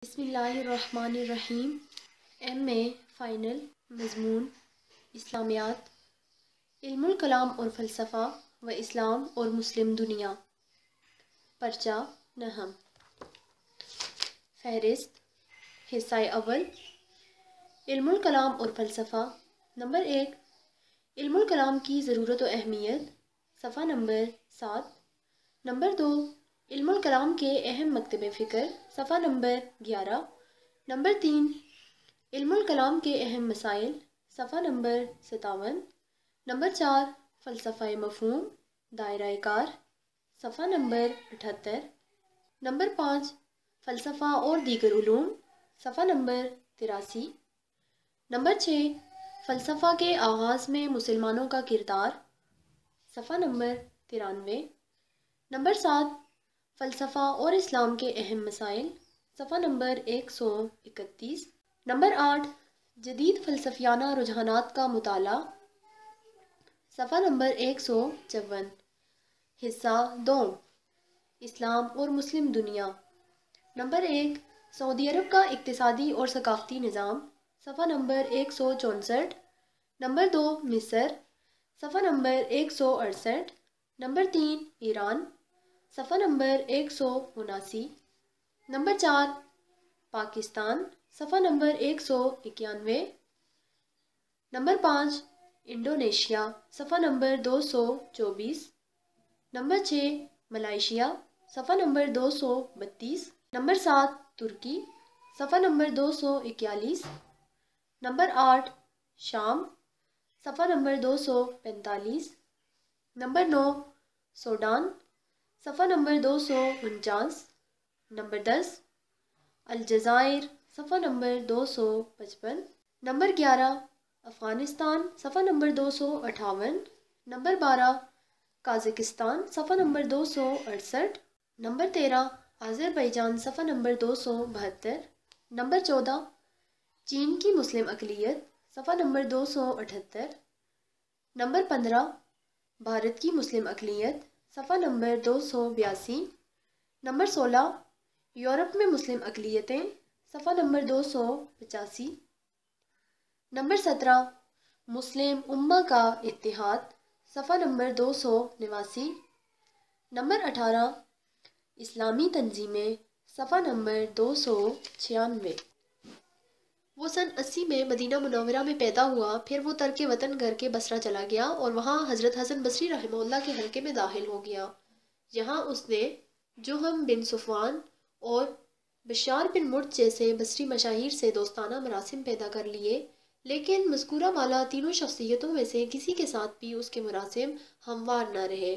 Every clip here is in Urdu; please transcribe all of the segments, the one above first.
بسم اللہ الرحمن الرحیم۔ ایم اے فائنل مضمون اسلامیات، علم الکلام اور فلسفہ و اسلام اور مسلم دنیا، پرچہ نہم۔ فہرست، حصہ اول، علم الکلام اور فلسفہ۔ نمبر 1، علم الکلام کی ضرورت و اہمیت، صفحہ نمبر 7۔ نمبر 2، علم الکلام کے اہم مکتب فکر، صفحہ نمبر 11۔ نمبر 3، علم الکلام کے اہم مسائل، صفحہ نمبر 57۔ نمبر 4، فلسفہ مفہوم، دائرہ کار، صفحہ نمبر 78۔ نمبر 5، فلسفہ اور دیگر علوم، صفحہ نمبر 83۔ نمبر 6، فلسفہ کے آغاز میں مسلمانوں کا کردار، صفحہ نمبر 93۔ نمبر 7، فلسفہ اور اسلام کے اہم مسائل، صفحہ نمبر 131۔ نمبر 8، جدید فلسفیانہ رجحانات کا مطالعہ، صفحہ نمبر 154۔ حصہ دوم، اسلام اور مسلم دنیا۔ نمبر 1، سعودی عرب کا اقتصادی اور ثقافتی نظام، صفحہ نمبر 164۔ نمبر 2، مصر، صفحہ نمبر 168۔ نمبر 3، ایران، صفحہ نمبر 179۔ نمبر 4، پاکستان، صفحہ نمبر 191۔ نمبر 5، انڈونیشیا، صفحہ نمبر 224۔ نمبر 6، ملائیشیا، صفحہ نمبر 232۔ نمبر 7، ترکی، صفحہ نمبر 241۔ نمبر 8، شام، صفحہ نمبر 245۔ نمبر 9، سوڈان، صفحہ نمبر 249۔ نمبر 10، الجزائر، صفحہ نمبر 255۔ نمبر 11، افغانستان، صفحہ نمبر 258۔ نمبر 12، قازقستان، صفحہ نمبر 268۔ نمبر 13، آذربائیجان، صفحہ نمبر 272۔ نمبر 14، چین کی مسلم اقلیت، صفحہ نمبر 278۔ نمبر 15، بھارت کی مسلم اقلیت، صفحہ نمبر 282۔ نمبر 16، یورپ میں مسلم اقلیتیں، صفحہ نمبر 285۔ نمبر 17، مسلم امہ کا اتحاد، صفحہ نمبر 289۔ نمبر 18، اسلامی تنظیمیں، صفحہ نمبر 296۔ وہ سن 80 میں مدینہ منورہ میں پیدا ہوا، پھر وہ ترک وطن کر کے بصرہ چلا گیا اور وہاں حضرت حسن بصری رحمہ اللہ کے حلقے میں داخل ہو گیا۔ یہاں اس نے جہم بن صفوان اور بشار بن مرد جیسے بصری مشاہیر سے دوستانہ مراسم پیدا کر لیے، لیکن مذکورہ بالا تینوں شخصیتوں میں سے کسی کے ساتھ بھی اس کے مراسم ہموار نہ رہے۔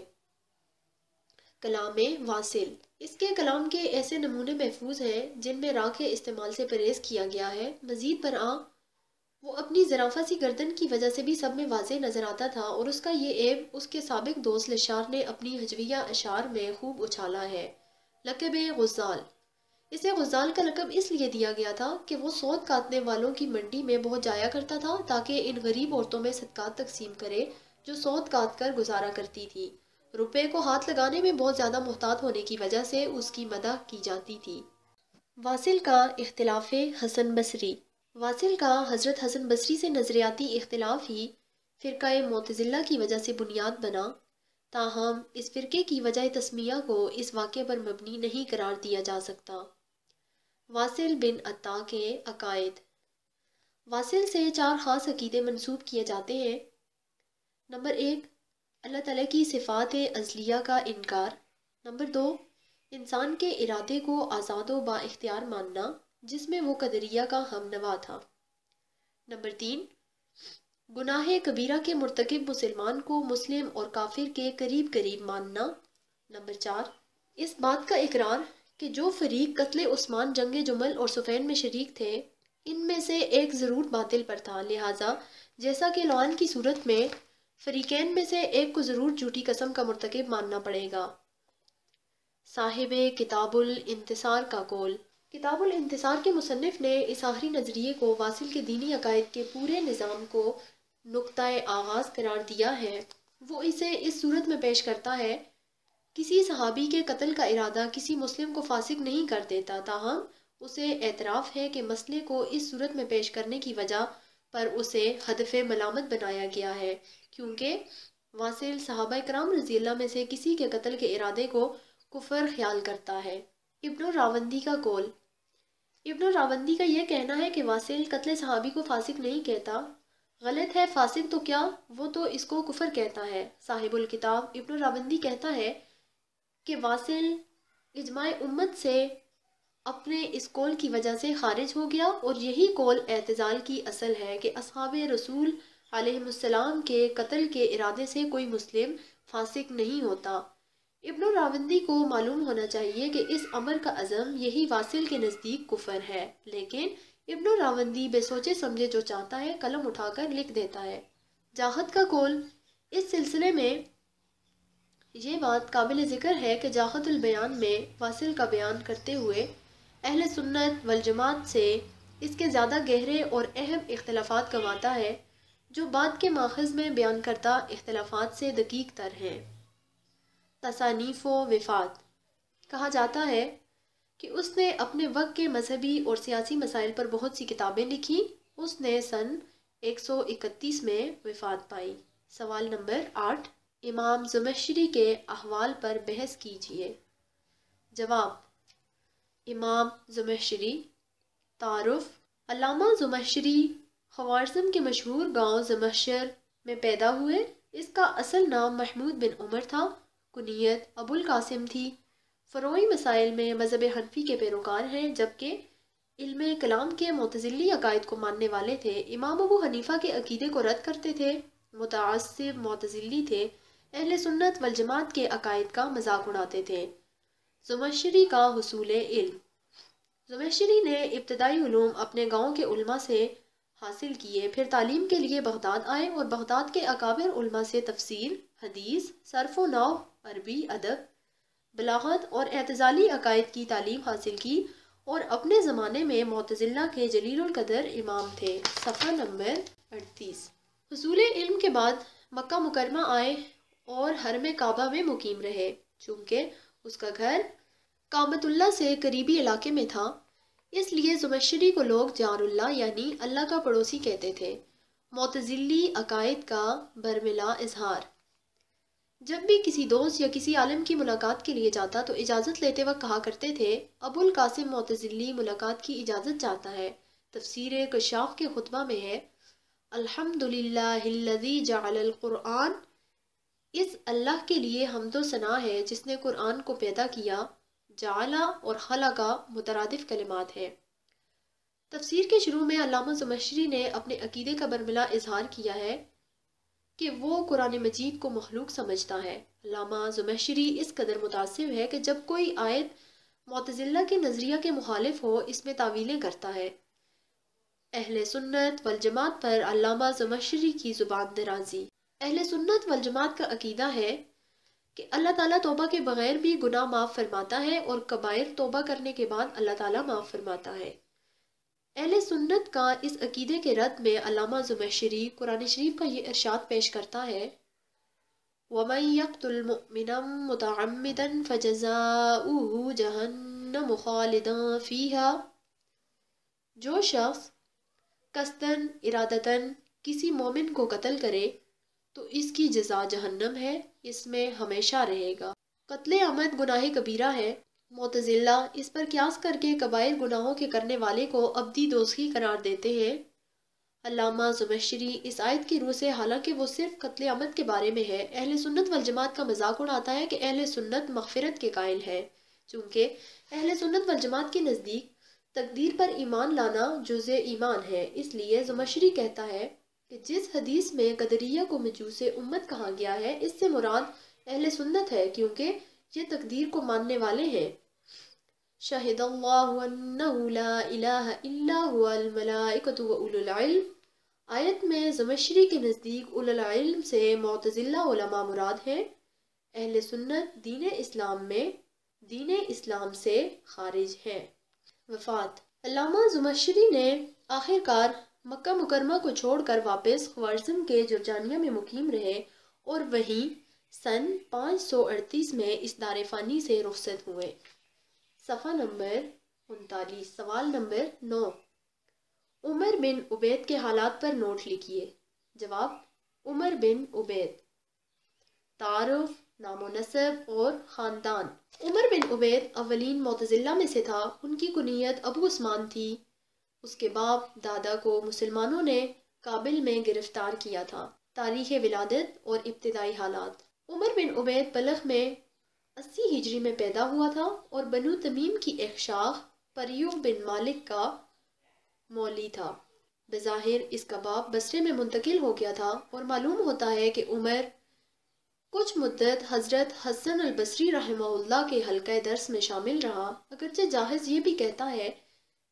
کلام واصل، اس کے کلام کے ایسے نمونے محفوظ ہیں جن میں را کے استعمال سے پرہیز کیا گیا ہے۔ مزید برآں وہ اپنی ظرافت سی گردن کی وجہ سے بھی سب میں واضح نظر آتا تھا، اور اس کا یہ عیب اس کے سابق دوست لشار نے اپنی ہجویہ اشعار میں خوب اچھالا ہے۔ لقب غزال، اسے غزال کا لقب اس لیے دیا گیا تھا کہ وہ سود کاٹنے والوں کی منڈی میں بہت جایا کرتا تھا تاکہ ان غریب عورتوں میں صدقات تقسیم کرے جو سود کاٹ کر گزارا کرتی تھی۔ روپے کو ہاتھ لگانے میں بہت زیادہ محتاط ہونے کی وجہ سے اس کی مدح کی جاتی تھی۔ واصل کا اختلاف حسن بصری، واصل کا حضرت حسن بصری سے نظریاتی اختلاف ہی فرقہ معتزلہ کی وجہ سے بنیاد بنا، تاہم اس فرقے کی وجہ تسمیہ کو اس واقعے پر مبنی نہیں قرار دیا جا سکتا۔ واصل بن عطا کے عقائد، واصل سے 4 خاص عقیدے منسوب کیے جاتے ہیں۔ نمبر 1، اللہ تعالیٰ کی صفات ازلیہ کا انکار۔ نمبر 2، انسان کے ارادے کو آزاد و با اختیار ماننا، جس میں وہ قدریہ کا ہم نوا تھا۔ نمبر 3، گناہ کبیرہ کے مرتکب مسلمان کو مسلم اور کافر کے قریب قریب ماننا۔ نمبر 4، اس بات کا اقرار کہ جو فریق قتل عثمان جنگ جمل اور صفین میں شریک تھے ان میں سے ایک ضرور باطل پر تھا، لہٰذا جیسا کہ لعان کی صورت میں فریقین میں سے ایک کو ضرور جھوٹی قسم کا مرتکب ماننا پڑے گا۔ صاحب کتاب الانتصار کا قول، کتاب الانتصار کے مصنف نے اس آخری نظریے کو واصل کے دینی عقائد کے پورے نظام کو نقطۂ آغاز قرار دیا ہے۔ وہ اسے اس صورت میں پیش کرتا ہے کسی صحابی کے قتل کا ارادہ کسی مسلم کو فاسق نہیں کر دیتا، تاہم اسے اعتراف ہے کہ مسئلے کو اس صورت میں پیش کرنے کی وجہ پر اسے ہدف ملامت بنایا گیا ہے کیونکہ واصل صحابہ کرام رضی اللہ میں سے کسی کے قتل کے ارادے کو کفر خیال کرتا ہے۔ ابن راوندی کا قول۔ ابن راوندی کا یہ کہنا ہے کہ واصل قتل صحابی کو فاسق نہیں کہتا، غلط ہے، فاسق تو کیا، وہ تو اس کو کفر کہتا ہے۔ صاحب الکتاب ابن راوندی کہتا ہے کہ واصل اجماع امت سے اپنے اس قول کی وجہ سے خارج ہو گیا، اور یہی قول اعتزال کی اصل ہے کہ اصحاب رسول علیہ السلام کے قتل کے ارادے سے کوئی مسلم فاسق نہیں ہوتا۔ ابن راوندی کو معلوم ہونا چاہیے کہ اس امر کا عزم یہی واصل کے نزدیک کفر ہے، لیکن ابن راوندی بے سوچے سمجھے جو چاہتا ہے قلم اٹھا کر لکھ دیتا ہے۔ جاحد کا قول۔ اس سلسلے میں یہ بات قابل ذکر ہے کہ جاحد البیان میں واصل کا بیان کرتے ہوئے اہل سنت والجماعت سے اس کے زیادہ گہرے اور اہم اختلافات گنواتا ہے جو بعد کے ماخذ میں بیان کردہ اختلافات سے دقیق تر ہیں۔ تصانیف و وفات۔ کہا جاتا ہے کہ اس نے اپنے وقت کے مذہبی اور سیاسی مسائل پر بہت سی کتابیں لکھی۔ اس نے سن 131 میں وفات پائی۔ سوال نمبر 8، امام زمخشری کے احوال پر بحث کیجیے۔ جواب: امام زمخشری۔ تعارف: علامہ زمخشری خوارزم کے مشہور گاؤں زمخشر میں پیدا ہوئے۔ اس کا اصل نام محمود بن عمر تھا، کنیت ابو القاسم تھی۔ فروعی مسائل میں مذہب حنفی کے پیروکار ہیں، جبکہ علم کلام کے معتزلی عقائد کو ماننے والے تھے۔ امام ابو حنیفہ کے عقیدے کو رد کرتے تھے، متعصب معتزلی تھے، اہل سنت والجماعت کے عقائد کا مذاق اڑاتے تھے۔ زمخشری کا حصول علم۔ زمخشری نے ابتدائی علوم اپنے گاؤں کے علماء سے حاصل کیے، پھر تعلیم کے لیے بغداد آئے اور بغداد کے اکابر علماء سے تفسیر، حدیث، صرف و نحو، عربی ادب، بلاغت اور اعتزالی عقائد کی تعلیم حاصل کی، اور اپنے زمانے میں معتزلہ کے جلیل القدر امام تھے۔ صفحہ نمبر 38۔ حصول علم کے بعد مکہ مکرمہ آئے اور حرم کعبہ میں مقیم رہے۔ چونکہ اس کا گھر کعبۃ اللہ سے قریبی علاقے میں تھا، اس لیے زمخشری کو لوگ جار اللہ یعنی اللہ کا پڑوسی کہتے تھے۔ معتزلی عقائد کا برملا اظہار۔ جب بھی کسی دوست یا کسی عالم کی ملاقات کے لیے جاتا تو اجازت لیتے وقت کہا کرتے تھے، ابو القاسم معتزلی ملاقات کی اجازت چاہتا ہے۔ تفسیر کشاف کے خطبہ میں ہے، الحمدللہ الذی جعل القرآن، اس اللہ کے لیے حمد و ثنا ہے جس نے قرآن کو پیدا کیا۔ جعلہ اور خلقہ مترادف کلمات ہیں۔ تفسیر کے شروع میں علامہ زمخشری نے اپنے عقیدے کا برملا اظہار کیا ہے کہ وہ قرآن مجید کو مخلوق سمجھتا ہے۔ علامہ زمخشری اس قدر متعصب ہے کہ جب کوئی آیت معتزلہ کے نظریہ کے مخالف ہو اس میں تعویلیں کرتا ہے۔ اہل سنت والجماعت پر علامہ زمخشری کی زبان درازی۔ اہل سنت والجماعت کا عقیدہ ہے کہ اللہ تعالیٰ توبہ کے بغیر بھی گناہ معاف فرماتا ہے اور کبائر توبہ کرنے کے بعد اللہ تعالیٰ معاف فرماتا ہے۔ اہل سنت کا اس عقیدے کے رد میں علامہ زمخشری قرآن شریف کا یہ ارشاد پیش کرتا ہے، وَمَن يَقْتُلْ مُؤْمِنًا مُتَعَمِّدًا فَجَزَاؤُهُ جَهَنَّمُ خَالِدًا فِيهَا، جو شخص قصداً ارادتاً کسی مومن کو قتل کرے تو اس کی جزا جہنم ہے، اس میں ہمیشہ رہے گا۔ قتل عمد گناہ کبیرہ ہے۔ معتزلہ اس پر قیاس کر کے کبائر گناہوں کے کرنے والے کو ابدی دوزخی قرار دیتے ہیں۔ علامہ زمخشری اس آیت کی روح سے، حالانکہ وہ صرف قتل عمد کے بارے میں ہے، اہل سنت والجماعت کا مذاق اڑاتا ہے کہ اہل سنت مغفرت کے قائل ہے، چونکہ اہل سنت والجماعت کے نزدیک تقدیر پر ایمان لانا جزء ایمان ہے۔ اس لیے زمخشری کہتا ہے کہ جس حدیث میں قدریہ کو مجوس امت کہا گیا ہے، اس سے مراد اہل سنت ہے، کیونکہ یہ تقدیر کو ماننے والے ہیں۔ شہد اللہ انہ لا الہ الا هو الملائکۃ واولو العلم، آیت میں زمخشری کے نزدیک اولو العلم سے معتزلہ علماء مراد ہیں۔ اہل سنت دین اسلام سے خارج ہیں۔ وفات۔ علامہ زمخشری نے آخر کار مکہ مکرمہ کو چھوڑ کر واپس خوارزم کے جرجانیہ میں مقیم رہے اور وہیں سن 538 میں اس دار فانی سے رخصت ہوئے۔ صفحہ نمبر 39 سوال نمبر 9 عمر بن عبید کے حالات پر نوٹ لکھیے۔ جواب: عمر بن عبید۔ تعارف، نام و نسب اور خاندان۔ عمر بن عبید اولین معتزلہ میں سے تھا۔ ان کی کنیت ابو عثمان تھی۔ اس کے باپ دادا کو مسلمانوں نے کابل میں گرفتار کیا تھا۔ تاریخ ولادت اور ابتدائی حالات۔ عمر بن عبید بلخ میں 80 ہجری میں پیدا ہوا تھا اور بنو تمیم کی ایک شاخ پریو بن مالک کا مولی تھا۔ بظاہر اس کا باپ بصرے میں منتقل ہو گیا تھا اور معلوم ہوتا ہے کہ عمر کچھ مدت حضرت حسن البصری رحمہ اللہ کے حلقہ درس میں شامل رہا، اگرچہ جاحظ یہ بھی کہتا ہے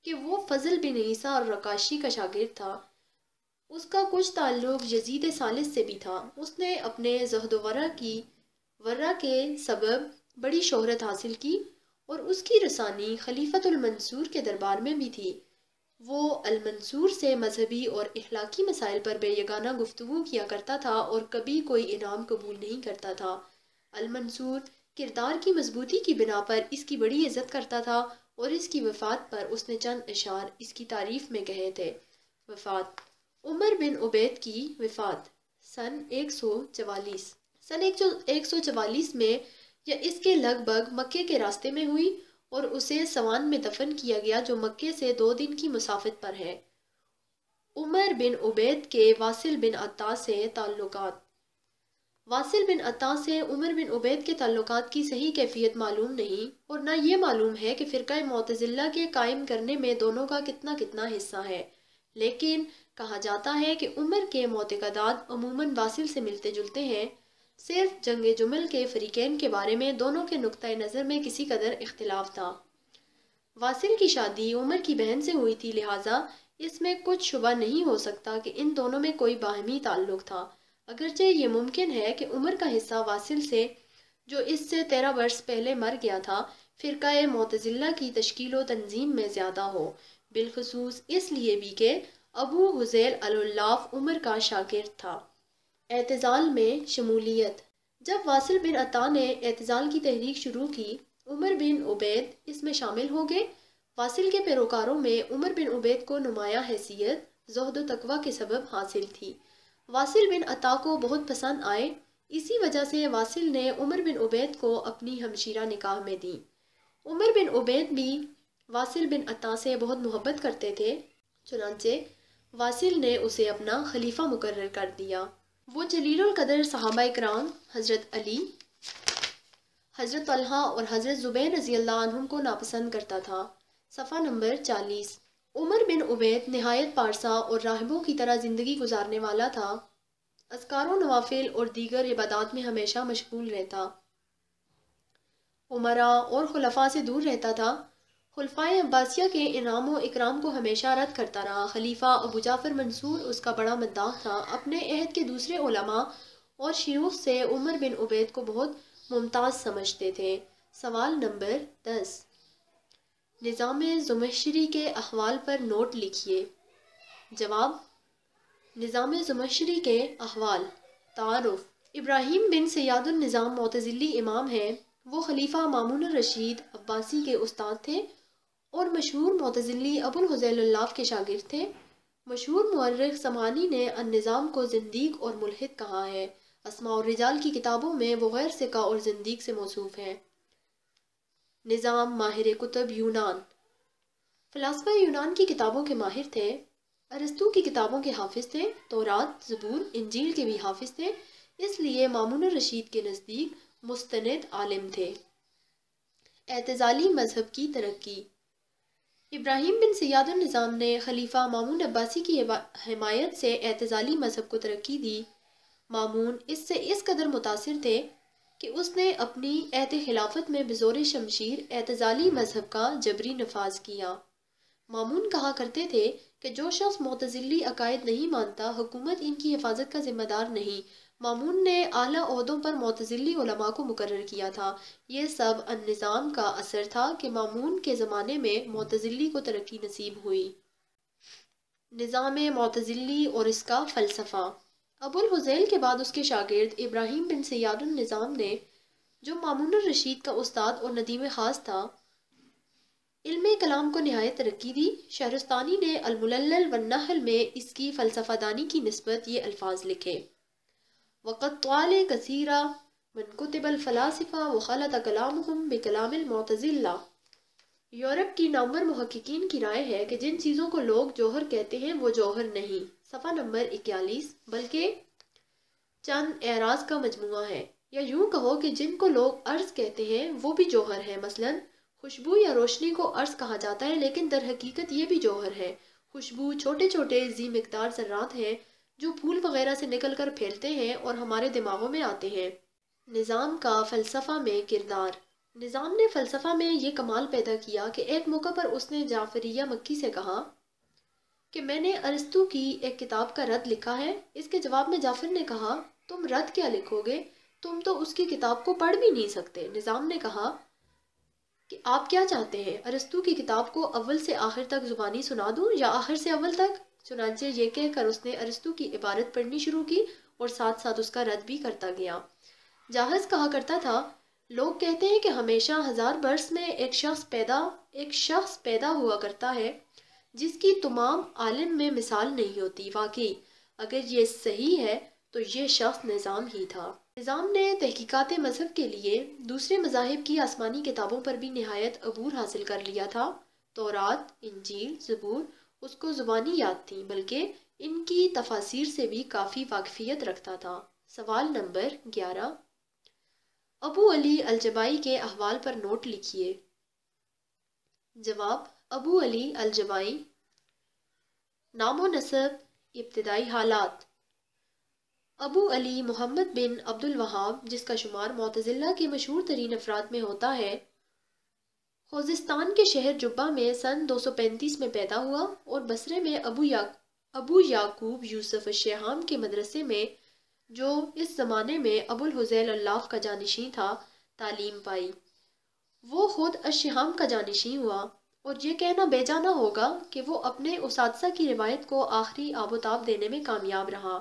کہ وہ فضل بن عیسیٰ الرقاشی کا شاگرد تھا۔ اس کا کچھ تعلق یزید ثالث سے بھی تھا۔ اس نے اپنے زہد و ورع کے سبب بڑی شہرت حاصل کی اور اس کی رسانی خلیفۃ المنصور کے دربار میں بھی تھی۔ وہ المنصور سے مذہبی اور اخلاقی مسائل پر بے یگانہ گفتگو کیا کرتا تھا اور کبھی کوئی انعام قبول نہیں کرتا تھا۔ المنصور کردار کی مضبوطی کی بنا پر اس کی بڑی عزت کرتا تھا اور اس کی وفات پر اس نے چند اشعار اس کی تعریف میں کہے تھے۔ وفات: عمر بن عبید کی وفات سن 144 میں یا اس کے لگ بھگ مکے کے راستے میں ہوئی اور اسے سوان میں دفن کیا گیا جو مکے سے 2 دن کی مسافت پر ہے۔ عمر بن عبید کے واصل بن عطا سے تعلقات۔ واصل بن عطا سے عمر بن عبید کے تعلقات کی صحیح کیفیت معلوم نہیں اور نہ یہ معلوم ہے کہ فرقہ معتزلہ کے قائم کرنے میں دونوں کا کتنا حصہ ہے، لیکن کہا جاتا ہے کہ عمر کے معتقدات عموماً واصل سے ملتے جلتے ہیں۔ صرف جنگ جمل کے فریقین کے بارے میں دونوں کے نقطہ نظر میں کسی قدر اختلاف تھا۔ واصل کی شادی عمر کی بہن سے ہوئی تھی، لہٰذا اس میں کچھ شبہ نہیں ہو سکتا کہ ان دونوں میں کوئی باہمی تعلق تھا، اگرچہ یہ ممکن ہے کہ عمر کا حصہ واصل سے، جو اس سے 13 برس پہلے مر گیا تھا، فرقہ معتزلہ کی تشکیل و تنظیم میں زیادہ ہو، بالخصوص اس لیے بھی کہ ابو حذیل العلاف عمر کا شاگرد تھا۔ اعتزال میں شمولیت۔ جب واصل بن عطا نے اعتزال کی تحریک شروع کی، عمر بن عبید اس میں شامل ہو گئے۔ واصل کے پیروکاروں میں عمر بن عبید کو نمایاں حیثیت زہد و تقوی کے سبب حاصل تھی۔ واصل بن عطا کو بہت پسند آئے، اسی وجہ سے واصل نے عمر بن عبید کو اپنی ہمشیرہ نکاح میں دی۔ عمر بن عبید بھی واصل بن عطا سے بہت محبت کرتے تھے، چنانچہ واصل نے اسے اپنا خلیفہ مقرر کر دیا۔ وہ جلیل القدر صحابہ اکرام حضرت علی، حضرت طلحہ اور حضرت زبیر رضی اللہ عنہم کو ناپسند کرتا تھا۔ صفحہ نمبر 40۔ عمر بن عبید نہایت پارسا اور راہبوں کی طرح زندگی گزارنے والا تھا۔ اذکار و نوافل اور دیگر عبادات میں ہمیشہ مشغول رہتا، امراء اور خلفاء سے دور رہتا تھا۔ خلفائے عباسیہ کے انعام و اکرام کو ہمیشہ رد کرتا رہا۔ خلیفہ ابو جعفر منصور اس کا بڑا مداح تھا۔ اپنے عہد کے دوسرے علماء اور شیوخ سے عمر بن عبید کو بہت ممتاز سمجھتے تھے۔ سوال نمبر 10 نظام زمخشری کے احوال پر نوٹ لکھیے۔ جواب: نظام زمخشری کے احوال۔ تعارف: ابراہیم بن سیاد النظام معتزلی امام ہیں۔ وہ خلیفہ مامون الرشید عباسی کے استاد تھے اور مشہور معتزلی ابو الحذیل اللاف کے شاگرد تھے۔ مشہور مورخ سمعانی نے النظام کو زندیق اور ملحد کہا ہے۔ اسماء الرجال کی کتابوں میں وہ غیر ثقہ اور زندیق سے موصوف ہیں۔ نظام ماہر کتب یونان۔ فلاسفہ یونان کی کتابوں کے ماہر تھے۔ ارسطو کی کتابوں کے حافظ تھے۔ تورات، زبور، انجیل کے بھی حافظ تھے، اس لیے مامون الرشید کے نزدیک مستند عالم تھے۔ اعتزالی مذہب کی ترقی۔ ابراہیم بن سیاد النظام نے خلیفہ مامون عباسی کی حمایت سے اعتزالی مذہب کو ترقی دی۔ مامون اس سے اس قدر متاثر تھے کہ اس نے اپنی عہد خلافت میں بزور شمشیر اعتزالی مذہب کا جبری نفاذ کیا۔ مامون کہا کرتے تھے کہ جو شخص معتزلی عقائد نہیں مانتا، حکومت ان کی حفاظت کا ذمہ دار نہیں۔ مامون نے اعلیٰ عہدوں پر معتزلی علماء کو مقرر کیا تھا۔ یہ سب النظام کا اثر تھا کہ مامون کے زمانے میں معتزلی کو ترقی نصیب ہوئی۔ نظام معتزلی اور اس کا فلسفہ۔ ابو الحذیل کے بعد اس کے شاگرد ابراہیم بن سیاد النظام نے، جو مامون الرشید کا استاد اور ندیم خاص تھا، علم کلام کو نہایت ترقی دی۔ شہرستانی نے الملل والنحل میں اس کی فلسفہ دانی کی نسبت یہ الفاظ لکھے: وَقَدْ طَالَ كَثِيرًا مَنْ كُتِبَ الْفَلَاسِفَةُ وَخَلَطَ كَلَامُهُمْ بِكَلَامِ الْمُعْتَزِلَةِ۔ یورپ کی نامور محققین کی رائے ہے کہ جن چیزوں کو لوگ جوہر کہتے ہیں وہ جوہر نہیں، صفحہ نمبر 41، بلکہ چند اعراض کا مجموعہ ہے، یا یوں کہو کہ جن کو لوگ عرض کہتے ہیں وہ بھی جوہر ہے۔ مثلاً خوشبو یا روشنی کو عرض کہا جاتا ہے، لیکن در حقیقت یہ بھی جوہر ہے۔ خوشبو چھوٹے چھوٹے ذی مقدار ذرات ہیں جو پھول وغیرہ سے نکل کر پھیلتے ہیں اور ہمارے دماغوں میں آتے ہیں۔ نظام کا فلسفہ میں کردار۔ نظام نے فلسفہ میں یہ کمال پیدا کیا کہ ایک موقع پر اس نے جعفریہ مکی سے کہا کہ میں نے ارسطو کی ایک کتاب کا رد لکھا ہے۔ اس کے جواب میں جعفر نے کہا، تم رد کیا لکھو گے؟ تم تو اس کی کتاب کو پڑھ بھی نہیں سکتے۔ نظام نے کہا کہ آپ کیا چاہتے ہیں، ارسطو کی کتاب کو اول سے آخر تک زبانی سنا دوں یا آخر سے اول تک؟ چنانچہ یہ کہہ کر اس نے ارسطو کی عبارت پڑھنی شروع کی اور ساتھ ساتھ اس کا رد بھی کرتا گیا۔ جاہز کہا کرتا تھا، لوگ کہتے ہیں کہ ہمیشہ 1000 برس میں ایک شخص پیدا ہوا کرتا ہے جس کی تمام عالم میں مثال نہیں ہوتی۔ واقعی اگر یہ صحیح ہے تو یہ شخص نظام ہی تھا۔ نظام نے تحقیقات مذہب کے لیے دوسرے مذاہب کی آسمانی کتابوں پر بھی نہایت عبور حاصل کر لیا تھا۔ تورات، انجیل، زبور اس کو زبانی یاد تھیں، بلکہ ان کی تفاسیر سے بھی کافی واقفیت رکھتا تھا۔ سوال نمبر 11، ابو علی الجبائی کے احوال پر نوٹ لکھیے۔ جواب: ابو علی الجبائی، نام و نسب، ابتدائی حالات۔ ابو علی محمد بن عبد الوہاب، جس کا شمار معتزلہ کے مشہور ترین افراد میں ہوتا ہے، خوزستان کے شہر جبہ میں سن 235 میں پیدا ہوا اور بصرے میں ابو یعقوب یوسف الشیحام کے مدرسے میں، جو اس زمانے میں ابو الہذیل اللاف کا جانشین تھا، تعلیم پائی۔ وہ خود الشیحام کا جانشین ہوا، اور یہ کہنا بے جا نہ ہوگا کہ وہ اپنے اساتذہ کی روایت کو آخری آب و تاب دینے میں کامیاب رہا۔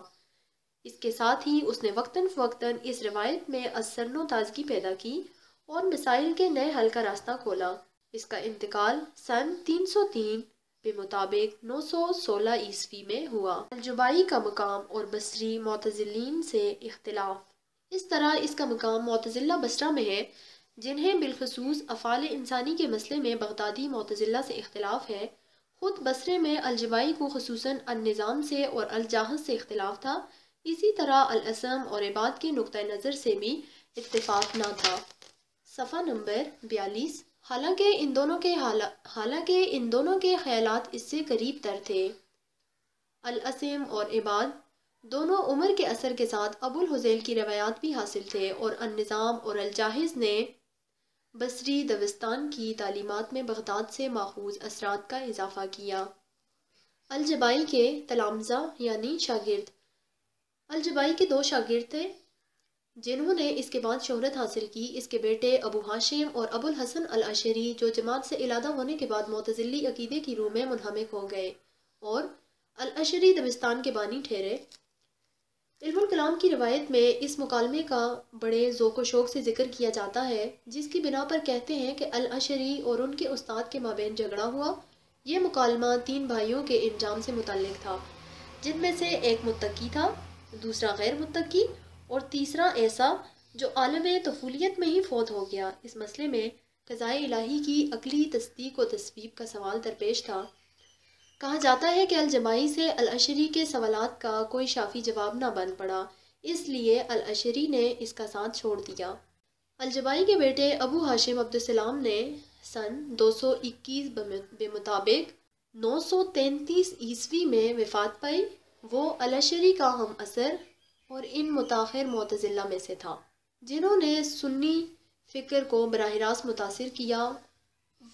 اس کے ساتھ ہی اس نے وقتاً فوقتاً اس روایت میں اثر و تازگی پیدا کی اور مسائل کے نئے حل کا راستہ کھولا۔ اس کا انتقال سن 303 بمطابق 916 عیسوی میں ہوا۔ الجبائی کا مقام اور بصری معتزلین سے اختلاف۔ اس طرح اس کا مقام معتزلہ بصرہ میں ہے، جنہیں بالخصوص افعال انسانی کے مسئلے میں بغدادی معتزلہ سے اختلاف ہے۔ خود بصرے میں الجبائی کو خصوصاً النظام سے اور الجاحظ سے اختلاف تھا۔ اسی طرح الاسم اور عباد کے نقطۂ نظر سے بھی اتفاق نہ تھا۔ صفحہ نمبر 42، حالانکہ ان دونوں کے خیالات اس سے قریب تر تھے۔ الاسم اور عباد دونوں عمر کے اثر کے ساتھ ابو الہذیل کی روایات بھی حاصل تھے، اور النظام اور الجاحظ نے بصری دبستان کی تعلیمات میں بغداد سے ماخوذ اثرات کا اضافہ کیا۔ الجبائی کے تلامذہ یعنی شاگرد۔ الجبائی کے 2 شاگرد تھے جنہوں نے اس کے بعد شہرت حاصل کی۔ اس کے بیٹے ابو ہاشم اور ابو الحسن الاشعری، جو جماعت سے علیحدہ ہونے کے بعد معتزلی عقیدے کی روح میں منہمک ہو گئے اور الاشعری دبستان کے بانی ٹھہرے۔ علم الکلام کی روایت میں اس مکالمے کا بڑے ذوق و شوق سے ذکر کیا جاتا ہے، جس کی بنا پر کہتے ہیں کہ الاشعری اور ان کے استاد کے مابین جھگڑا ہوا۔ یہ مکالمہ 3 بھائیوں کے انجام سے متعلق تھا، جن میں سے ایک متقی تھا، دوسرا غیر متقی اور تیسرا ایسا جو عالم طفولیت میں ہی فوت ہو گیا۔ اس مسئلے میں قضائے الہی کی عقلی تصدیق و تصویب کا سوال درپیش تھا۔ کہا جاتا ہے کہ الجبائی سے الاشعری کے سوالات کا کوئی شافی جواب نہ بن پڑا، اس لیے الاشعری نے اس کا ساتھ چھوڑ دیا۔ الجبائی کے بیٹے ابو ہاشم عبدالسلام نے سن 221 بمطابق 933 عیسوی میں وفات پائی۔ وہ الاشعری کا ہم اثر اور ان متاخر معتزلہ میں سے تھا جنہوں نے سنی فکر کو براہ راست متاثر کیا۔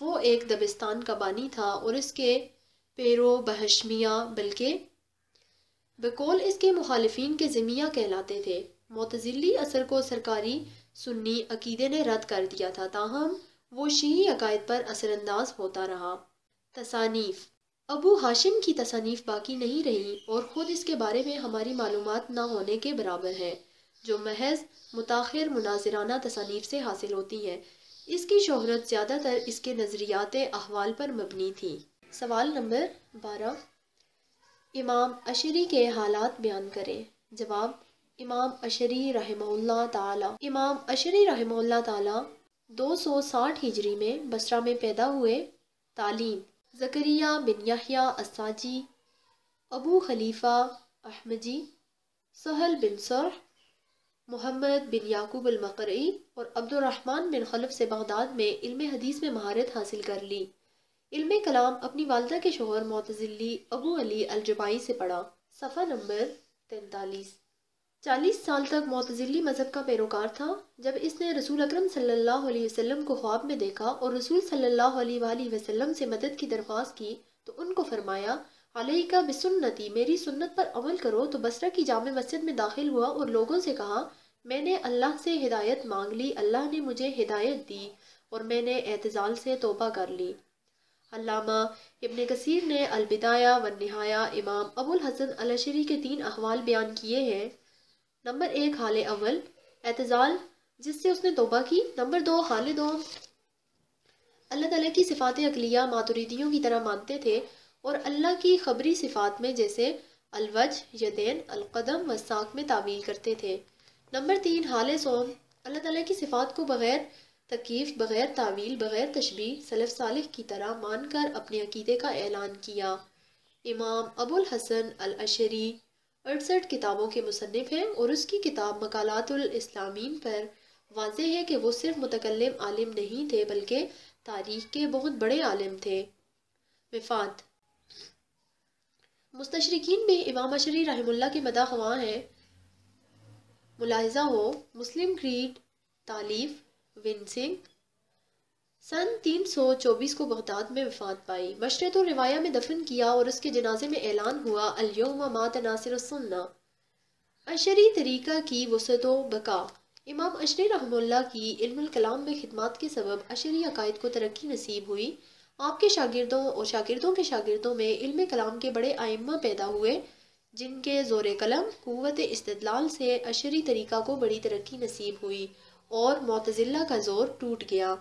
وہ ایک دبستان کا بانی تھا اور اس کے پیرو بہشمیہ، بلکہ بقول اس کے مخالفین کے ذمیہ کہلاتے تھے۔ معتزلی اثر کو سرکاری سنی عقیدے نے رد کر دیا تھا، تاہم وہ شیعی عقائد پر اثر انداز ہوتا رہا۔ تصانیف۔ ابو ہاشم کی تصانیف باقی نہیں رہی اور خود اس کے بارے میں ہماری معلومات نہ ہونے کے برابر ہے، جو محض متاخر مناظرانہ تصانیف سے حاصل ہوتی ہیں۔ اس کی شہرت زیادہ تر اس کے نظریات احوال پر مبنی تھی۔ سوال نمبر 12، امام اشعری کے حالات بیان کریں۔ جواب، امام اشعری رحمہ اللہ تعالی 260 ہجری میں بصرہ میں پیدا ہوئے۔ تعلیم، زکریا بن یحییٰ الساجی، ابو خلیفہ احمجی، سہل بن سرح، محمد بن یعقوب المقرئی اور عبد الرحمن بن خلف سے بغداد میں علم حدیث میں مہارت حاصل کر لی۔ علم کلام اپنی والدہ کے شوہر معتزلی ابو علی الجبائی سے پڑھا۔ صفحہ نمبر 43۔ 40 سال تک معتزلی مذہب کا پیروکار تھا۔ جب اس نے رسول اکرم صلی اللہ علیہ وسلم کو خواب میں دیکھا اور رسول صلی اللہ علیہ وآلہ وسلم سے مدد کی درخواست کی تو ان کو فرمایا، علیکہ بسنتی، میری سنت پر عمل کرو، تو بصرہ کی جامع مسجد میں داخل ہوا اور لوگوں سے کہا، میں نے اللہ سے ہدایت مانگ لی، اللہ نے مجھے ہدایت دی اور میں نے اعتزال سے توبہ کر لی۔ علامہ ابن کثیر نے البدایہ والنہایہ امام ابو الحسن الاشعری کے 3 احوال بیان کیے ہیں۔ نمبر 1، حال اول، اعتزال جس سے اس نے توبہ کی۔ نمبر 2، حال دوم، اللہ تعالیٰ کی صفات عقلیہ ماتریدیوں کی طرح مانتے تھے اور اللہ کی خبری صفات میں جیسے الوجہ، یدین، القدم والساق میں تعویل کرتے تھے۔ نمبر 3، حال سوم، اللہ تعالیٰ کی صفات کو بغیر تکییف، بغیر تعویل، بغیر تشبیہ، سلف صالح کی طرح مان کر اپنے عقیدے کا اعلان کیا۔ امام ابو الحسن الاشعری 68 کتابوں کے مصنف ہیں اور اس کی کتاب مقالات الاسلامین پر واضح ہے کہ وہ صرف متکلم عالم نہیں تھے بلکہ تاریخ کے بہت بڑے عالم تھے۔ وفات، مستشرقین میں امام اشعری رحمہ اللہ کے مداح خواہ ہیں۔ ملاحظہ ہو، مسلم کریڈ، تالیف ونسنگ، سن 324 کو بغداد میں وفات پائی۔ مشرط الروایہ میں دفن کیا اور اس کے جنازے میں اعلان ہوا، الیوم مات ناصر السنہ۔ اشعری طریقہ کی وسعت و بقا، امام اشعری رحمہ اللہ کی علم الکلام میں خدمات کے سبب اشعری عقائد کو ترقی نصیب ہوئی۔ آپ کے شاگردوں اور شاگردوں کے شاگردوں میں علم کلام کے بڑے ائمہ پیدا ہوئے جن کے زور قلم، قوت استدلال سے اشعری طریقہ کو بڑی ترقی نصیب ہوئی اور معتزلہ کا زور ٹوٹ گیا۔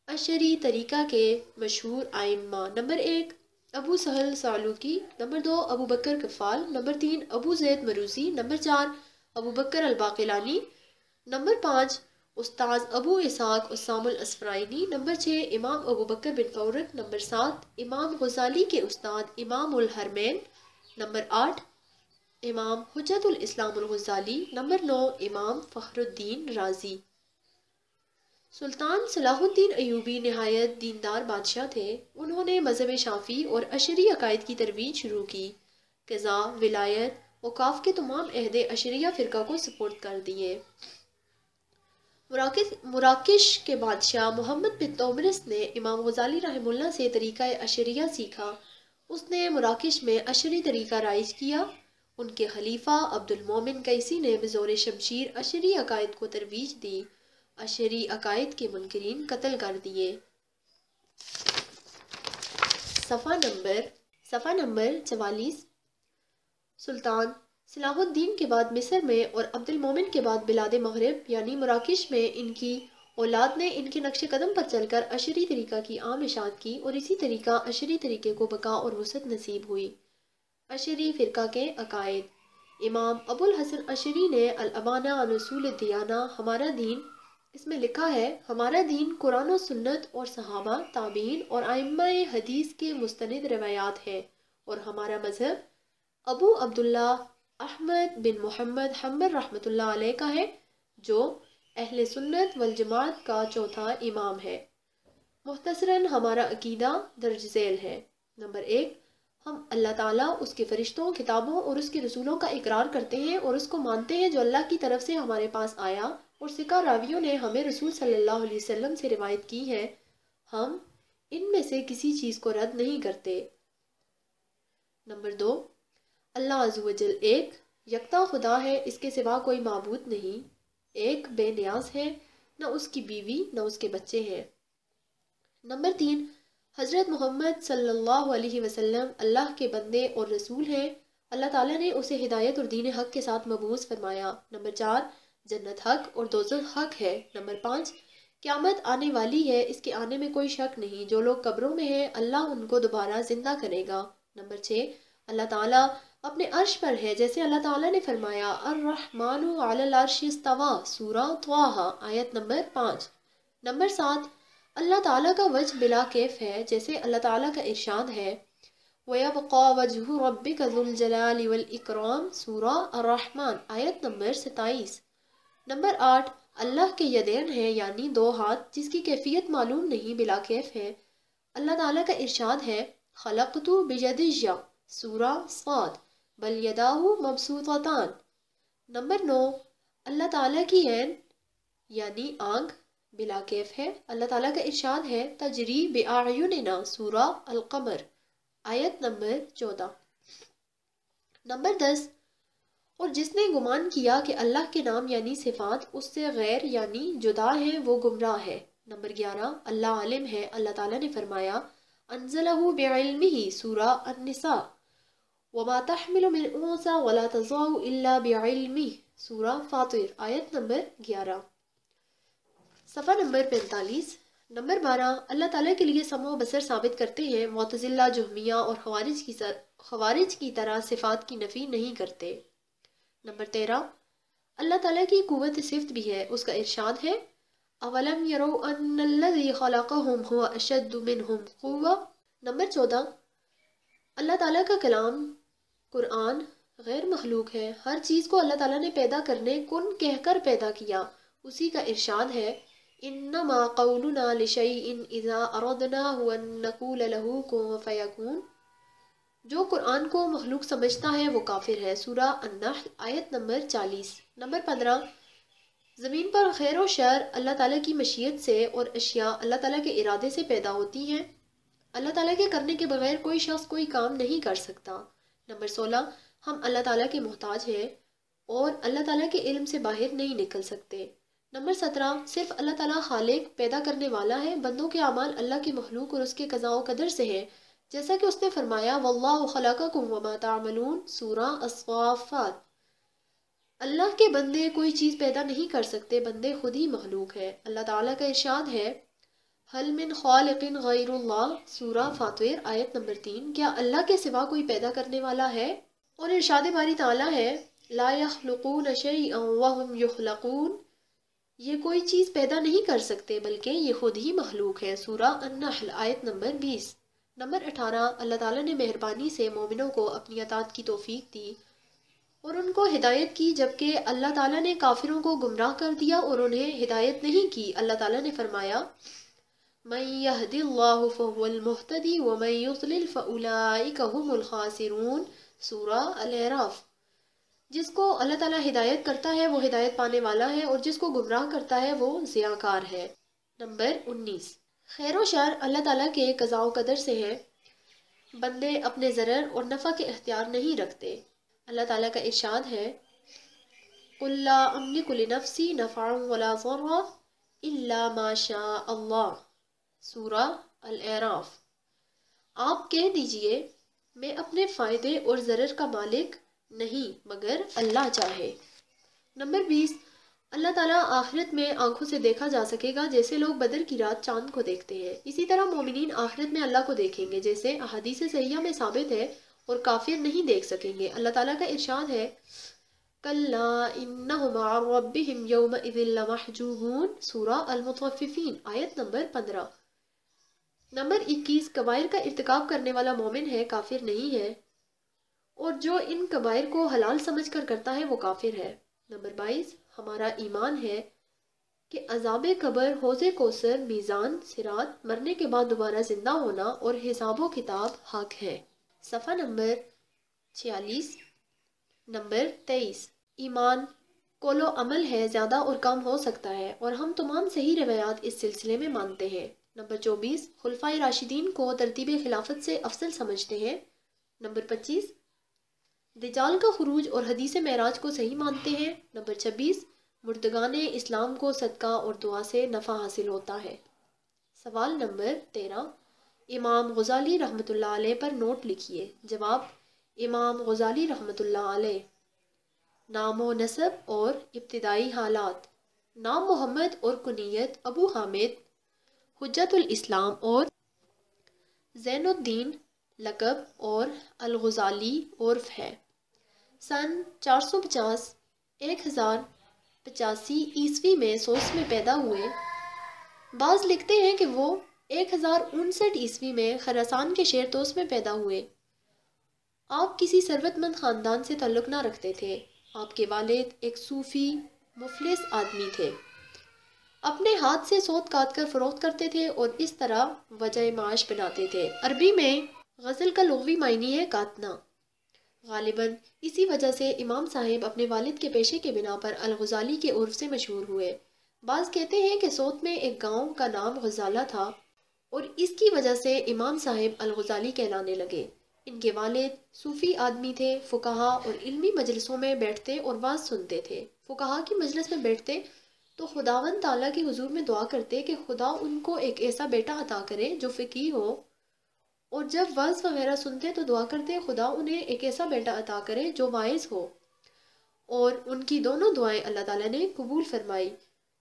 اشعری طریقہ کے مشہور ائمہ: نمبر 1، ابو سہل سالوکی، نمبر 2، ابو بکر کفال، نمبر 3، ابو زید مروزی، نمبر 4، ابو بکر الباقلانی، نمبر 5، استاذ ابو اسحاق اسام الاسفرائینی، نمبر 6، امام ابو بکر بن فورق، نمبر 7، امام غزالی کے استاد امام الحرمین، نمبر 8، امام حجت الاسلام الغزالی، نمبر 9، امام فخر الدین رازی۔ سلطان صلاح الدین ایوبی نہایت دیندار بادشاہ تھے۔ انہوں نے مذہب شافعی اور اشعری عقائد کی ترویج شروع کی۔ قضاء، ولایت، اوقاف کے تمام عہدے اشعریہ فرقہ کو سپرد کر دیے۔ مراکش کے بادشاہ محمد بن تومرس نے امام غزالی رحمہ اللہ سے طریقہ اشعریہ سیکھا۔ اس نے مراکش میں اشعری طریقہ رائج کیا۔ ان کے خلیفہ عبد المومن قیسی نے بزور شمشیر اشعری عقائد کو ترویج دی۔ اشعری عقائد کے منکرین قتل کر دیے۔ صفحہ نمبر 44۔ سلطان صلاح الدین کے بعد مصر میں اور عبد المومن کے بعد بلاد مغرب یعنی مراکش میں ان کی اولاد نے ان کے نقش قدم پر چل کر اشعری طریقہ کی عام اشاعت کی اور اسی طریقہ اشعری طریقے کو بقا اور وسعت نصیب ہوئی۔ اشعری فرقہ کے عقائد، امام ابو الحسن اشعری نے الابانہ عن اصول الدیانہ، ہمارا دین، اس میں لکھا ہے، ہمارا دین قرآن و سنت اور صحابہ، تابعین اور ائمہ حدیث کے مستند روایات ہے اور ہمارا مذہب ابو عبداللہ احمد بن محمد حنبل رحمۃ اللہ علیہ کا ہے جو اہل سنت والجماعت کا چوتھا امام ہے۔ مختصراً ہمارا عقیدہ درج ذیل ہے۔ نمبر 1، ہم اللہ تعالیٰ، اس کے فرشتوں، کتابوں اور اس کے رسولوں کا اقرار کرتے ہیں اور اس کو مانتے ہیں جو اللہ کی طرف سے ہمارے پاس آیا اور ثقہ راویوں نے ہمیں رسول صلی اللہ علیہ وسلم سے روایت کی ہے۔ ہم ان میں سے کسی چیز کو رد نہیں کرتے۔ نمبر 2، اللہ عز و جل ایک یکتا خدا ہے، اس کے سوا کوئی معبود نہیں، ایک بے نیاز ہے، نہ اس کی بیوی نہ اس کے بچے ہیں۔ نمبر 3، حضرت محمد صلی اللہ علیہ وسلم اللہ کے بندے اور رسول ہیں، اللہ تعالیٰ نے اسے ہدایت اور دین حق کے ساتھ مبعوث فرمایا۔ نمبر 4، جنت حق اور دوزخ حق ہے۔ نمبر 5، قیامت آنے والی ہے، اس کے آنے میں کوئی شک نہیں۔ جو لوگ قبروں میں ہیں اللہ ان کو دوبارہ زندہ کرے گا۔ نمبر 6، اللہ تعالیٰ اپنے عرش پر ہے، جیسے اللہ تعالیٰ نے فرمایا الرحمن علی العرش استویٰ، سورہ طٰہٰ آیت نمبر 5۔ نمبر 7، اللہ تعالیٰ کا وجہ بلا کیف ہے، جیسے اللہ تعالیٰ کا ارشاد ہے وَيَبْقَى وَجْهُ رَبِّكَ ذُو الْجَلَالِ وَالْإِكْرَامِ، سورہ الرحمن آیت نمبر 27۔ نمبر 8، اللہ کے یدین ہے یعنی 2 ہاتھ، جس کی کیفیت معلوم نہیں، بلا کیف ہے۔ اللہ تعالیٰ کا ارشاد ہے خلقت بیدی، سورہ صاد، بل یداہ مبسوطتان۔ نمبر 9، اللہ تعالیٰ کی عین یعنی آنکھ بلا کیف ہے۔ اللہ تعالیٰ کا ارشاد ہے تجری بأعیننا، سورہ القمر آیت نمبر 14۔ نمبر 10، اور جس نے گمان کیا کہ اللہ کے نام یعنی صفات اس سے غیر یعنی جدا ہیں، وہ گمراہ ہے۔ نمبر 11، اللہ عالم ہے، اللہ تعالیٰ نے فرمایا انزلہ بعلمہ، سورہ النساء، وما تحمل من انثى ولا تضع الا بعلمہ، سورہ فاطر آیت نمبر 11۔ صفحہ نمبر 45۔ نمبر 12، اللہ تعالیٰ کے لیے سمع و بصر ثابت کرتے ہیں، معتزلہ، جہمیہ اور خوارج کی طرح صفات کی نفی نہیں کرتے۔ نمبر 13، اللہ تعالیٰ کی قوت صفت بھی ہے، اس کا ارشاد ہے اولم یروا ان الذی خلقهم هو اشد منهم قوة۔ نمبر 14، اللہ تعالیٰ کا کلام قرآن غیر مخلوق ہے، ہر چیز کو اللہ تعالیٰ نے پیدا کرنے کن کہہ کر پیدا کیا، اسی کا ارشاد ہے انما قولنا لشیء اذا اردناه ان نقول له کن فیکون۔ جو قرآن کو مخلوق سمجھتا ہے وہ کافر ہے، سورہ النحل آیت نمبر 40۔ نمبر 15، زمین پر خیر و شر اللہ تعالیٰ کی مشیت سے اور اشیاء اللہ تعالیٰ کے ارادے سے پیدا ہوتی ہیں، اللہ تعالیٰ کے کرنے کے بغیر کوئی شخص کوئی کام نہیں کر سکتا۔ نمبر 16، ہم اللہ تعالیٰ کے محتاج ہیں اور اللہ تعالیٰ کے علم سے باہر نہیں نکل سکتے۔ نمبر 17، صرف اللہ تعالیٰ خالق پیدا کرنے والا ہے، بندوں کے اعمال اللہ کی مخلوق اور اس کے قضاء و قدر سے ہیں، جیسا کہ اس نے فرمایا واللہ خلقکم وما تعملون، سورہ الصافات۔ اللہ کے بندے کوئی چیز پیدا نہیں کر سکتے، بندے خود ہی مخلوق ہے۔ اللہ تعالیٰ کا ارشاد ہے هل من خالق غیر اللہ، سورہ فاطر آیت نمبر 3۔ کیا اللہ کے سوا کوئی پیدا کرنے والا ہے؟ اور ارشاد باری تعالیٰ ہے لا یخلقون شیئا وهم یخلقون، یہ کوئی چیز پیدا نہیں کر سکتے بلکہ یہ خود ہی مخلوق ہے، سورہ النحل آیت نمبر 20۔ نمبر 18، اللہ تعالیٰ نے مہربانی سے مومنوں کو اپنی اطاعت کی توفیق دی اور ان کو ہدایت کی، جبکہ اللہ تعالیٰ نے کافروں کو گمراہ کر دیا اور انہیں ہدایت نہیں کی۔ اللہ تعالیٰ نے فرمایا من یہد اللہ فہو المہتدی ومن یضلل فاولئک هم الخاسرون، سورہ الاعراف۔ جس کو اللہ تعالیٰ ہدایت کرتا ہے وہ ہدایت پانے والا ہے اور جس کو گمراہ کرتا ہے وہ ضیاءکار ہے۔ نمبر 19، خیر و شر اللہ تعالیٰ کے قضاء و قدر سے ہے، بندے اپنے ضرر اور نفع کے اختیار نہیں رکھتے۔ اللہ تعالیٰ کا ارشاد ہے قل لا املک لنفسی نفعا ولا ضرا الا ما شاء اللہ، سورہ الاعراف۔ آپ کہہ دیجئے میں اپنے فائدے اور ضرر کا مالک نہیں مگر اللہ چاہے۔ نمبر 20، اللہ تعالیٰ آخرت میں آنکھوں سے دیکھا جا سکے گا جیسے لوگ بدر کی رات چاند کو دیکھتے ہیں، اسی طرح مومنین آخرت میں اللہ کو دیکھیں گے جیسے احادیث صحیحہ میں ثابت ہے، اور کافر نہیں دیکھ سکیں گے۔ اللہ تعالیٰ کا ارشاد ہے کلا انہم عن ربہم یومئذ لمحجوبون، سورہ المطففین آیت نمبر 15۔ نمبر 21، کبائر کا ارتکاب کرنے والا مومن ہے، کافر نہیں ہے، اور جو ان کبائر کو حلال سمجھ کر کرتا ہے وہ کافر ہے۔ نمبر 22، ہمارا ایمان ہے کہ عذاب قبر، حوض کوثر، میزان، صراط، مرنے کے بعد دوبارہ زندہ ہونا اور حساب و کتاب حق ہے۔ صفحہ نمبر 46۔ نمبر 23، ایمان قول و عمل ہے، زیادہ اور کم ہو سکتا ہے اور ہم تمام صحیح روایات اس سلسلے میں مانتے ہیں۔ نمبر 24، خلفائے راشدین کو ترتیب خلافت سے افضل سمجھتے ہیں۔ نمبر 25، دجال کا خروج اور حدیث معراج کو صحیح مانتے ہیں۔ نمبر 26، مردگان اسلام کو صدقہ اور دعا سے نفع حاصل ہوتا ہے۔ سوال نمبر 13، امام غزالی رحمۃ اللہ علیہ پر نوٹ لکھیے۔ جواب، امام غزالی رحمۃ اللہ علیہ، نام و نسب اور ابتدائی حالات۔ نام محمد اور کنیت ابو حامد، حجت الاسلام اور زین الدین لقب اور الغزالی عرف ہے۔ سن 450 1085 میں سوس میں پیدا ہوئے۔ بعض لکھتے ہیں کہ وہ 1059 میں خراسان کے شہر توس میں پیدا ہوئے۔ آپ کسی ثروت مند خاندان سے تعلق نہ رکھتے تھے۔ آپ کے والد ایک صوفی مفلس آدمی تھے، اپنے ہاتھ سے سوت کاٹ کر فروخت کرتے تھے اور اس طرح وجہ معاش بناتے تھے۔ عربی میں غزل کا لغوی معنی ہے کاٹنا۔ غالباً اسی وجہ سے امام صاحب اپنے والد کے پیشے کے بنا پر الغزالی کے عرف سے مشہور ہوئے۔ بعض کہتے ہیں کہ سوت میں ایک گاؤں کا نام غزالہ تھا اور اس کی وجہ سے امام صاحب الغزالی کہلانے لگے۔ ان کے والد صوفی آدمی تھے، فقہا اور علمی مجلسوں میں بیٹھتے اور وعظ سنتے تھے۔ فقہا کی مجلس میں بیٹھتے تو خداوند تعالیٰ کے حضور میں دعا کرتے کہ خدا ان کو ایک ایسا بیٹا عطا کرے جو فقیہ ہو، اور جب وعظ وغیرہ سنتے تو دعا کرتے خدا انہیں ایک ایسا بیٹا عطا کرے جو واعظ ہو، اور ان کی دونوں دعائیں اللہ تعالیٰ نے قبول فرمائی۔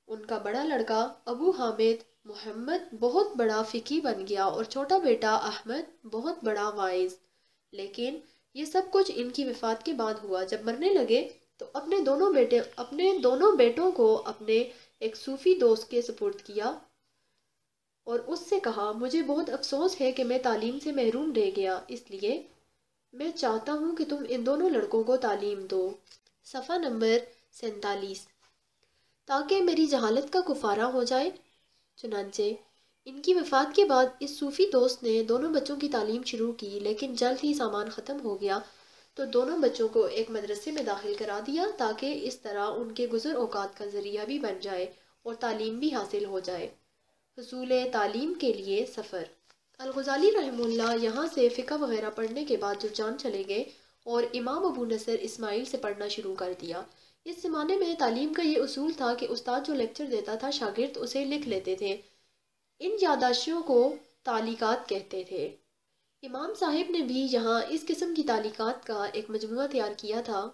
ان کا بڑا لڑکا ابو حامد محمد بہت بڑا فقیہ بن گیا اور چھوٹا بیٹا احمد بہت بڑا واعظ۔ لیکن یہ سب کچھ ان کی وفات کے بعد ہوا۔ جب مرنے لگے تو اپنے دونوں بیٹوں کو اپنے ایک صوفی دوست کے سپرد کیا اور اس سے کہا، مجھے بہت افسوس ہے کہ میں تعلیم سے محروم رہ گیا، اس لیے میں چاہتا ہوں کہ تم ان دونوں لڑکوں کو تعلیم دو۔ صفحہ نمبر 47۔ تاکہ میری جہالت کا کفارہ ہو جائے۔ چنانچہ ان کی وفات کے بعد اس صوفی دوست نے دونوں بچوں کی تعلیم شروع کی، لیکن جلد ہی سامان ختم ہو گیا تو دونوں بچوں کو ایک مدرسے میں داخل کرا دیا تاکہ اس طرح ان کے گزر اوقات کا ذریعہ بھی بن جائے اور تعلیم بھی حاصل ہو جائے۔ حصول تعلیم کے لیے سفر۔ الغزالی رحمہ اللہ یہاں سے فقہ وغیرہ پڑھنے کے بعد جرجان چلے گئے اور امام ابو نصر اسماعیل سے پڑھنا شروع کر دیا۔ اس زمانے میں تعلیم کا یہ اصول تھا کہ استاد جو لیکچر دیتا تھا شاگرد اسے لکھ لیتے تھے۔ ان یادداشتوں کو تعلیقات کہتے تھے۔ امام صاحب نے بھی یہاں اس قسم کی تعلیقات کا ایک مجموعہ تیار کیا تھا۔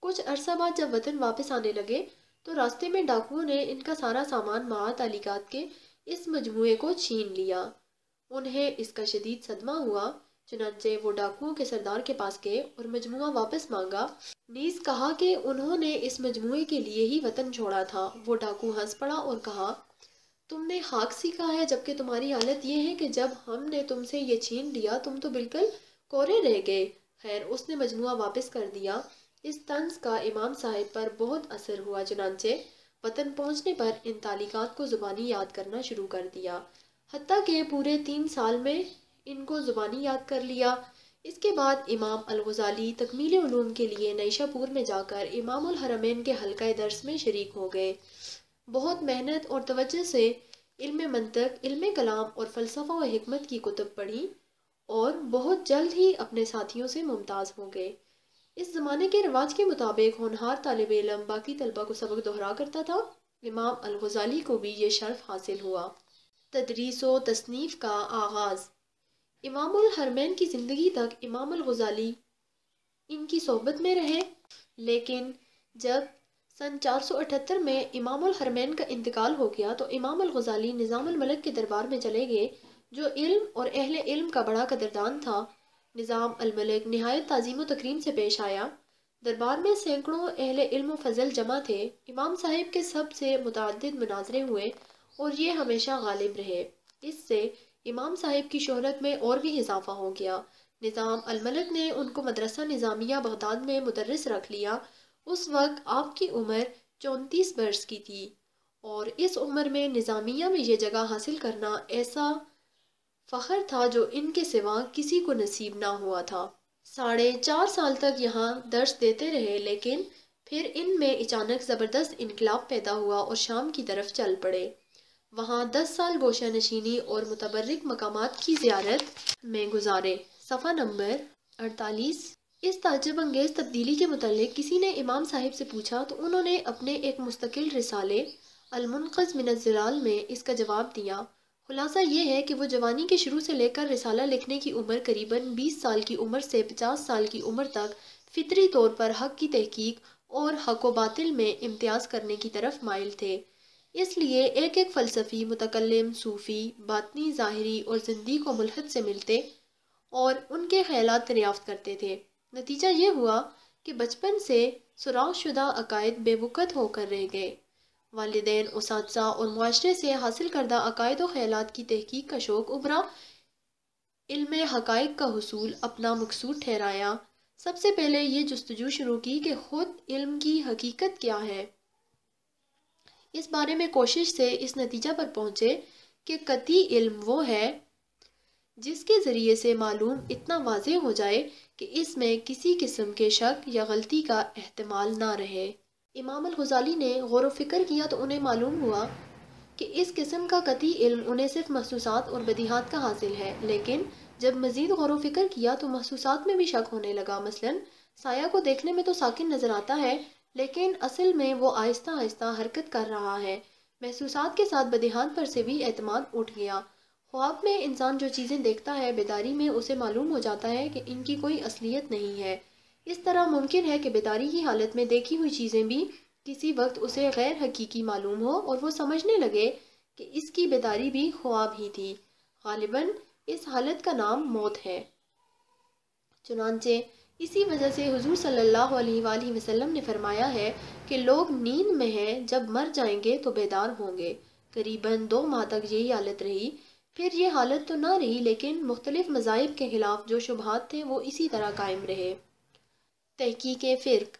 کچھ عرصہ بعد جب وطن واپس آنے لگے تو راستے میں ڈاکوؤں نے ان کا سارا سامان مع تعلیقات کے اس مجموعے کو چھین لیا۔ انہیں اس کا شدید صدمہ ہوا، چنانچہ وہ ڈاکوؤں کے سردار کے پاس گئے اور مجموعہ واپس مانگا، نیز کہا کہ انہوں نے اس مجموعے کے لیے ہی وطن چھوڑا تھا۔ وہ ڈاکو ہنس پڑا اور کہا، تم نے خاک سیکھا ہے، جبکہ تمہاری حالت یہ ہے کہ جب ہم نے تم سے یہ چھین لیا تم تو بالکل کورے رہ گئے۔ خیر، اس نے مجموعہ واپس کر دیا۔ اس طنز کا امام صاحب پر بہت اثر ہوا، چنانچہ وطن پہنچنے پر ان تعلیقات کو زبانی یاد کرنا شروع کر دیا، حتیٰ کہ پورے 3 سال میں ان کو زبانی یاد کر لیا۔ اس کے بعد امام الغزالی تکمیل علوم کے لیے نیشا پور میں جا کر امام الحرمین کے حلقہ درس میں شریک ہو گئے۔ بہت محنت اور توجہ سے علم منطق، علم کلام اور فلسفہ و حکمت کی کتب پڑھی اور بہت جلد ہی اپنے ساتھیوں سے ممتاز ہو گئے۔ اس زمانے کے رواج کے مطابق ہونہار طالب علم باقی طلبہ کو سبق دہرا کرتا تھا۔ امام الغزالی کو بھی یہ شرف حاصل ہوا۔ تدریس و تصنیف کا آغاز۔ امام الحرمین کی زندگی تک امام الغزالی ان کی صحبت میں رہے، لیکن جب سن 478 میں امام الحرمین کا انتقال ہو گیا تو امام الغزالی نظام الملک کے دربار میں چلے گئے، جو علم اور اہل علم کا بڑا قدردان تھا۔ نظام الملک نہایت تعظیم و تکریم سے پیش آیا۔ دربار میں سینکڑوں اہل علم و فضل جمع تھے۔ امام صاحب کے سب سے متعدد مناظرے ہوئے اور یہ ہمیشہ غالب رہے۔ اس سے امام صاحب کی شہرت میں اور بھی اضافہ ہو گیا۔ نظام الملک نے ان کو مدرسہ نظامیہ بغداد میں مدرس رکھ لیا۔ اس وقت آپ کی عمر 34 برس کی تھی اور اس عمر میں نظامیہ میں یہ جگہ حاصل کرنا ایسا فخر تھا جو ان کے سوا کسی کو نصیب نہ ہوا تھا۔ 4.5 سال تک یہاں درس دیتے رہے، لیکن پھر ان میں اچانک زبردست انقلاب پیدا ہوا اور شام کی طرف چل پڑے۔ وہاں 10 سال گوشہ نشینی اور متبرک مقامات کی زیارت میں گزارے۔ صفحہ نمبر 48۔ اس تعجب انگیز تبدیلی کے متعلق کسی نے امام صاحب سے پوچھا تو انہوں نے اپنے ایک مستقل رسالے المنقذ من الضلال میں اس کا جواب دیا۔ خلاصہ یہ ہے کہ وہ جوانی کے شروع سے لے کر رسالہ لکھنے کی عمر قریباً 20 سال کی عمر سے 50 سال کی عمر تک فطری طور پر حق کی تحقیق اور حق و باطل میں امتیاز کرنے کی طرف مائل تھے۔ اس لیے ایک ایک فلسفی، متکلم، صوفی، باطنی، ظاہری اور زندیق و ملحد سے ملتے اور ان کے خیالات دریافت کرتے تھے۔ نتیجہ یہ ہوا کہ بچپن سے سراغ شدہ عقائد بے وقت ہو کر رہ گئے۔ والدین، اساتذہ اور معاشرے سے حاصل کردہ عقائد و خیالات کی تحقیق کا شوق ابھرا۔ علم حقائق کا حصول اپنا مقصود ٹھہرایا۔ سب سے پہلے یہ جستجو شروع کی کہ خود علم کی حقیقت کیا ہے۔ اس بارے میں کوشش سے اس نتیجہ پر پہنچے کہ قطعی علم وہ ہے جس کے ذریعے سے معلوم اتنا واضح ہو جائے کہ اس میں کسی قسم کے شک یا غلطی کا احتمال نہ رہے۔ امام الغزالی نے غور و فکر کیا تو انہیں معلوم ہوا کہ اس قسم کا قطعی علم انہیں صرف محسوسات اور بدیہات کا حاصل ہے، لیکن جب مزید غور و فکر کیا تو محسوسات میں بھی شک ہونے لگا۔ مثلاً سایہ کو دیکھنے میں تو ساکن نظر آتا ہے، لیکن اصل میں وہ آہستہ آہستہ حرکت کر رہا ہے۔ محسوسات کے ساتھ بدیہات پر سے بھی اعتماد اٹھ گیا۔ خواب میں انسان جو چیزیں دیکھتا ہے، بیداری میں اسے معلوم ہو جاتا ہے کہ ان کی کوئی اصلیت نہیں ہے۔ اس طرح ممکن ہے کہ بیداری کی حالت میں دیکھی ہوئی چیزیں بھی کسی وقت اسے غیر حقیقی معلوم ہو اور وہ سمجھنے لگے کہ اس کی بیداری بھی خواب ہی تھی۔ غالباً اس حالت کا نام موت ہے۔ چنانچہ اسی وجہ سے حضور صلی اللہ علیہ وآلہ وسلم نے فرمایا ہے کہ لوگ نیند میں ہیں، جب مر جائیں گے تو بیدار ہوں گے۔ قریباً 2 ماہ تک یہی حالت رہی۔ پھر یہ حالت تو نہ رہی، لیکن مختلف مذاہب کے خلاف جو شبہات تھے وہ اسی طرح قائم رہے۔ تحقیق فرق۔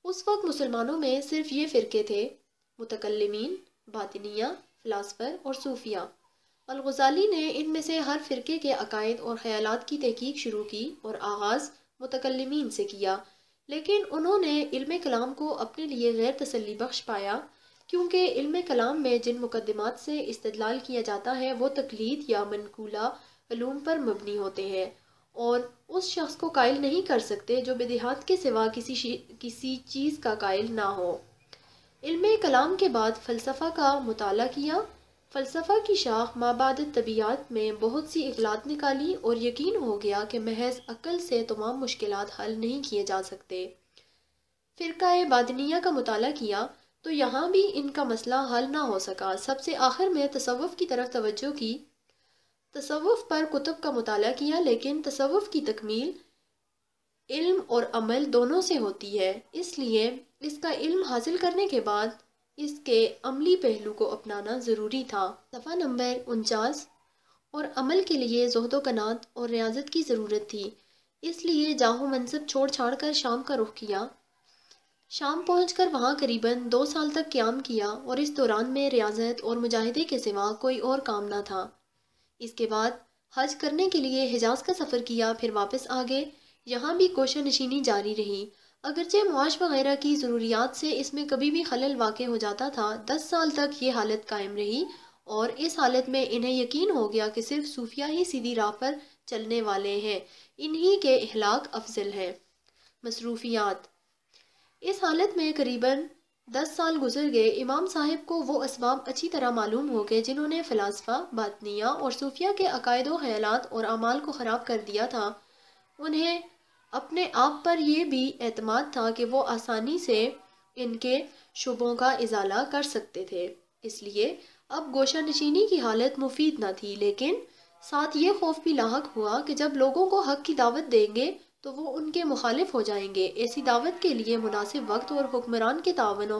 اس وقت مسلمانوں میں صرف یہ فرقے تھے: متکلمین، باطنیہ، فلاسفر اور صوفیہ۔ الغزالی نے ان میں سے ہر فرقے کے عقائد اور خیالات کی تحقیق شروع کی اور آغاز متکلمین سے کیا، لیکن انہوں نے علم کلام کو اپنے لیے غیر تسلی بخش پایا، کیونکہ علم کلام میں جن مقدمات سے استدلال کیا جاتا ہے وہ تقلید یا منقولہ علوم پر مبنی ہوتے ہیں اور اس شخص کو قائل نہیں کر سکتے جو بدیہات کے سوا کسی چیز کا قائل نہ ہو۔ علم کلام کے بعد فلسفہ کا مطالعہ کیا۔ فلسفہ کی شاخ مابعد الطبیعیات میں بہت سی اغلاط نکالی اور یقین ہو گیا کہ محض عقل سے تمام مشکلات حل نہیں کیے جا سکتے۔ فرقہ باطنیہ کا مطالعہ کیا تو یہاں بھی ان کا مسئلہ حل نہ ہو سکا۔ سب سے آخر میں تصوف کی طرف توجہ کی۔ تصوف پر کتب کا مطالعہ کیا، لیکن تصوف کی تکمیل علم اور عمل دونوں سے ہوتی ہے، اس لیے اس کا علم حاصل کرنے کے بعد اس کے عملی پہلو کو اپنانا ضروری تھا۔ صفحہ نمبر 49۔ اور عمل کے لیے زہد و قناعت اور ریاضت کی ضرورت تھی، اس لیے جاہ و منصب چھوڑ چھاڑ کر شام کا رخ کیا۔ شام پہنچ کر وہاں قریباً 2 سال تک قیام کیا اور اس دوران میں ریاضت اور مجاہدے کے سوا کوئی اور کام نہ تھا۔ اس کے بعد حج کرنے کے لیے حجاز کا سفر کیا، پھر واپس آ گئے۔ یہاں بھی کوشہ نشینی جاری رہی، اگرچہ معاش وغیرہ کی ضروریات سے اس میں کبھی بھی خلل واقع ہو جاتا تھا۔ 10 سال تک یہ حالت قائم رہی اور اس حالت میں انہیں یقین ہو گیا کہ صرف صوفیہ ہی سیدھی راہ پر چلنے والے ہیں، انہی کے اخلاق افضل ہیں۔ مصروفیات۔ اس حالت میں قریباً 10 سال گزر گئے۔ امام صاحب کو وہ اسباب اچھی طرح معلوم ہو گئے جنہوں نے فلاسفہ، باطنیہ اور صوفیہ کے عقائد و خیالات اور اعمال کو خراب کر دیا تھا۔ انہیں اپنے آپ پر یہ بھی اعتماد تھا کہ وہ آسانی سے ان کے شبہوں کا ازالہ کر سکتے تھے، اس لیے اب گوشہ نشینی کی حالت مفید نہ تھی، لیکن ساتھ یہ خوف بھی لاحق ہوا کہ جب لوگوں کو حق کی دعوت دیں گے تو وہ ان کے مخالف ہو جائیں گے۔ ایسی دعوت کے لیے مناسب وقت اور حکمران کے تعاون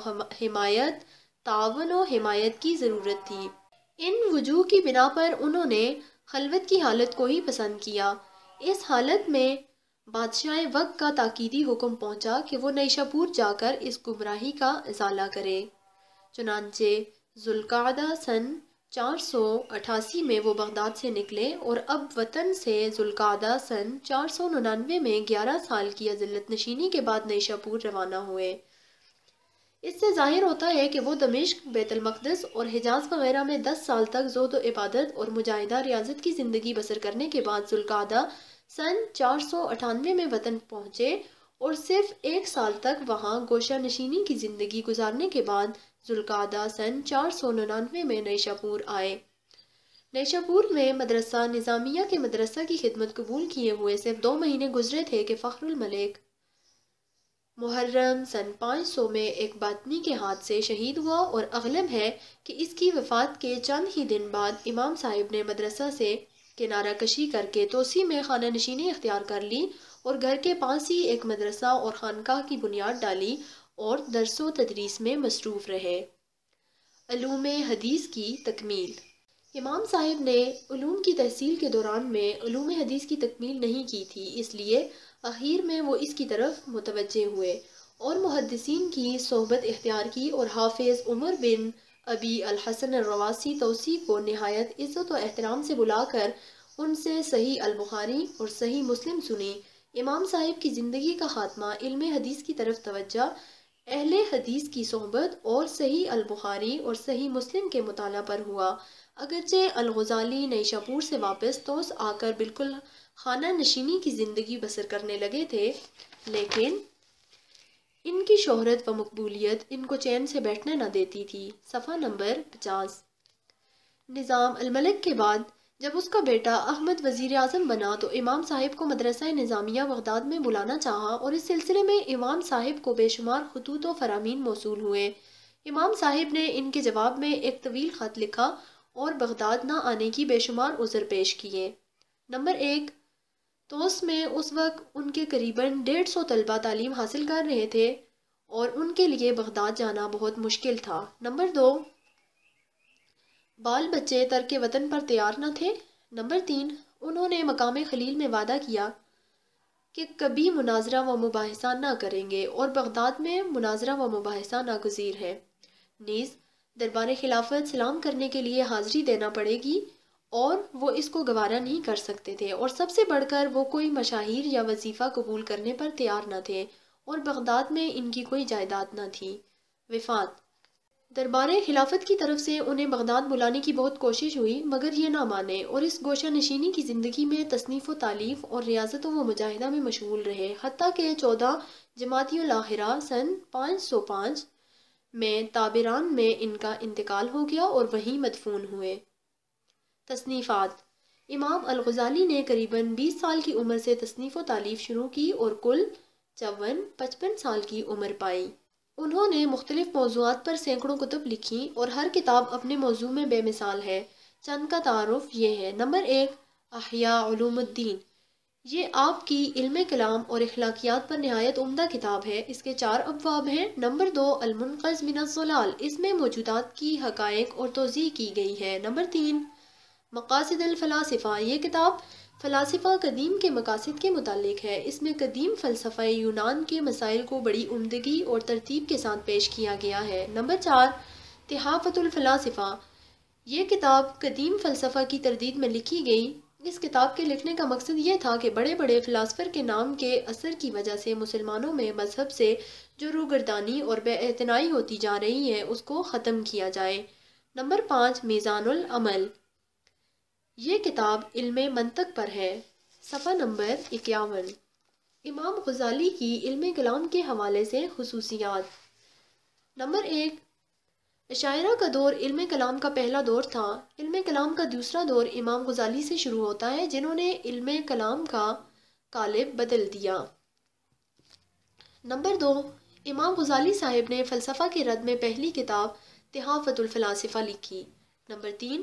و حمایت کی ضرورت تھی۔ ان وجوہ کی بنا پر انہوں نے خلوت کی حالت کو ہی پسند کیا۔ اس حالت میں بادشاہ وقت کا تاکیدی حکم پہنچا کہ وہ نیشاپور جا کر اس گمراہی کا ازالہ کرے۔ چنانچہ ذوالقعدہ سن 488 میں وہ بغداد سے نکلے اور اب وطن سے ذوالقعدہ سن 499 میں 11 سال کی اذلت نشینی کے بعد نیشاپور روانہ ہوئے۔ اس سے ظاہر ہوتا ہے کہ وہ دمشق، بیت المقدس اور حجاز وغیرہ میں 10 سال تک زہد و عبادت اور مجاہدہ ریاضت کی زندگی بسر کرنے کے بعد ذوالقعدہ سن 498 میں وطن پہنچے اور صرف 1 سال تک وہاں گوشہ نشینی کی زندگی گزارنے کے بعد ذوالقعدہ سن 499 میں نیشاپور آئے۔ نیشاپور میں مدرسہ نظامیہ کے مدرسہ کی خدمت قبول کیے ہوئے صرف 2 مہینے گزرے تھے کہ فخر الملک محرم سن 500 میں ایک باطنی کے ہاتھ سے شہید ہوا، اور اغلب ہے کہ اس کی وفات کے چند ہی دن بعد امام صاحب نے مدرسہ سے کنارہ کشی کر کے توسیع میں خانہ نشینی اختیار کر لی اور گھر کے پاس ہی ایک مدرسہ اور خانقاہ کی بنیاد ڈالی اور درس و تدریس میں مصروف رہے۔ علوم حدیث کی تکمیل۔ امام صاحب نے علوم کی تحصیل کے دوران میں علوم حدیث کی تکمیل نہیں کی تھی، اس لیے اخیر میں وہ اس کی طرف متوجہ ہوئے اور محدثین کی صحبت اختیار کی، اور حافظ عمر بن ابی الحسن الرواسی توسی کو نہایت عزت و احترام سے بلا کر ان سے صحیح البخاری اور صحیح مسلم سنی۔ امام صاحب کی زندگی کا خاتمہ علم حدیث کی طرف توجہ، اہل حدیث کی صحبت اور صحیح البخاری اور صحیح مسلم کے مطالعہ پر ہوا۔ اگرچہ الغزالی نیشاپور سے واپس طوس آ کر بالکل خانہ نشینی کی زندگی بسر کرنے لگے تھے، لیکن ان کی شہرت و مقبولیت ان کو چین سے بیٹھنے نہ دیتی تھی۔ صفحہ نمبر 50۔ نظام الملک کے بعد جب اس کا بیٹا احمد وزیر اعظم بنا تو امام صاحب کو مدرسہ نظامیہ بغداد میں بلانا چاہا، اور اس سلسلے میں امام صاحب کو بے شمار خطوط و فرامین موصول ہوئے۔ امام صاحب نے ان کے جواب میں ایک طویل خط لکھا اور بغداد نہ آنے کی بے شمار عذر پیش کیے۔ نمبر 1، طوس میں اس وقت ان کے قریباً 150 طلبہ تعلیم حاصل کر رہے تھے اور ان کے لیے بغداد جانا بہت مشکل تھا۔ نمبر 2، بال بچے ترک وطن پر تیار نہ تھے۔ نمبر 3، انہوں نے مقام خلیل میں وعدہ کیا کہ کبھی مناظرہ و مباحثہ نہ کریں گے، اور بغداد میں مناظرہ و مباحثہ ناگزیر ہے، نیز دربار خلافت سلام کرنے کے لیے حاضری دینا پڑے گی، اور وہ اس کو گوارا نہیں کر سکتے تھے، اور سب سے بڑھ کر وہ کوئی مشاہیر یا وظیفہ قبول کرنے پر تیار نہ تھے، اور بغداد میں ان کی کوئی جائیداد نہ تھی۔ وفات۔ دربار خلافت کی طرف سے انہیں بغداد بلانے کی بہت کوشش ہوئی، مگر یہ نہ مانے، اور اس گوشہ نشینی کی زندگی میں تصنیف و تالیف اور ریاضت و مجاہدہ میں مشغول رہے، حتیٰ کہ 14 جمادی الاخرہ سن 505 میں تابران میں ان کا انتقال ہو گیا اور وہیں مدفون ہوئے۔ تصنیفات۔ امام الغزالی نے قریباً 20 سال کی عمر سے تصنیف و تالیف شروع کی اور کل 55 سال کی عمر پائی۔ انہوں نے مختلف موضوعات پر سینکڑوں کتب لکھی اور ہر کتاب اپنے موضوع میں بے مثال ہے۔ چند کا تعارف یہ ہے۔ نمبر 1، احیاء علوم الدین۔ یہ آپ کی علم کلام اور اخلاقیات پر نہایت عمدہ کتاب ہے، اس کے 4 ابواب ہیں۔ نمبر 2، المنقذ من الضلال، اس میں موجودات کی حقائق اور توضیح کی گئی ہے۔ نمبر 3، مقاصد الفلاسفہ، یہ کتاب فلاسفہ قدیم کے مقاصد کے متعلق ہے، اس میں قدیم فلسفہ یونان کے مسائل کو بڑی عمدگی اور ترتیب کے ساتھ پیش کیا گیا ہے۔ نمبر 4، تحافۃ الفلاسفہ، یہ کتاب قدیم فلسفہ کی تردید میں لکھی گئی۔ اس کتاب کے لکھنے کا مقصد یہ تھا کہ بڑے بڑے فلاسفر کے نام کے اثر کی وجہ سے مسلمانوں میں مذہب سے جو روگردانی اور بے اعتنائی ہوتی جا رہی ہے اس کو ختم کیا جائے۔ نمبر 5، میزان العمل، یہ کتاب علم منطق پر ہے۔ صفحہ نمبر 51۔ امام غزالی کی علم کلام کے حوالے سے خصوصیات۔ نمبر 1، اشاعرہ کا دور علم کلام کا پہلا دور تھا۔ علم کلام کا دوسرا دور امام غزالی سے شروع ہوتا ہے، جنہوں نے علم کلام کا قالب بدل دیا۔ نمبر 2، امام غزالی صاحب نے فلسفہ کے رد میں پہلی کتاب تحافۃ الفلاسفہ لکھی۔ نمبر 3،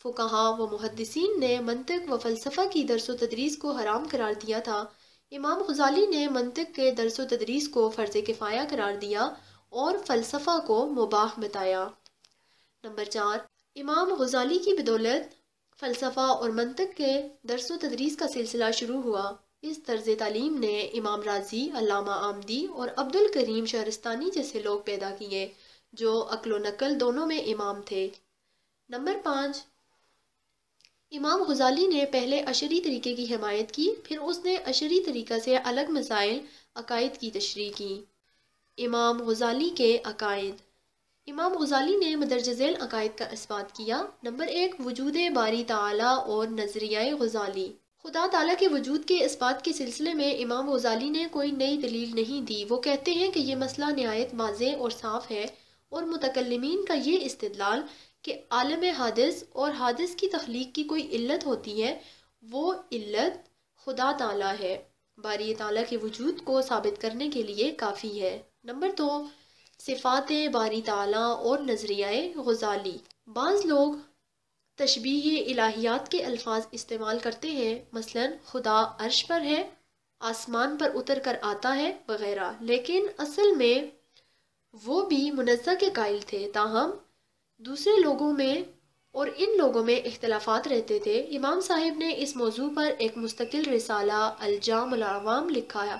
فقہاء و محدثین نے منطق و فلسفہ کی درس و تدریس کو حرام قرار دیا تھا۔ امام غزالی نے منطق کے درس و تدریس کو فرض کفایہ قرار دیا اور فلسفہ کو مباح بتایا۔ نمبر 4، امام غزالی کی بدولت فلسفہ اور منطق کے درس و تدریس کا سلسلہ شروع ہوا۔ اس طرز تعلیم نے امام رازی، علامہ آمدی اور عبد الکریم شہرستانی جیسے لوگ پیدا کیے جو عقل و نقل دونوں میں امام تھے۔ نمبر 5، امام غزالی نے پہلے اشعری طریقے کی حمایت کی، پھر اس نے اشعری طریقہ سے الگ مسائل عقائد کی تشریح کی۔ امام غزالی کے عقائد۔ امام غزالی نے مندرجہ ذیل عقائد کا اثبات کیا۔ نمبر 1، وجود باری تعالیٰ اور نظریہ غزالی۔ خدا تعالیٰ کے وجود کے اثبات کے سلسلے میں امام غزالی نے کوئی نئی دلیل نہیں دی۔ وہ کہتے ہیں کہ یہ مسئلہ نہایت واضح اور صاف ہے، اور متکلمین کا یہ استدلال کہ عالم حادث اور حادث کی تخلیق کی کوئی علت ہوتی ہے، وہ علت خدا تعالیٰ ہے۔ باری تعالیٰ کے وجود کو ثابت کرنے کے لیے کافی ہے۔ نمبر 2، صفات باری تعالیٰ اور نظریہ غزالی۔ بعض لوگ تشبیہ الہیات کے الفاظ استعمال کرتے ہیں، مثلا خدا عرش پر ہے، آسمان پر اتر کر آتا ہے وغیرہ، لیکن اصل میں وہ بھی منزہ کے قائل تھے، تاہم دوسرے لوگوں میں اور ان لوگوں میں اختلافات رہتے تھے۔ امام صاحب نے اس موضوع پر ایک مستقل رسالہ الجام العوام لکھا ہے،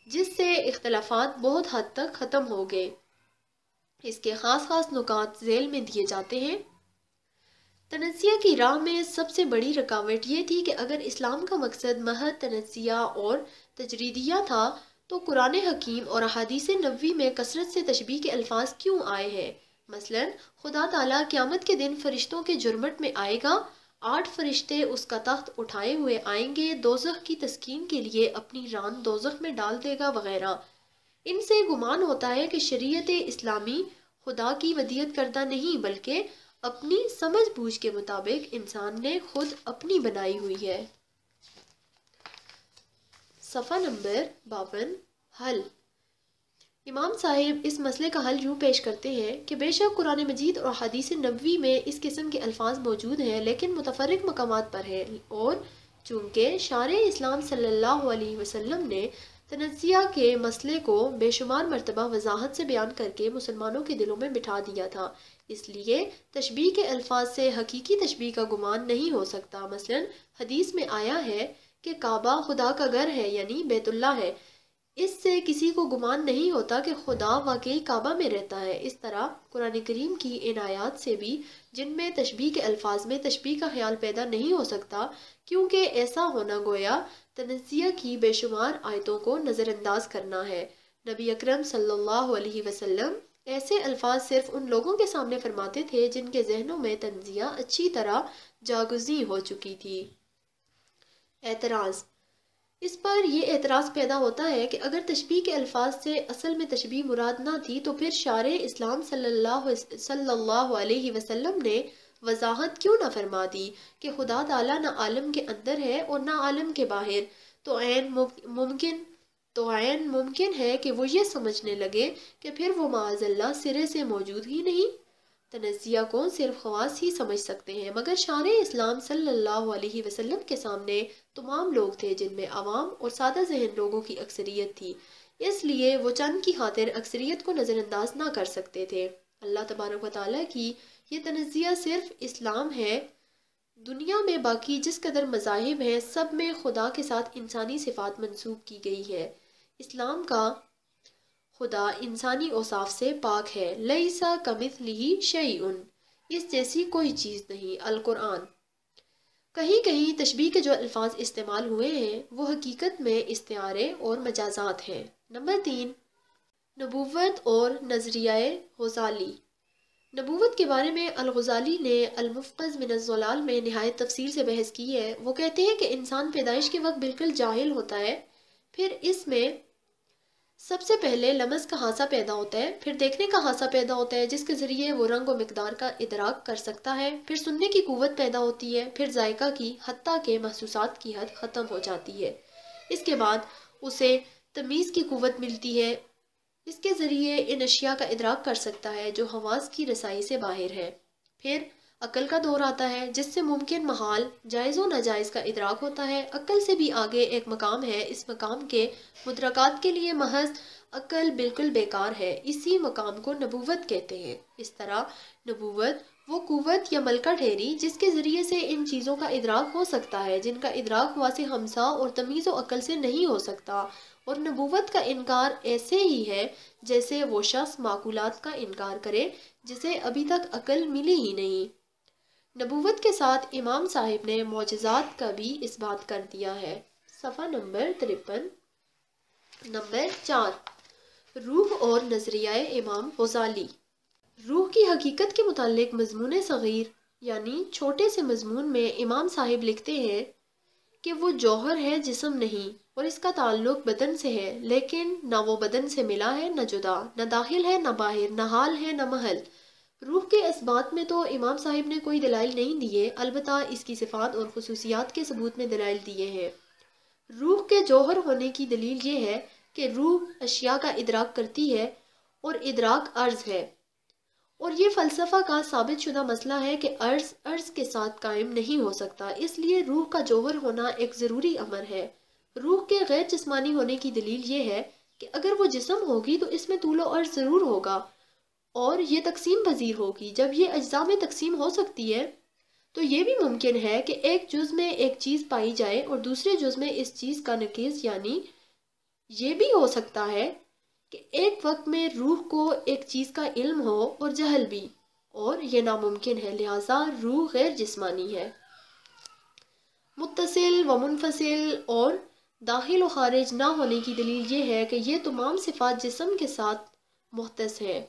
جس سے اختلافات بہت حد تک ختم ہو گئے۔ اس کے خاص نکات ذیل میں دیے جاتے ہیں۔ تنزیہ کی راہ میں سب سے بڑی رکاوٹ یہ تھی کہ اگر اسلام کا مقصد محض تنزیہ اور تجریدیہ تھا تو قرآن حکیم اور احادیث نبوی میں کثرت سے تشبیہ کے الفاظ کیوں آئے ہیں؟ مثلا خدا تعالیٰ قیامت کے دن فرشتوں کے جرمٹ میں آئے گا، 8 فرشتے اس کا تخت اٹھائے ہوئے آئیں گے، دوزخ کی تسکین کے لیے اپنی ران دوزخ میں ڈال دے گا وغیرہ۔ ان سے گمان ہوتا ہے کہ شریعت اسلامی خدا کی ودیعت کردہ نہیں بلکہ اپنی سمجھ بوجھ کے مطابق انسان نے خود اپنی بنائی ہوئی ہے۔ صفحہ نمبر 52، حل۔ امام صاحب اس مسئلے کا حل یوں پیش کرتے ہیں کہ بے شک قرآن مجید اور حدیث نبوی میں اس قسم کے الفاظ موجود ہیں، لیکن متفرق مقامات پر ہیں، اور چونکہ شارع اسلام صلی اللہ علیہ وسلم نے تنزیہ کے مسئلے کو بے شمار مرتبہ وضاحت سے بیان کر کے مسلمانوں کے دلوں میں بٹھا دیا تھا، اس لیے تشبیہ کے الفاظ سے حقیقی تشبیہ کا گمان نہیں ہو سکتا۔ مثلا حدیث میں آیا ہے کہ کعبہ خدا کا گھر ہے، یعنی بیت اللہ ہے، اس سے کسی کو گمان نہیں ہوتا کہ خدا واقعی کعبہ میں رہتا ہے۔ اس طرح قرآن کریم کی ان آیات سے بھی، جن میں تشبیہ کے الفاظ میں تشبیہ کا خیال پیدا نہیں ہو سکتا، کیونکہ ایسا ہونا گویا تنزیہ کی بے شمار آیتوں کو نظر انداز کرنا ہے۔ نبی اکرم صلی اللہ علیہ وسلم ایسے الفاظ صرف ان لوگوں کے سامنے فرماتے تھے جن کے ذہنوں میں تنزیہ اچھی طرح جاگزی ہو چکی تھی۔ اعتراض۔ اس پر یہ اعتراض پیدا ہوتا ہے کہ اگر تشبیہ کے الفاظ سے اصل میں تشبیہ مراد نہ تھی تو پھر شارع اسلام صلی اللہ علیہ وسلم نے وضاحت کیوں نہ فرما دی کہ خدا تعالیٰ نہ عالم کے اندر ہے اور نہ عالم کے باہر؟ تو عین ممکن ہے کہ وہ یہ سمجھنے لگے کہ پھر وہ معاذ اللہ سرے سے موجود ہی نہیں۔ تنزیہ کو صرف خواص ہی سمجھ سکتے ہیں، مگر شارع اسلام صلی اللہ علیہ وسلم کے سامنے تمام لوگ تھے جن میں عوام اور سادہ ذہن لوگوں کی اکثریت تھی، اس لیے وہ چند کی خاطر اکثریت کو نظر انداز نہ کر سکتے تھے۔ اللہ تبارک و تعالیٰ کی یہ تنزیہ صرف اسلام ہے، دنیا میں باقی جس قدر مذاہب ہیں سب میں خدا کے ساتھ انسانی صفات منسوب کی گئی ہے۔ اسلام کا خدا انسانی اوصاف سے پاک ہے، لیس کمثلہ شیء، اس جیسی کوئی چیز نہیں۔ القرآن۔ کہیں تشبیہ کے جو الفاظ استعمال ہوئے ہیں وہ حقیقت میں استعارے اور مجازات ہیں۔ نمبر 3، نبوت اور نظریہ غزالی۔ نبوت کے بارے میں الغزالی نے المفقز من الضلال میں نہایت تفصیل سے بحث کی ہے۔ وہ کہتے ہیں کہ انسان پیدائش کے وقت بالکل جاہل ہوتا ہے، پھر اس میں سب سے پہلے لمس کا حاسہ پیدا ہوتا ہے، پھر دیکھنے کا حاسہ پیدا ہوتا ہے جس کے ذریعے وہ رنگ و مقدار کا ادراک کر سکتا ہے، پھر سننے کی قوت پیدا ہوتی ہے، پھر ذائقہ کی، حتیٰ کہ محسوسات کی حد ختم ہو جاتی ہے۔ اس کے بعد اسے تمیز کی قوت ملتی ہے، اس کے ذریعے ان اشیاء کا ادراک کر سکتا ہے جو حواس کی رسائی سے باہر ہے۔ پھر عقل کا دور آتا ہے جس سے ممکن محال، جائز و ناجائز کا ادراک ہوتا ہے۔ عقل سے بھی آگے ایک مقام ہے، اس مقام کے مدرکات کے لیے محض عقل بالکل بیکار ہے، اسی مقام کو نبوت کہتے ہیں۔ اس طرح نبوت وہ قوت یا ملکہ ٹھہری جس کے ذریعے سے ان چیزوں کا ادراک ہو سکتا ہے جن کا ادراک واضح ہمسا اور تمیز و عقل سے نہیں ہو سکتا، اور نبوت کا انکار ایسے ہی ہے جیسے وہ شخص معقولات کا انکار کرے جسے ابھی تک عقل ملی ہی نہیں۔ نبوت کے ساتھ امام صاحب نے معجزات کا بھی اس بات کر دیا ہے۔ صفحہ نمبر 53۔ نمبر 4، روح اور نظریہ امام غزالی۔ روح کی حقیقت کے متعلق مضمون صغیر یعنی چھوٹے سے مضمون میں امام صاحب لکھتے ہیں کہ وہ جوہر ہے، جسم نہیں، اور اس کا تعلق بدن سے ہے، لیکن نہ وہ بدن سے ملا ہے نہ جدا، نہ داخل ہے نہ باہر، نہ حال ہے نہ محل۔ روح کے اس بات میں تو امام صاحب نے کوئی دلائل نہیں دیے، البتہ اس کی صفات اور خصوصیات کے ثبوت میں دلائل دیے ہیں۔ روح کے جوہر ہونے کی دلیل یہ ہے کہ روح اشیاء کا ادراک کرتی ہے اور ادراک عرض ہے، اور یہ فلسفہ کا ثابت شدہ مسئلہ ہے کہ عرض کے ساتھ قائم نہیں ہو سکتا، اس لیے روح کا جوہر ہونا ایک ضروری امر ہے۔ روح کے غیر جسمانی ہونے کی دلیل یہ ہے کہ اگر وہ جسم ہوگی تو اس میں طول و عرض ضرور ہوگا اور یہ تقسیم پذیر ہوگی۔ جب یہ اجزاء میں تقسیم ہو سکتی ہے تو یہ بھی ممکن ہے کہ ایک جز میں ایک چیز پائی جائے اور دوسرے جز میں اس چیز کا نقیض، یعنی یہ بھی ہو سکتا ہے کہ ایک وقت میں روح کو ایک چیز کا علم ہو اور جہل بھی، اور یہ ناممکن ہے، لہٰذا روح غیر جسمانی ہے۔ متصل و منفصل اور داخل و خارج نہ ہونے کی دلیل یہ ہے کہ یہ تمام صفات جسم کے ساتھ مختص ہیں،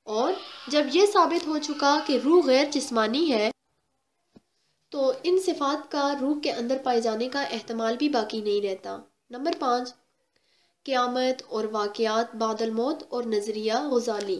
اور جب یہ ثابت ہو چکا کہ روح غیر جسمانی ہے تو ان صفات کا روح کے اندر پائے جانے کا احتمال بھی باقی نہیں رہتا۔ نمبر 5، قیامت اور واقعات بعد الموت اور نظریہ غزالی۔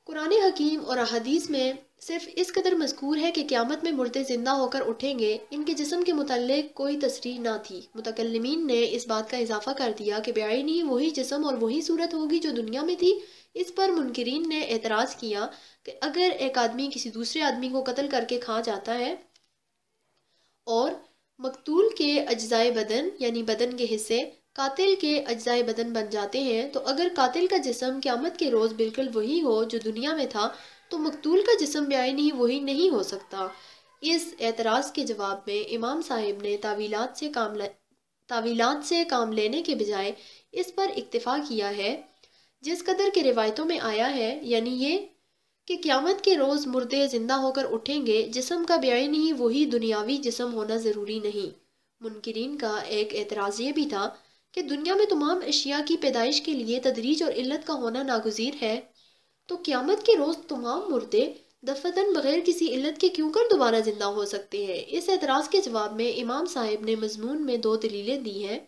قرآن حکیم اور احادیث میں صرف اس قدر مذکور ہے کہ قیامت میں مردے زندہ ہو کر اٹھیں گے، ان کے جسم کے متعلق کوئی تصریح نہ تھی۔ متکلمین نے اس بات کا اضافہ کر دیا کہ بعین ہی وہی جسم اور وہی صورت ہوگی جو دنیا میں تھی۔ اس پر منکرین نے اعتراض کیا کہ اگر ایک آدمی کسی دوسرے آدمی کو قتل کر کے کھا جاتا ہے اور مقتول کے اجزائے بدن یعنی بدن کے حصے قاتل کے اجزائے بدن بن جاتے ہیں، تو اگر قاتل کا جسم قیامت کے روز بالکل وہی ہو جو دنیا میں تھا تو مقتول کا جسم بعین ہی وہی نہیں ہو سکتا۔ اس اعتراض کے جواب میں امام صاحب نے تاویلات سے کام لینے کے بجائے اس پر اکتفا کیا ہے جس قدر کے روایتوں میں آیا ہے، یعنی یہ کہ قیامت کے روز مردے زندہ ہو کر اٹھیں گے، جسم کا بعین ہی وہی دنیاوی جسم ہونا ضروری نہیں۔ منکرین کا ایک اعتراض یہ بھی تھا کہ دنیا میں تمام اشیاء کی پیدائش کے لیے تدریج اور علت کا ہونا ناگزیر ہے، تو قیامت کے روز تمام مردے دفعتاً بغیر کسی علت کے کیوں کر دوبارہ زندہ ہو سکتے ہیں؟ اس اعتراض کے جواب میں امام صاحب نے مضمون میں 2 دلیلیں دی ہیں۔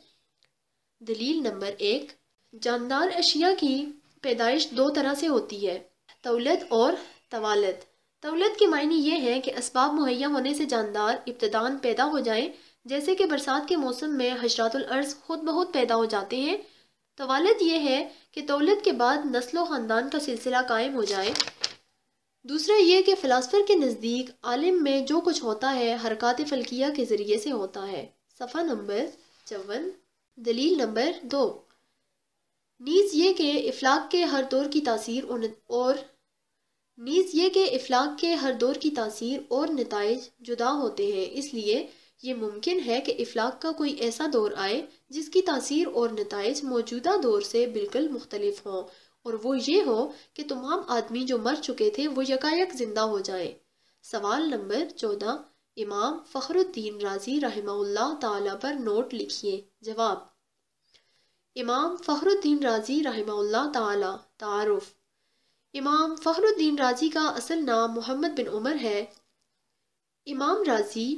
دلیل نمبر 1، جاندار اشیاء کی پیدائش 2 طرح سے ہوتی ہے، تولد اور توالد۔ تولد کے معنی یہ ہے کہ اسباب مہیا ہونے سے جاندار ابتداً پیدا ہو جائیں، جیسے کہ برسات کے موسم میں حشرات الارض خود بخود پیدا ہو جاتے ہیں۔ توالد یہ ہے کہ تولد کے بعد نسل و خاندان کا سلسلہ قائم ہو جائے۔ دوسرا یہ کہ فلاسفر کے نزدیک عالم میں جو کچھ ہوتا ہے حرکات فلکیہ کے ذریعے سے ہوتا ہے۔ صفحہ نمبر 54۔ دلیل نمبر 2، نیز یہ کہ افلاک کے ہر دور کی تاثیر اور نتائج جدا ہوتے ہیں، اس لیے یہ ممکن ہے کہ افلاک کا کوئی ایسا دور آئے جس کی تاثیر اور نتائج موجودہ دور سے بالکل مختلف ہوں، اور وہ یہ ہو کہ تمام آدمی جو مر چکے تھے وہ یکایک زندہ ہو جائیں۔ سوال نمبر 14، امام فخر الدین رازی رحمہ اللہ تعالی پر نوٹ لکھیے۔ جواب: امام فخر الدین رازی رحمہ اللہ تعالی۔ تعارف: امام فخر الدین رازی کا اصل نام محمد بن عمر ہے۔ امام رازی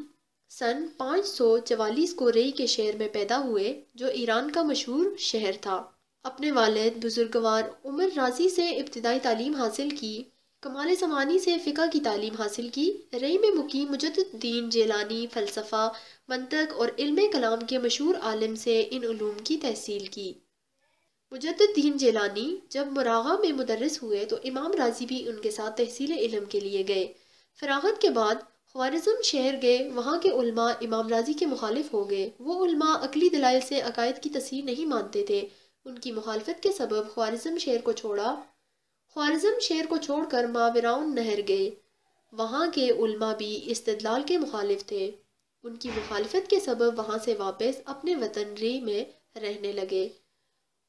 سن 544 کو رئی کے شہر میں پیدا ہوئے جو ایران کا مشہور شہر تھا۔ اپنے والد بزرگوار عمر رازی سے ابتدائی تعلیم حاصل کی۔ کمال سمعانی سے فقہ کی تعلیم حاصل کی۔ رئی میں مقیم مجدد الدین جیلانی فلسفہ، منطق اور علم کلام کے مشہور عالم سے ان علوم کی تحصیل کی۔ مجدد الدین جیلانی جب مراغہ میں مدرس ہوئے تو امام رازی بھی ان کے ساتھ تحصیل علم کے لیے گئے۔ فراغت کے بعد خوارزم شہر گئے، وہاں کے علماء امام رازی کے مخالف ہو گئے۔ وہ علماء عقلی دلائل سے عقائد کی تصحیح نہیں مانتے تھے۔ ان کی مخالفت کے سبب خوارزم شہر کو چھوڑ کر ماوراءن نہر گئے۔ وہاں کے علماء بھی استدلال کے مخالف تھے۔ ان کی مخالفت کے سبب وہاں سے واپس اپنے وطن رئی میں رہنے لگے۔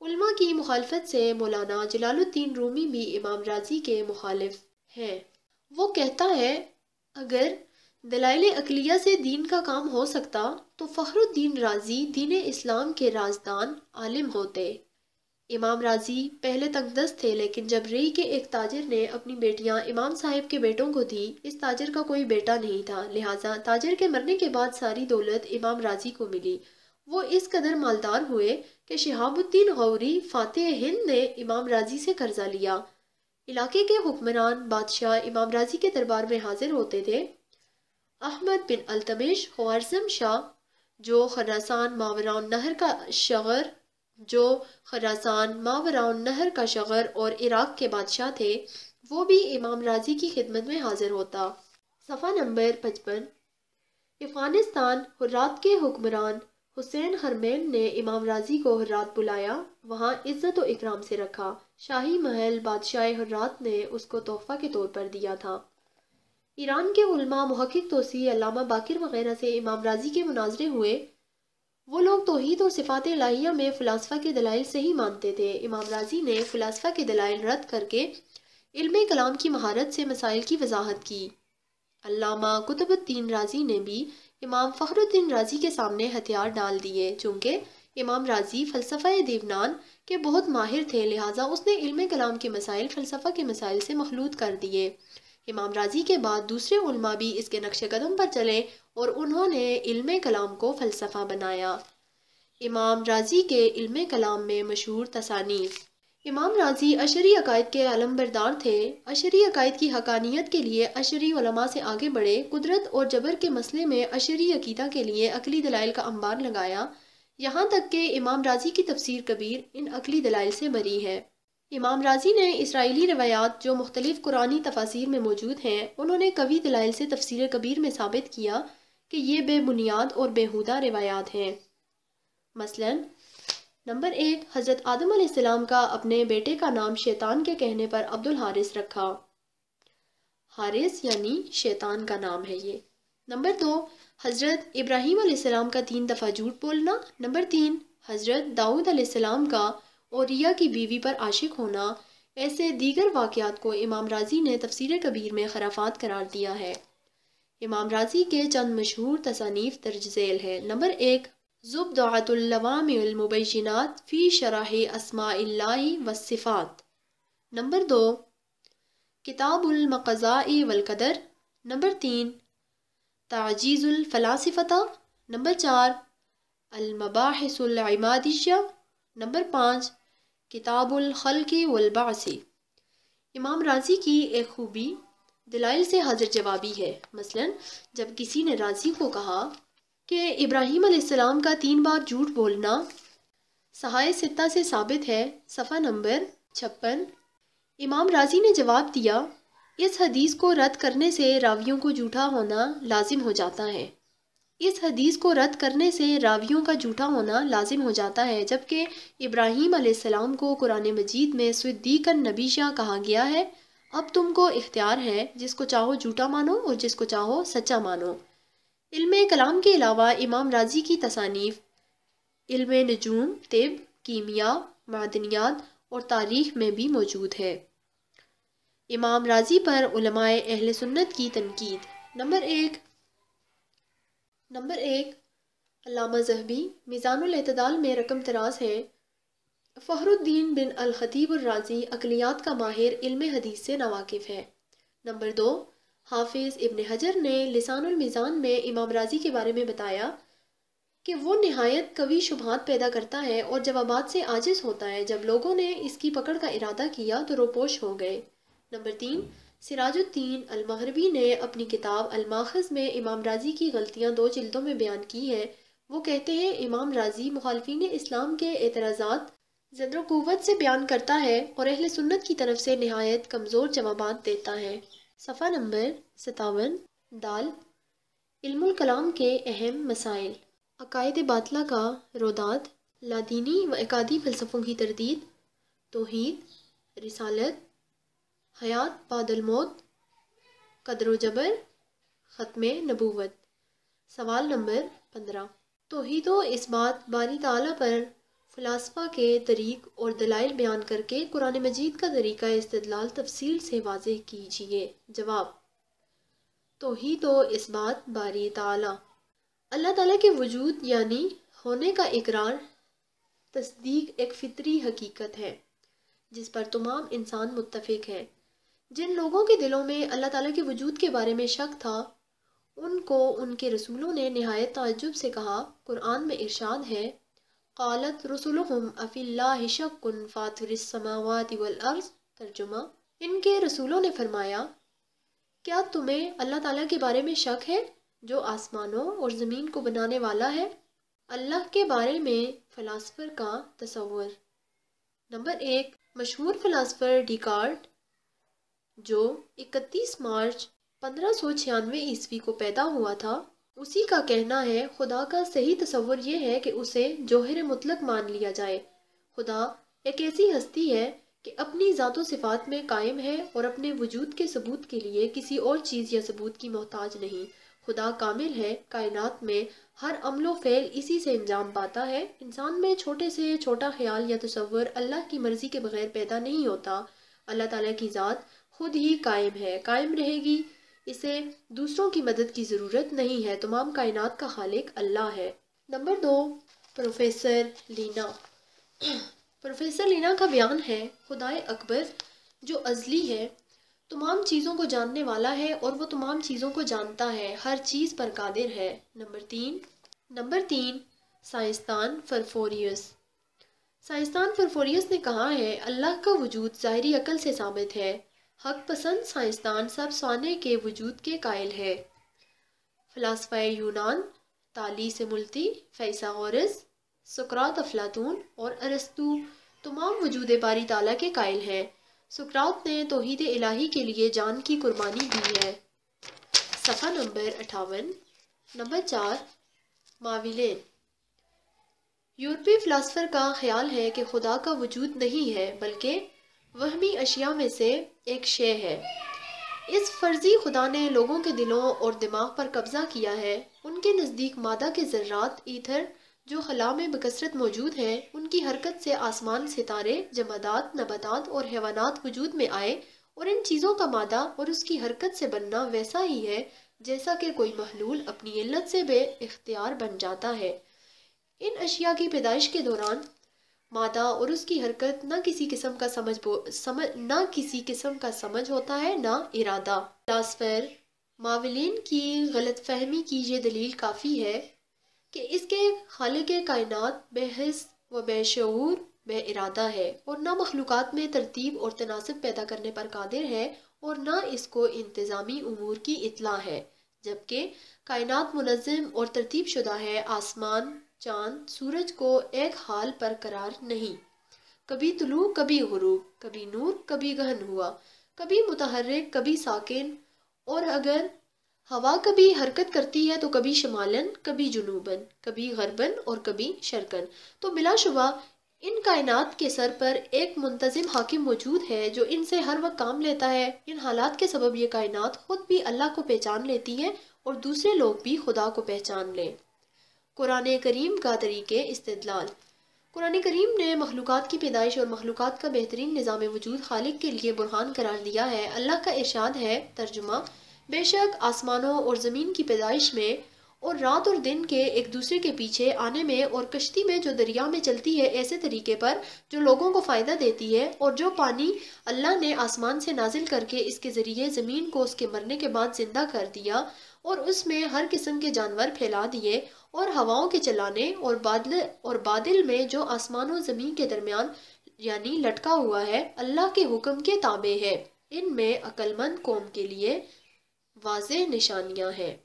علماء کی مخالفت سے مولانا جلال الدین رومی بھی امام رازی کے مخالف ہیں۔ وہ کہتا ہے اگر دلائل عقلیہ سے دین کا کام ہو سکتا تو فخر الدین رازی دین اسلام کے رازدان عالم ہوتے۔ امام رازی پہلے تنگ دست تھے، لیکن جب رئی کے ایک تاجر نے اپنی بیٹیاں امام صاحب کے بیٹوں کو دی، اس تاجر کا کوئی بیٹا نہیں تھا، لہٰذا تاجر کے مرنے کے بعد ساری دولت امام رازی کو ملی۔ وہ اس قدر مالدار ہوئے کہ شہاب الدین غوری فاتح ہند نے امام رازی سے قرضہ لیا۔ علاقے کے حکمران بادشاہ امام رازی کے دربار میں حاضر ہوتے تھے۔ احمد بن التمش خوارزم شاہ جو خراسان ماوراء نہر کا شغر اور عراق کے بادشاہ تھے، وہ بھی امام رازی کی خدمت میں حاضر ہوتا۔ صفحہ نمبر 55۔ افغانستان حرات کے حکمران حسین حرمین نے امام رازی کو حرات بلایا، وہاں عزت و اکرام سے رکھا۔ شاہی محل بادشاہ حرات نے اس کو تحفہ کے طور پر دیا تھا۔ ایران کے علماء محقق توسیع، علامہ باقر وغیرہ سے امام رازی کے مناظرے ہوئے۔ وہ لوگ توحید اور صفات الہیہ میں فلاسفہ کے دلائل صحیح مانتے تھے۔ امام رازی نے فلاسفہ کے دلائل رد کر کے علم کلام کی مہارت سے مسائل کی وضاحت کی۔ علامہ قطب الدین رازی نے بھی امام فخر الدین رازی کے سامنے ہتھیار ڈال دیے۔ چونکہ امام رازی فلسفہ دیونان کے بہت ماہر تھے، لہٰذا اس نے علم کلام کے مسائل فلسفہ کے مسائل سے مخلوط کر دیے۔ امام رازی کے بعد دوسرے علماء بھی اس کے نقش قدم پر چلے اور انہوں نے علم کلام کو فلسفہ بنایا۔ امام رازی کے علم کلام میں مشہور تصانیف۔ امام رازی اشعری عقائد کے علمبردار تھے۔ اشعری عقائد کی حقانیت کے لیے اشعری علماء سے آگے بڑھے۔ قدرت اور جبر کے مسئلے میں اشعری عقیدہ کے لیے عقلی دلائل کا انبار لگایا، یہاں تک کہ امام رازی کی تفسیر کبیر ان عقلی دلائل سے بری ہے۔ امام رازی نے اسرائیلی روایات جو مختلف قرآنی تفاسیر میں موجود ہیں، انہوں نے قوی دلائل سے تفسیر کبیر میں ثابت کیا کہ یہ بے بنیاد اور بیہودہ روایات ہیں۔ مثلاً نمبر 1، حضرت آدم علیہ السلام کا اپنے بیٹے کا نام شیطان کے کہنے پر عبد الحارث رکھا۔ حارث یعنی شیطان کا نام ہے یہ۔ نمبر 2، حضرت ابراہیم علیہ السلام کا 3 دفعہ جھوٹ بولنا۔ نمبر 3، حضرت داؤد علیہ السلام کا اوریا کی بیوی پر عاشق ہونا۔ ایسے دیگر واقعات کو امام رازی نے تفسیر کبیر میں خرافات قرار دیا ہے۔ امام رازی کے چند مشہور تصانیف درج ذیل ہے۔ نمبر 1، زبدۃ اللوامع المبینات فی شرح اسماء اللہ والصفات۔ نمبر 2، کتاب المقضاء والقدر۔ نمبر 3، تعجیز الفلاسفہ۔ نمبر 4، المباحث العمادیہ۔ نمبر 5، کتاب الخلق والبعث۔ امام رازی کی ایک خوبی دلائل سے حاضر جوابی ہے۔ مثلا جب کسی نے رازی کو کہا کہ ابراہیم علیہ السلام کا 3 بار جھوٹ بولنا صحائح ستہ سے ثابت ہے، صفحہ نمبر 56، امام رازی نے جواب دیا، اس حدیث کو رد کرنے سے راویوں کو جھوٹا ہونا لازم ہو جاتا ہے۔ اس حدیث کو رد کرنے سے راویوں کا جھوٹا ہونا لازم ہو جاتا ہے، جبکہ ابراہیم علیہ السلام کو قرآن مجید میں صدیقا نبیّا کہا گیا ہے۔ اب تم کو اختیار ہے، جس کو چاہو جھوٹا مانو اور جس کو چاہو سچا مانو۔ علم کلام کے علاوہ امام رازی کی تصانیف علم نجوم، طب، کیمیا، معدنیات اور تاریخ میں بھی موجود ہے۔ امام رازی پر علماء اہل سنت کی تنقید۔ نمبر 1، علامہ ذہبی میزان الاعتدال میں رقم طراز ہے۔ فخر الدین بن الخطیب الرازی عقلیات کا ماہر علم حدیث سے ناواقف ہے۔ نمبر 2، حافظ ابن حجر نے لسان المیزان میں امام رازی کے بارے میں بتایا کہ وہ نہایت قوی شبہات پیدا کرتا ہے اور جوابات سے عاجز ہوتا ہے۔ جب لوگوں نے اس کی پکڑ کا ارادہ کیا تو روپوش ہو گئے۔ نمبر 3، سراج الدین المغربی نے اپنی کتاب الماخذ میں امام رازی کی غلطیاں 2 جلدوں میں بیان کی ہیں۔ وہ کہتے ہیں امام رازی مخالفین اسلام کے اعتراضات زد و قوت سے بیان کرتا ہے اور اہل سنت کی طرف سے نہایت کمزور جوابات دیتا ہے۔ صفحہ نمبر 57۔ دال، علم الکلام کے اہم مسائل، عقائد باطلہ کا روداد، لادینی و اکادی فلسفوں کی تردید، توحید، رسالت، حیات بعد الموت، قدر و جبر، ختم نبوت۔ سوال نمبر 15، توحید و اثبات باری تعالیٰ پر فلاسفہ کے طریق اور دلائل بیان کر کے قرآن مجید کا طریقہ استدلال تفصیل سے واضح کیجیے۔ جواب، توحید و اثبات باری تعالیٰ، اللہ تعالیٰ کے وجود یعنی ہونے کا اقرار تصدیق ایک فطری حقیقت ہے جس پر تمام انسان متفق ہیں۔ جن لوگوں کے دلوں میں اللہ تعالیٰ کے وجود کے بارے میں شک تھا، ان کو ان کے رسولوں نے نہایت تعجب سے کہا۔ قرآن میں ارشاد ہے، قالت رسلهم افی اللہ شک فاطر السماوات والارض۔ ترجمہ، ان کے رسولوں نے فرمایا، کیا تمہیں اللہ تعالیٰ کے بارے میں شک ہے جو آسمانوں اور زمین کو بنانے والا ہے؟ اللہ کے بارے میں فلاسفر کا تصور۔ نمبر 1، مشہور فلاسفر ڈیکارٹ جو 31 مارچ 1596 کو پیدا ہوا تھا، اسی کا کہنا ہے خدا کا صحیح تصور یہ ہے کہ اسے جوہر مطلق مان لیا جائے۔ خدا ایک ایسی ہستی ہے کہ اپنی ذات و صفات میں قائم ہے اور اپنے وجود کے ثبوت کے لیے کسی اور چیز یا ثبوت کی محتاج نہیں۔ خدا کامل ہے، کائنات میں ہر عمل و فعل اسی سے انجام پاتا ہے۔ انسان میں چھوٹے سے چھوٹا خیال یا تصور اللہ کی مرضی کے بغیر پیدا نہیں ہوتا۔ اللہ تعالیٰ کی ذات خود ہی قائم ہے، قائم رہے گی، اسے دوسروں کی مدد کی ضرورت نہیں ہے، تمام کائنات کا خالق اللہ ہے۔ نمبر 2، پروفیسر لینا۔ پروفیسر لینا کا بیان ہے، خدائے اکبر جو ازلی ہے، تمام چیزوں کو جاننے والا ہے اور وہ تمام چیزوں کو جانتا ہے، ہر چیز پر قادر ہے۔ نمبر 3، سائنسدان فرفوریس۔ سائنسدان فرفوریس نے کہا ہے اللہ کا وجود ظاہری عقل سے ثابت ہے۔ حق پسند سائنسدان سب سونے کے وجود کے قائل ہے۔ فلاسفہ یونان تالیس ملتی، فیثاغورس، سقراط افلاطون اور ارسطو تمام وجود باری تعالیٰ کے قائل ہیں۔ سقراط نے توحید الہی کے لیے جان کی قربانی دی ہے۔ صفحہ نمبر 58۔ نمبر 4، ماویلین۔ یورپی فلاسفر کا خیال ہے کہ خدا کا وجود نہیں ہے بلکہ وہمی اشیاء میں سے ایک شے ہے۔ اس فرضی خدا نے لوگوں کے دلوں اور دماغ پر قبضہ کیا ہے۔ ان کے نزدیک مادہ کے ذرات ایتھر جو خلا میں بکثرت موجود ہیں، ان کی حرکت سے آسمان، ستارے، جمادات، نباتات اور حیوانات وجود میں آئے، اور ان چیزوں کا مادہ اور اس کی حرکت سے بننا ویسا ہی ہے جیسا کہ کوئی محلول اپنی علت سے بے اختیار بن جاتا ہے۔ ان اشیاء کی پیدائش کے دوران مادہ اور اس کی حرکت نہ کسی قسم کا سمجھ ہوتا ہے، نہ ارادہ۔ فلاسفر ماویلین کی غلط فہمی کی یہ دلیل کافی ہے کہ اس کے خالق کائنات بے حس و بے شعور، بے ارادہ ہے، اور نہ مخلوقات میں ترتیب اور تناسب پیدا کرنے پر قادر ہے اور نہ اس کو انتظامی امور کی اطلاع ہے، جبکہ کائنات منظم اور ترتیب شدہ ہے۔ آسمان، چاند، سورج کو ایک حال پر قرار نہیں، کبھی طلوع کبھی غروب، کبھی نور کبھی گہن ہوا، کبھی متحرک کبھی ساکن، اور اگر ہوا کبھی حرکت کرتی ہے تو کبھی شمالن کبھی جنوبن، کبھی غربن اور کبھی شرقن، تو بلا شبہ ان کائنات کے سر پر ایک منتظم حاکم موجود ہے جو ان سے ہر وقت کام لیتا ہے۔ ان حالات کے سبب یہ کائنات خود بھی اللہ کو پہچان لیتی ہے اور دوسرے لوگ بھی خدا کو پہچان لیں۔ قرآن کریم کا طریقے استدلال۔ قرآن کریم نے مخلوقات کی پیدائش اور مخلوقات کا بہترین نظام وجود خالق کے لیے برہان قرار دیا ہے۔ اللہ کا ارشاد ہے، ترجمہ: بے شک آسمانوں اور زمین کی پیدائش میں اور رات اور دن کے ایک دوسرے کے پیچھے آنے میں اور کشتی میں جو دریا میں چلتی ہے ایسے طریقے پر جو لوگوں کو فائدہ دیتی ہے، اور جو پانی اللہ نے آسمان سے نازل کر کے اس کے ذریعے زمین کو اس کے مرنے کے بعد زندہ کر دیا اور اس میں ہر قسم کے جانور پھیلا دیے، اور ہواؤں کے چلانے اور بادل میں جو آسمان و زمین کے درمیان یعنی لٹکا ہوا ہے، اللہ کے حکم کے تابع ہے۔ ان میں عقل مند قوم کے لیے واضح نشانیاں ہیں۔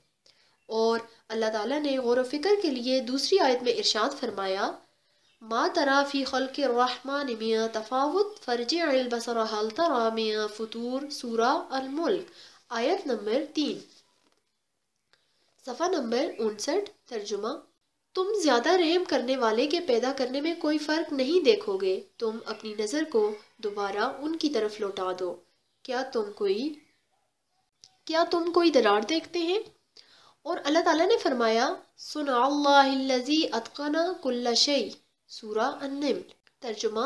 اور اللہ تعالیٰ نے غور و فکر کے لیے دوسری آیت میں ارشاد فرمایا، ما تری فی خلق الرحمن من تفاوت فارجع البصر هل تری من فطور، سورہ الملک، آیت نمبر 3۔ صفحہ نمبر 59۔ ترجمہ: تم زیادہ رحم کرنے والے کے پیدا کرنے میں کوئی فرق نہیں دیکھو گے، تم اپنی نظر کو دوبارہ ان کی طرف لوٹا دو، کیا تم کوئی درار دیکھتے ہیں؟ اور اللہ تعالیٰ نے فرمایا، صنع اللہ الذی اتقن کل شیء، سورہ النمل۔ ترجمہ: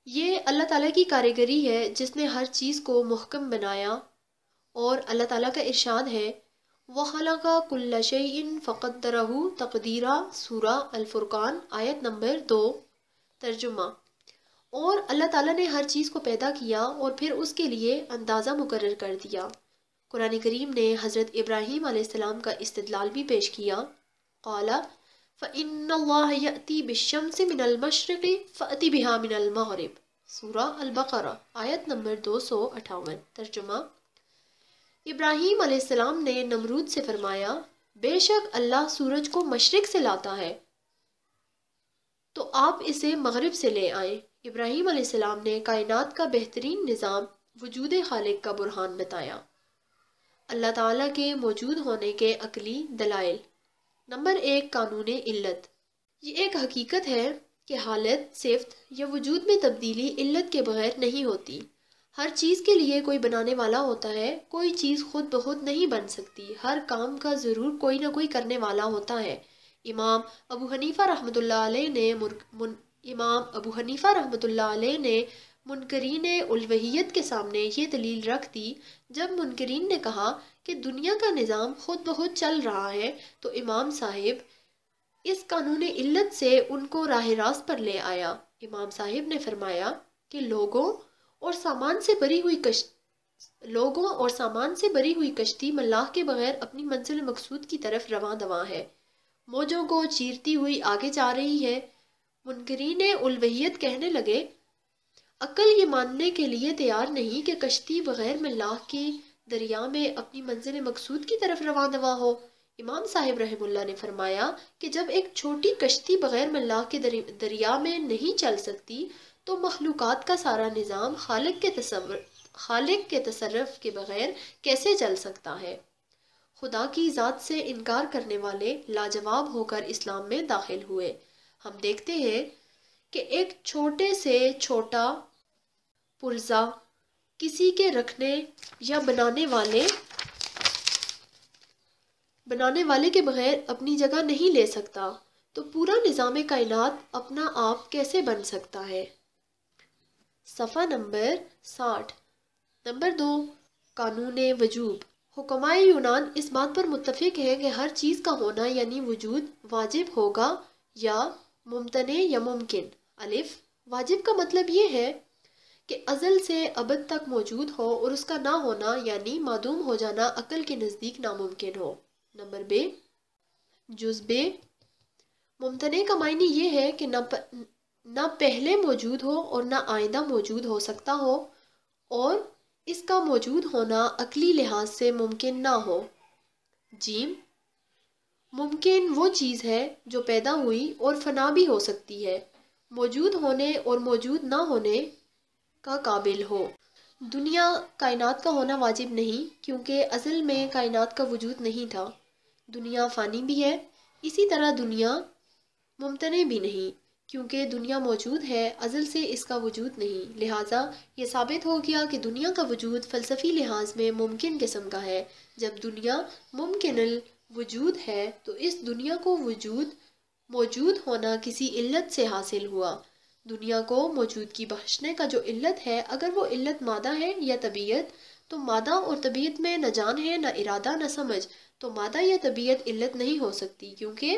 یہ اللہ تعالیٰ کی کاریگری ہے جس نے ہر چیز کو محکم بنایا۔ اور اللہ تعالیٰ کا ارشاد ہے، وَخَلَقَ كُلَّ شَيْءٍ فَقَدَّرَهُ تَقْدِيرًا، سورہ الفرقان، آیت نمبر 2۔ ترجمہ: اور اللہ تعالیٰ نے ہر چیز کو پیدا کیا اور پھر اس کے لیے اندازہ مقرر کر دیا۔ قرآن کریم نے حضرت ابراہیم علیہ السلام کا استدلال بھی پیش کیا، قال فَإِنَّ اللَّهَ يَأْتِي بِالشَّمْسِ مِنَ الْمَشْرِقِ فَأْتِ بِهَا مِنَ الْمَغْرِبِ، سورہ البقرہ، آیت نمبر 258۔ ترجمہ: ابراہیم علیہ السلام نے نمرود سے فرمایا، بے شک اللہ سورج کو مشرق سے لاتا ہے تو آپ اسے مغرب سے لے آئیں۔ ابراہیم علیہ السلام نے کائنات کا بہترین نظام وجود خالق کا برہان بتایا۔ اللہ تعالیٰ کے موجود ہونے کے عقلی دلائل۔ نمبر 1، قانون علت۔ یہ ایک حقیقت ہے کہ حالت، صفت یا وجود میں تبدیلی علت کے بغیر نہیں ہوتی۔ ہر چیز کے لیے کوئی بنانے والا ہوتا ہے، کوئی چیز خود بخود نہیں بن سکتی، ہر کام کا ضرور کوئی نہ کوئی کرنے والا ہوتا ہے۔ امام ابو حنیفہ رحمۃ اللہ علیہ نے منکرین الوہیت کے سامنے یہ دلیل رکھ دی۔ جب منکرین نے کہا کہ دنیا کا نظام خود بخود چل رہا ہے تو امام صاحب اس قانون علت سے ان کو راہ راست پر لے آیا۔ امام صاحب نے فرمایا کہ لوگوں اور سامان سے بری ہوئی کشتی ملاح کے بغیر اپنی منزل مقصود کی طرف رواں دواں ہے، موجوں کو چیرتی ہوئی آگے جا رہی ہے۔ منکرین الوہیت کہنے لگے، عقل یہ ماننے کے لیے تیار نہیں کہ کشتی بغیر ملاح کی دریا میں اپنی منزل مقصود کی طرف رواں دواں ہو۔ امام صاحب رحم اللہ نے فرمایا کہ جب ایک چھوٹی کشتی بغیر ملاح کے دریا میں نہیں چل سکتی تو مخلوقات کا سارا نظام خالق کے تصرف کے بغیر کیسے چل سکتا ہے؟ خدا کی ذات سے انکار کرنے والے لاجواب ہو کر اسلام میں داخل ہوئے۔ ہم دیکھتے ہیں کہ ایک چھوٹے سے چھوٹا پرزہ کسی کے رکھنے یا بنانے والے کے بغیر اپنی جگہ نہیں لے سکتا، تو پورا نظام کائنات اپنا آپ کیسے بن سکتا ہے؟ صفحہ نمبر 60۔ نمبر 2، قانون وجوب۔ حکمائے یونان اس بات پر متفق ہے کہ ہر چیز کا ہونا یعنی وجود واجب ہوگا یا ممتنع یا ممکن۔ الف، واجب کا مطلب یہ ہے کہ ازل سے ابد تک موجود ہو اور اس کا نہ ہونا یعنی معدوم ہو جانا عقل کے نزدیک ناممکن ہو۔ نمبر ب، جزب۔ ممتنع کا معنی یہ ہے کہ نہ پہلے موجود ہو اور نہ آئندہ موجود ہو سکتا ہو، اور اس کا موجود ہونا عقلی لحاظ سے ممکن نہ ہو۔ جیم، ممکن وہ چیز ہے جو پیدا ہوئی اور فنا بھی ہو سکتی ہے، موجود ہونے اور موجود نہ ہونے کا قابل ہو۔ دنیا کائنات کا ہونا واجب نہیں کیونکہ ازل میں کائنات کا وجود نہیں تھا۔ دنیا فانی بھی ہے، اسی طرح دنیا ممتنع بھی نہیں کیونکہ دنیا موجود ہے، ازل سے اس کا وجود نہیں۔ لہٰذا یہ ثابت ہو گیا کہ دنیا کا وجود فلسفی لحاظ میں ممکن قسم کا ہے۔ جب دنیا ممکن الوجود ہے تو اس دنیا کو موجود ہونا کسی علت سے حاصل ہوا۔ دنیا کو موجودگی بخشنے کا جو علت ہے، اگر وہ علت مادہ ہے یا طبیعت، تو مادہ اور طبیعت میں نہ جان ہے نہ ارادہ نہ سمجھ، تو مادہ یا طبیعت علت نہیں ہو سکتی، کیونکہ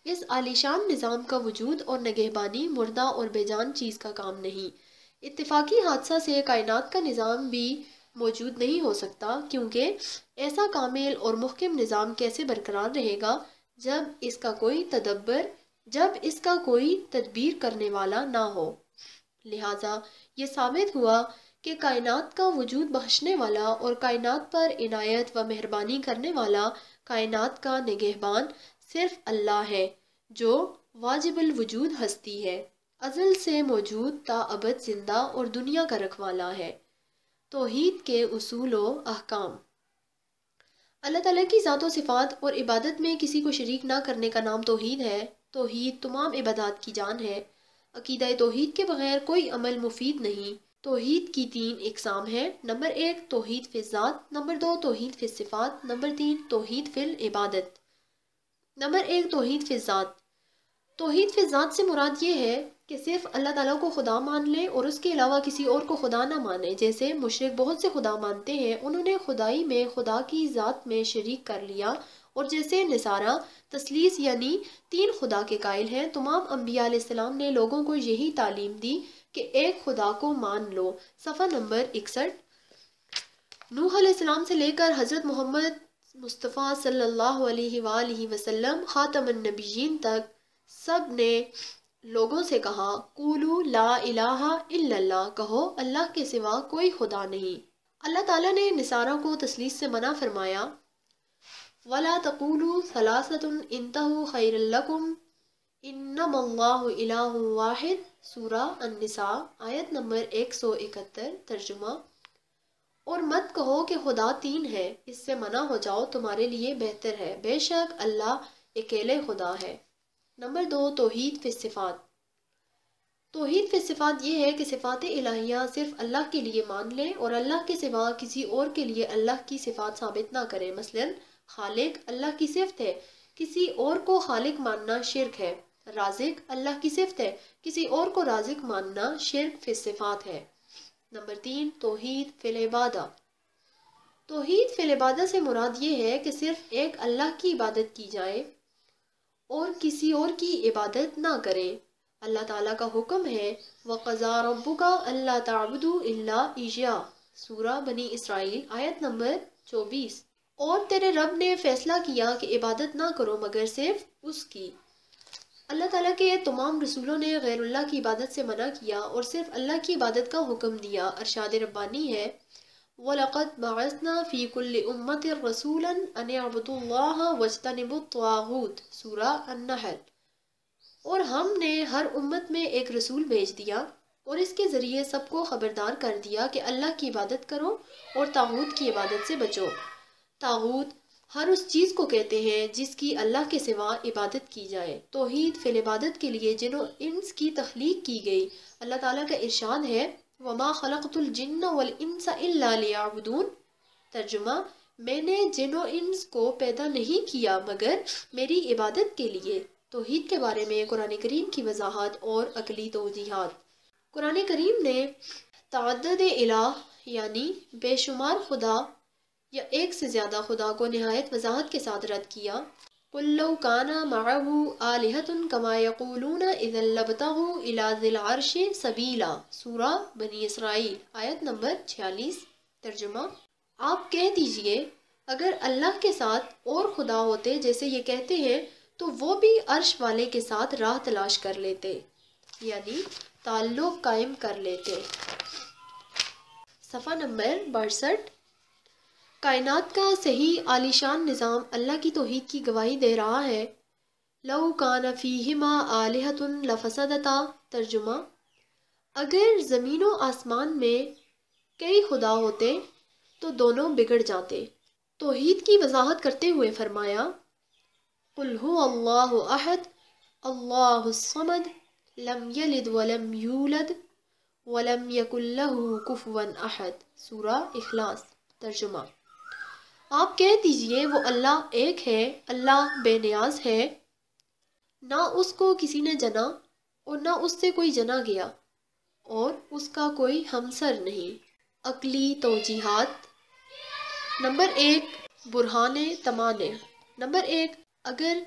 اس عالیشان نظام کا وجود اور نگہبانی مردہ اور بے جان چیز کا کام نہیں۔ اتفاقی حادثہ سے کائنات کا نظام بھی موجود نہیں ہو سکتا، کیونکہ ایسا کامل اور محکم نظام کیسے برقرار رہے گا جب اس کا کوئی تدبیر کرنے والا نہ ہو۔ لہٰذا یہ ثابت ہوا کہ کائنات کا وجود بخشنے والا اور کائنات پر عنایت و مہربانی کرنے والا، کائنات کا نگہبان صرف اللہ ہے جو واجب الوجود ہستی ہے، ازل سے موجود تا ابد زندہ اور دنیا کا رکھوالا ہے۔ توحید کے اصول و احکام۔ اللہ تعالیٰ کی ذات و صفات اور عبادت میں کسی کو شریک نہ کرنے کا نام توحید ہے۔ توحید تمام عبادات کی جان ہے۔ عقیدہ توحید کے بغیر کوئی عمل مفید نہیں۔ توحید کی 3 اقسام ہیں۔ نمبر 1، توحید فی الذات۔ نمبر 2، توحید فی الصفات۔ نمبر 3، توحید فی العبادت۔ نمبر 1، توحید فی الذات۔ توحید فی الذات سے مراد یہ ہے کہ صرف اللہ تعالیٰ کو خدا مان لیں اور اس کے علاوہ کسی اور کو خدا نہ مانیں۔ جیسے مشرک بہت سے خدا مانتے ہیں، انہوں نے خدائی میں خدا کی ذات میں شریک کر لیا، اور جیسے نصارہ تثلیث یعنی 3 خدا کے قائل ہیں۔ تمام انبیاء علیہ السلام نے لوگوں کو یہی تعلیم دی کہ ایک خدا کو مان لو۔ صفحہ نمبر 61۔ نوح علیہ السلام سے لے کر حضرت محمد مصطفیٰ صلی اللہ علیہ وآلہ وسلم خاتم النبیین تک سب نے لوگوں سے کہا، قولوا لا الہ الا اللہ، کہو اللہ کے سوا کوئی خدا نہیں۔ اللہ تعالیٰ نے نصارہ کو تثلیث سے منع فرمایا، وَلَا تَقُولُوا ثَلَاثَةٌ انْتَهُوا خَيْرًا لَكُمْ، انما اللہ الہ واحد سورہ النساء آیت نمبر 171 ترجمہ۔ اور مت کہو کہ خدا تین ہے، اس سے منع ہو جاؤ، تمہارے لیے بہتر ہے، بے شک اللہ اکیلے خدا ہے۔ نمبر 2 توحید فی الصفات۔ توحید فی الصفات یہ ہے کہ صفات الہیہ صرف اللہ کے لیے مان لیں اور اللہ کے سوا کسی اور کے لیے اللہ کی صفات ثابت نہ کریں۔ مثلا خالق اللہ کی صفت ہے، کسی اور کو خالق ماننا شرک ہے۔ رازق اللہ کی صفت ہے، کسی اور کو رازق ماننا شرک فی الصفات ہے۔ نمبر 3 توحید فی العبادہ۔ توحید فی العبادہ سے مراد یہ ہے کہ صرف ایک اللہ کی عبادت کی جائے اور کسی اور کی عبادت نہ کریں۔ اللہ تعالیٰ کا حکم ہے وَقَضَىٰ رَبُّكَ أَلَّا تَعْبُدُوا إِلَّا إِيَّاهُ سورہ بنی اسرائیل آیت نمبر 24۔ اور تیرے رب نے فیصلہ کیا کہ عبادت نہ کرو مگر صرف اس کی۔ اللہ تعالیٰ کے تمام رسولوں نے غیر اللہ کی عبادت سے منع کیا اور صرف اللہ کی عبادت کا حکم دیا۔ ارشاد ربانی ہے وَلَقَدْ بَعَثْنَا فِي كُلِّ أُمَّةٍ رَسُولًا أَنِ اعْبُدُوا اللَّهَ وَاجْتَنِبُوا الطَّاغُوتَ سورہ النحل۔ اور ہم نے ہر امت میں ایک رسول بھیج دیا اور اس کے ذریعے سب کو خبردار کر دیا کہ اللہ کی عبادت کرو اور طاغوت کی عبادت سے بچو۔ طاغوت ہر اس چیز کو کہتے ہیں جس کی اللہ کے سوا عبادت کی جائے۔ توحید فی العبادت کے لیے جن و انس کی تخلیق کی گئی۔ اللہ تعالیٰ کا ارشاد ہے وَمَا خَلَقْتُ الْجِنَّ وَالْإِنسَ إِلَّا لِيَعْبُدُونَ ترجمہ میں نے جن و انس کو پیدا نہیں کیا مگر میری عبادت کے لیے۔ توحید کے بارے میں قرآن کریم کی وضاحت اور عقلی توجیحات۔ قرآن کریم نے تعدد الہ یعنی بے شمار خدا یا ایک سے زیادہ خدا کو نہایت وضاحت کے ساتھ رد کیا۔ قُلْ لَوْ كَانَ مَعَهُ آلِهَةٌ كَمَا يَقُولُونَ إِذًا لَابْتَغُوا إِلَىٰ ذِي الْعَرْشِ سَبِيلًا سورہ بنی اسرائیل آیت نمبر 46 ترجمہ۔ آپ کہہ دیجئے اگر اللہ کے ساتھ اور خدا ہوتے جیسے یہ کہتے ہیں تو وہ بھی عرش والے کے ساتھ راہ تلاش کر لیتے یعنی تعلق قائم کر لیتے۔ صفحہ نمبر 62۔ کائنات کا صحیح عالیشان نظام اللہ کی توحید کی گواہی دے رہا ہے۔ لَوْ كَانَ فِيهِمَا آلِهَةٌ لَفَسَدَتَا ترجمہ اگر زمین و آسمان میں کئی خدا ہوتے تو دونوں بگڑ جاتے۔ توحید کی وضاحت کرتے ہوئے فرمایا قُلْ هُوَ اللَّهُ أَحَدٌ اللَّهُ الصَّمَدُ لَمْ يَلِدْ وَلَمْ يُولَدْ وَلَمْ يَكُنْ لَهُ كُفُوًا أَحَدٌ سورہ اخلاص ترجمہ۔ آپ کہہ دیجئے وہ اللہ ایک ہے، اللہ بے نیاز ہے، نہ اس کو کسی نے جنا اور نہ اس سے کوئی جنا گیا اور اس کا کوئی ہمسر نہیں۔ عقلی توجیحات۔ نمبر 1 برہان تمانع۔ نمبر 1 اگر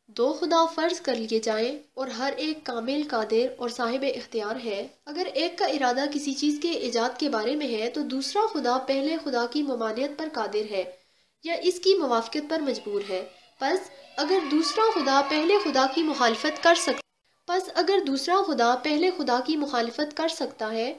دو خدا فرض کر لیے جائیں اور ہر ایک کامل قادر اور صاحب اختیار ہے، اگر ایک کا ارادہ کسی چیز کے ایجاد کے بارے میں ہے تو دوسرا خدا پہلے خدا کی ممانعت پر قادر ہے یا اس کی موافقت پر مجبور ہے۔ پس اگر دوسرا خدا پہلے خدا کی مخالفت کر سکتا ہے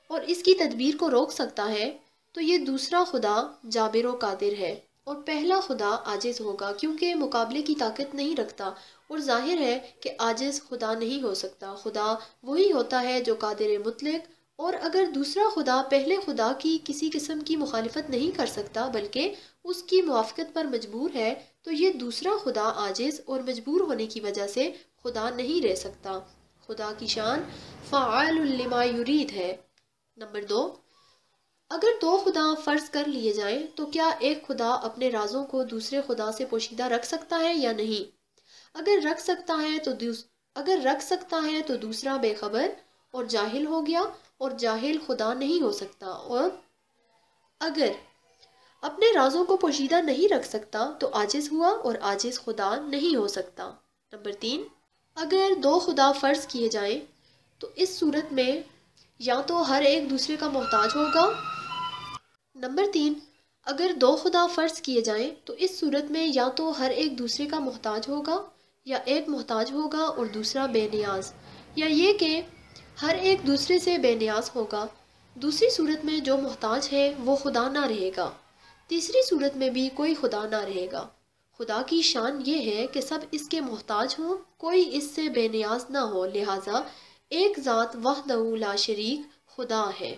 اور اس کی تدبیر کو روک سکتا ہے تو یہ دوسرا خدا جابر و قادر ہے اور پہلا خدا عاجز ہوگا کیونکہ مقابلے کی طاقت نہیں رکھتا اور ظاہر ہے کہ عاجز خدا نہیں ہو سکتا۔ خدا وہی ہوتا ہے جو قادر مطلق، اور اگر دوسرا خدا پہلے خدا کی کسی قسم کی مخالفت نہیں کر سکتا بلکہ اس کی موافقت پر مجبور ہے تو یہ دوسرا خدا عاجز اور مجبور ہونے کی وجہ سے خدا نہیں رہ سکتا۔ خدا کی شان فعال لما یرید ہے۔ نمبر 2 اگر دو خدا فرض کر لیے جائیں تو کیا ایک خدا اپنے رازوں کو دوسرے خدا سے پوشیدہ رکھ سکتا ہے یا نہیں؟ اگر رکھ سکتا ہے تو دوسرا بے خبر اور جاہل ہو گیا اور جاہل خدا نہیں ہو سکتا، اور اگر اپنے رازوں کو پوشیدہ نہیں رکھ سکتا تو عاجز ہوا اور عاجز خدا نہیں ہو سکتا۔ نمبر 3 اگر دو خدا فرض کیے جائیں تو اس صورت میں یا تو ہر ایک دوسرے کا محتاج ہوگا۔ نمبر 3 اگر دو خدا فرض کیے جائیں تو اس صورت میں یا تو ہر ایک دوسرے کا محتاج ہوگا یا ایک محتاج ہوگا اور دوسرا بے نیاز، یا یہ کہ ہر ایک دوسرے سے بے نیاز ہوگا۔ دوسری صورت میں جو محتاج ہے وہ خدا نہ رہے گا، تیسری صورت میں بھی کوئی خدا نہ رہے گا۔ خدا کی شان یہ ہے کہ سب اس کے محتاج ہوں، کوئی اس سے بے نیاز نہ ہو، لہٰذا ایک ذات وحدہ لا شریک خدا ہے۔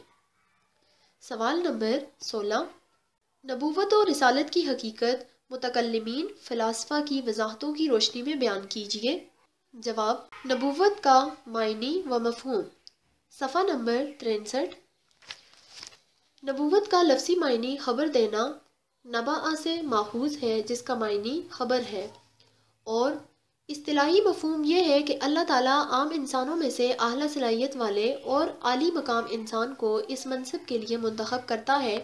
سوال نمبر 16، نبوت اور رسالت کی حقیقت متکلمین فلاسفہ کی وضاحتوں کی روشنی میں بیان کیجیے۔ جواب، نبوت کا معنی و مفہوم۔ صفحہ نمبر 63، نبوت کا لفظی معنی خبر دینا نبأ سے ماخوذ ہے جس کا معنی خبر ہے، اور اصطلاحی مفہوم یہ ہے کہ اللہ تعالیٰ عام انسانوں میں سے اعلیٰ صلاحیت والے اور عالی مقام انسان کو اس منصب کے لیے منتخب کرتا ہے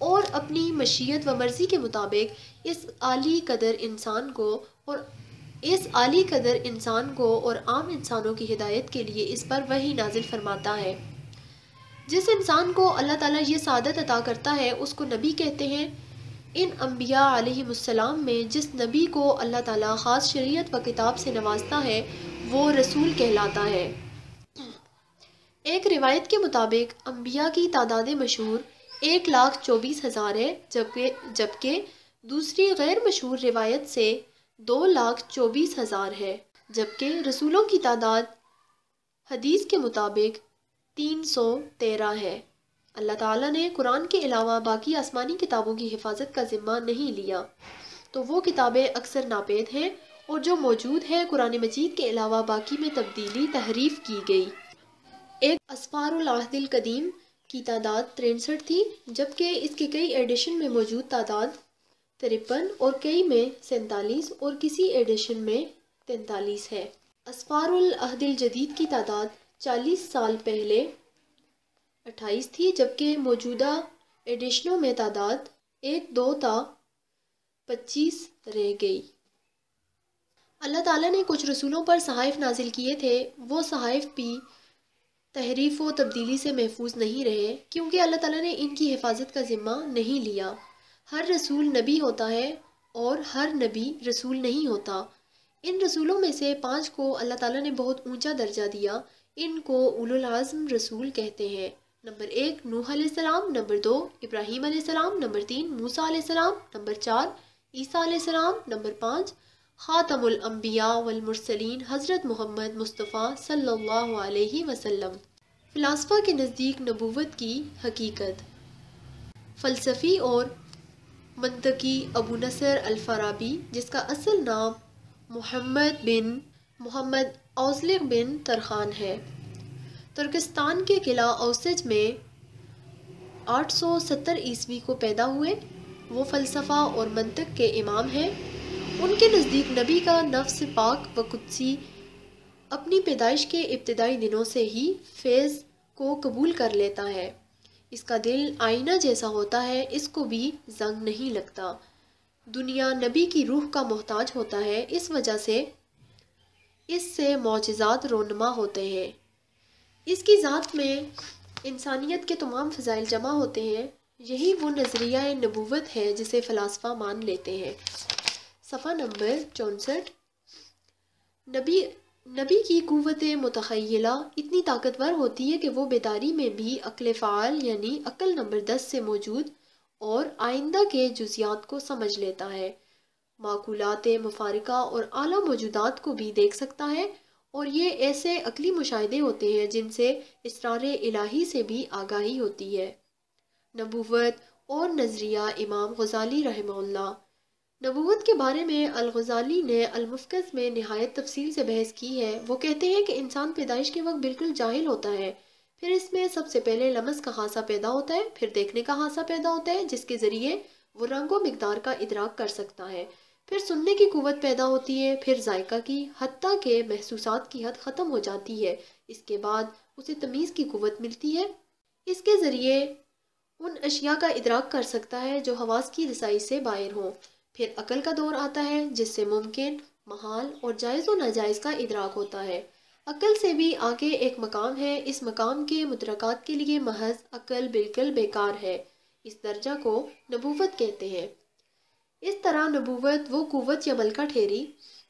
اور اپنی مشیت و مرضی کے مطابق اس عالی قدر انسان کو اور عام انسانوں کی ہدایت کے لیے اس پر وحی نازل فرماتا ہے۔ جس انسان کو اللہ تعالیٰ یہ سعادت عطا کرتا ہے اس کو نبی کہتے ہیں۔ ان انبیاء علیہ السلام میں جس نبی کو اللہ تعالیٰ خاص شریعت و کتاب سے نوازتا ہے وہ رسول کہلاتا ہے۔ ایک روایت کے مطابق انبیاء کی تعداد مشہور 1,24,000 ہے، جبکہ دوسری غیر مشہور روایت سے 2,24,000 ہے، جبکہ رسولوں کی تعداد حدیث کے مطابق 313 ہے۔ اللہ تعالیٰ نے قرآن کے علاوہ باقی آسمانی کتابوں کی حفاظت کا ذمہ نہیں لیا، تو وہ کتابیں اکثر ناپید ہیں، اور جو موجود ہے قرآن مجید کے علاوہ باقی میں تبدیلی تحریف کی گئی۔ ایک اسفار العہد القدیم کی تعداد 63 تھی، جبکہ اس کے کئی ایڈیشن میں موجود تعداد 53 اور کئی میں 47 اور کسی ایڈیشن میں 43 ہے۔ اسفار العہد الجدید کی تعداد 40 سال پہلے 28 تھی، جبکہ موجودہ ایڈیشنوں میں تعداد 1-2 تا 25 رہ گئی۔ اللہ تعالیٰ نے کچھ رسولوں پر صحائف نازل کیے تھے، وہ صحائف بھی تحریف و تبدیلی سے محفوظ نہیں رہے کیونکہ اللہ تعالیٰ نے ان کی حفاظت کا ذمہ نہیں لیا۔ ہر رسول نبی ہوتا ہے اور ہر نبی رسول نہیں ہوتا۔ ان رسولوں میں سے 5 کو اللہ تعالیٰ نے بہت اونچا درجہ دیا، ان کو اولو العزم رسول کہتے ہیں۔ نمبر 1 نوح علیہ السلام، نمبر 2 ابراہیم علیہ السلام، نمبر 3 موسیٰ علیہ السلام، نمبر 4 عیسیٰ علیہ السلام، نمبر 5 خاتم الانبیاء والمرسلین حضرت محمد مصطفیٰ صلی اللہ علیہ وسلم۔ فلاسفہ کے نزدیک نبوت کی حقیقت۔ فلسفی اور منطقی ابو نصر الفارابی، جس کا اصل نام محمد اوزلق بن ترخان ہے، ترکستان کے قلعہ اوسج میں 870 عیسوی کو پیدا ہوئے۔ وہ فلسفہ اور منطق کے امام ہیں۔ ان کے نزدیک نبی کا نفس پاک و قدسی اپنی پیدائش کے ابتدائی دنوں سے ہی فیض کو قبول کر لیتا ہے۔ اس کا دل آئینہ جیسا ہوتا ہے، اس کو بھی زنگ نہیں لگتا۔ دنیا نبی کی روح کا محتاج ہوتا ہے، اس وجہ سے اس سے معجزات رونما ہوتے ہیں۔ اس کی ذات میں انسانیت کے تمام فضائل جمع ہوتے ہیں۔ یہی وہ نظریہ نبوت ہے جسے فلاسفہ مان لیتے ہیں۔ صفحہ نمبر 64، نبی کی قوت متخیلہ اتنی طاقتور ہوتی ہے کہ وہ بیداری میں بھی عقل فعال یعنی عقل نمبر 10 سے موجود اور آئندہ کے جزیات کو سمجھ لیتا ہے، معقولات مفارقہ اور اعلیٰ موجودات کو بھی دیکھ سکتا ہے، اور یہ ایسے عقلی مشاہدے ہوتے ہیں جن سے اسرار الہی سے بھی آگاہی ہوتی ہے۔ نبوت اور نظریہ امام غزالی رحمہ اللہ۔ نبوت کے بارے میں الغزالی نے المفقس میں نہایت تفصیل سے بحث کی ہے۔ وہ کہتے ہیں کہ انسان پیدائش کے وقت بالکل جاہل ہوتا ہے، پھر اس میں سب سے پہلے لمس کا حاسہ پیدا ہوتا ہے، پھر دیکھنے کا حاسہ پیدا ہوتا ہے جس کے ذریعے وہ رنگ و مقدار کا ادراک کر سکتا ہے، پھر سننے کی قوت پیدا ہوتی ہے، پھر ذائقہ کی، حتیٰ کہ محسوسات کی حد ختم ہو جاتی ہے، اس کے بعد اسے تمیز کی قوت ملتی ہے، اس کے ذریعے ان اشیاء کا ادراک کر سکتا ہے جو حواس کی رسائی سے باہر ہوں، پھر عقل کا دور آتا ہے جس سے ممکن، محال اور جائز و ناجائز کا ادراک ہوتا ہے۔ عقل سے بھی آگے ایک مقام ہے، اس مقام کے مدرکات کے لیے محض عقل بالکل بیکار ہے، اس درجہ کو نبوت کہتے ہیں۔ اس طرح نبوت وہ قوت یا ملکہ ٹھہری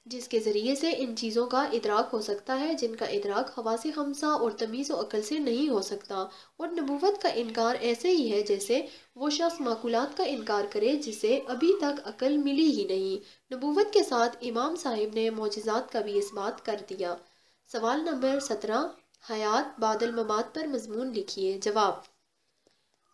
جس کے ذریعے سے ان چیزوں کا ادراک ہو سکتا ہے جن کا ادراک حواس خمسہ اور تمیز و عقل سے نہیں ہو سکتا۔ اور نبوت کا انکار ایسے ہی ہے جیسے وہ شخص معقولات کا انکار کرے جسے ابھی تک عقل ملی ہی نہیں۔ نبوت کے ساتھ امام صاحب نے معجزات کا بھی اس بات کر دیا۔ سوال نمبر 17، حیات بعد الممات پر مضمون لکھیے۔ جواب: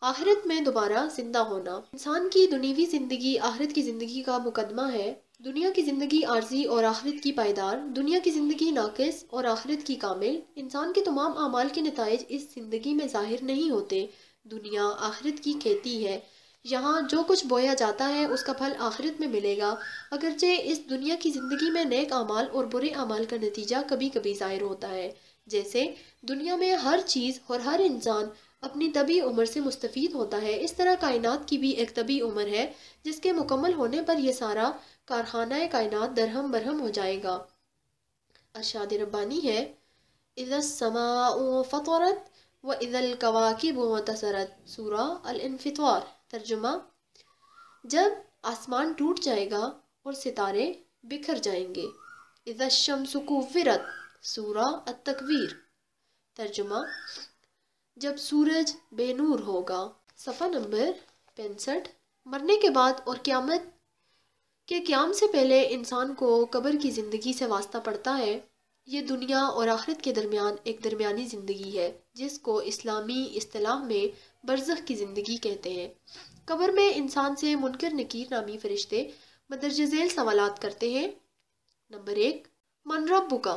آخرت میں دوبارہ زندہ ہونا۔ انسان کی دنیوی زندگی آخرت کی زندگی کا مقدمہ ہے۔ دنیا کی زندگی عارضی اور آخرت کی پائیدار، دنیا کی زندگی ناقص اور آخرت کی کامل۔ انسان کے تمام اعمال کے نتائج اس زندگی میں ظاہر نہیں ہوتے۔ دنیا آخرت کی کھیتی ہے، یہاں جو کچھ بویا جاتا ہے اس کا پھل آخرت میں ملے گا، اگرچہ اس دنیا کی زندگی میں نیک اعمال اور برے اعمال کا نتیجہ کبھی کبھی ظاہر ہوتا ہے۔ جیسے دنیا میں ہر چیز اور ہر انسان اپنی طبعی عمر سے مستفید ہوتا ہے، اس طرح کائنات کی بھی ایک طبعی عمر ہے جس کے مکمل ہونے پر یہ سارا کارخانہ کائنات درہم برہم ہو جائے گا۔ ارشاد ربانی ہے: اذا السماء فطرت واذا الكواكب انتثرت، سورہ الانفطار۔ ترجمہ: جب آسمان ٹوٹ جائے گا اور ستارے بکھر جائیں گے۔ اذا الشمس كورت، سورہ التکویر۔ ترجمہ: جب سورج بے نور ہوگا۔ صفحہ نمبر 65۔ مرنے کے بعد اور قیامت کے قیام سے پہلے انسان کو قبر کی زندگی سے واسطہ پڑتا ہے۔ یہ دنیا اور آخرت کے درمیان ایک درمیانی زندگی ہے جس کو اسلامی اصطلاح میں برزخ کی زندگی کہتے ہیں۔ قبر میں انسان سے منکر نکیر نامی فرشتے مندرجہ ذیل سوالات کرتے ہیں۔ نمبر 1، من ربک،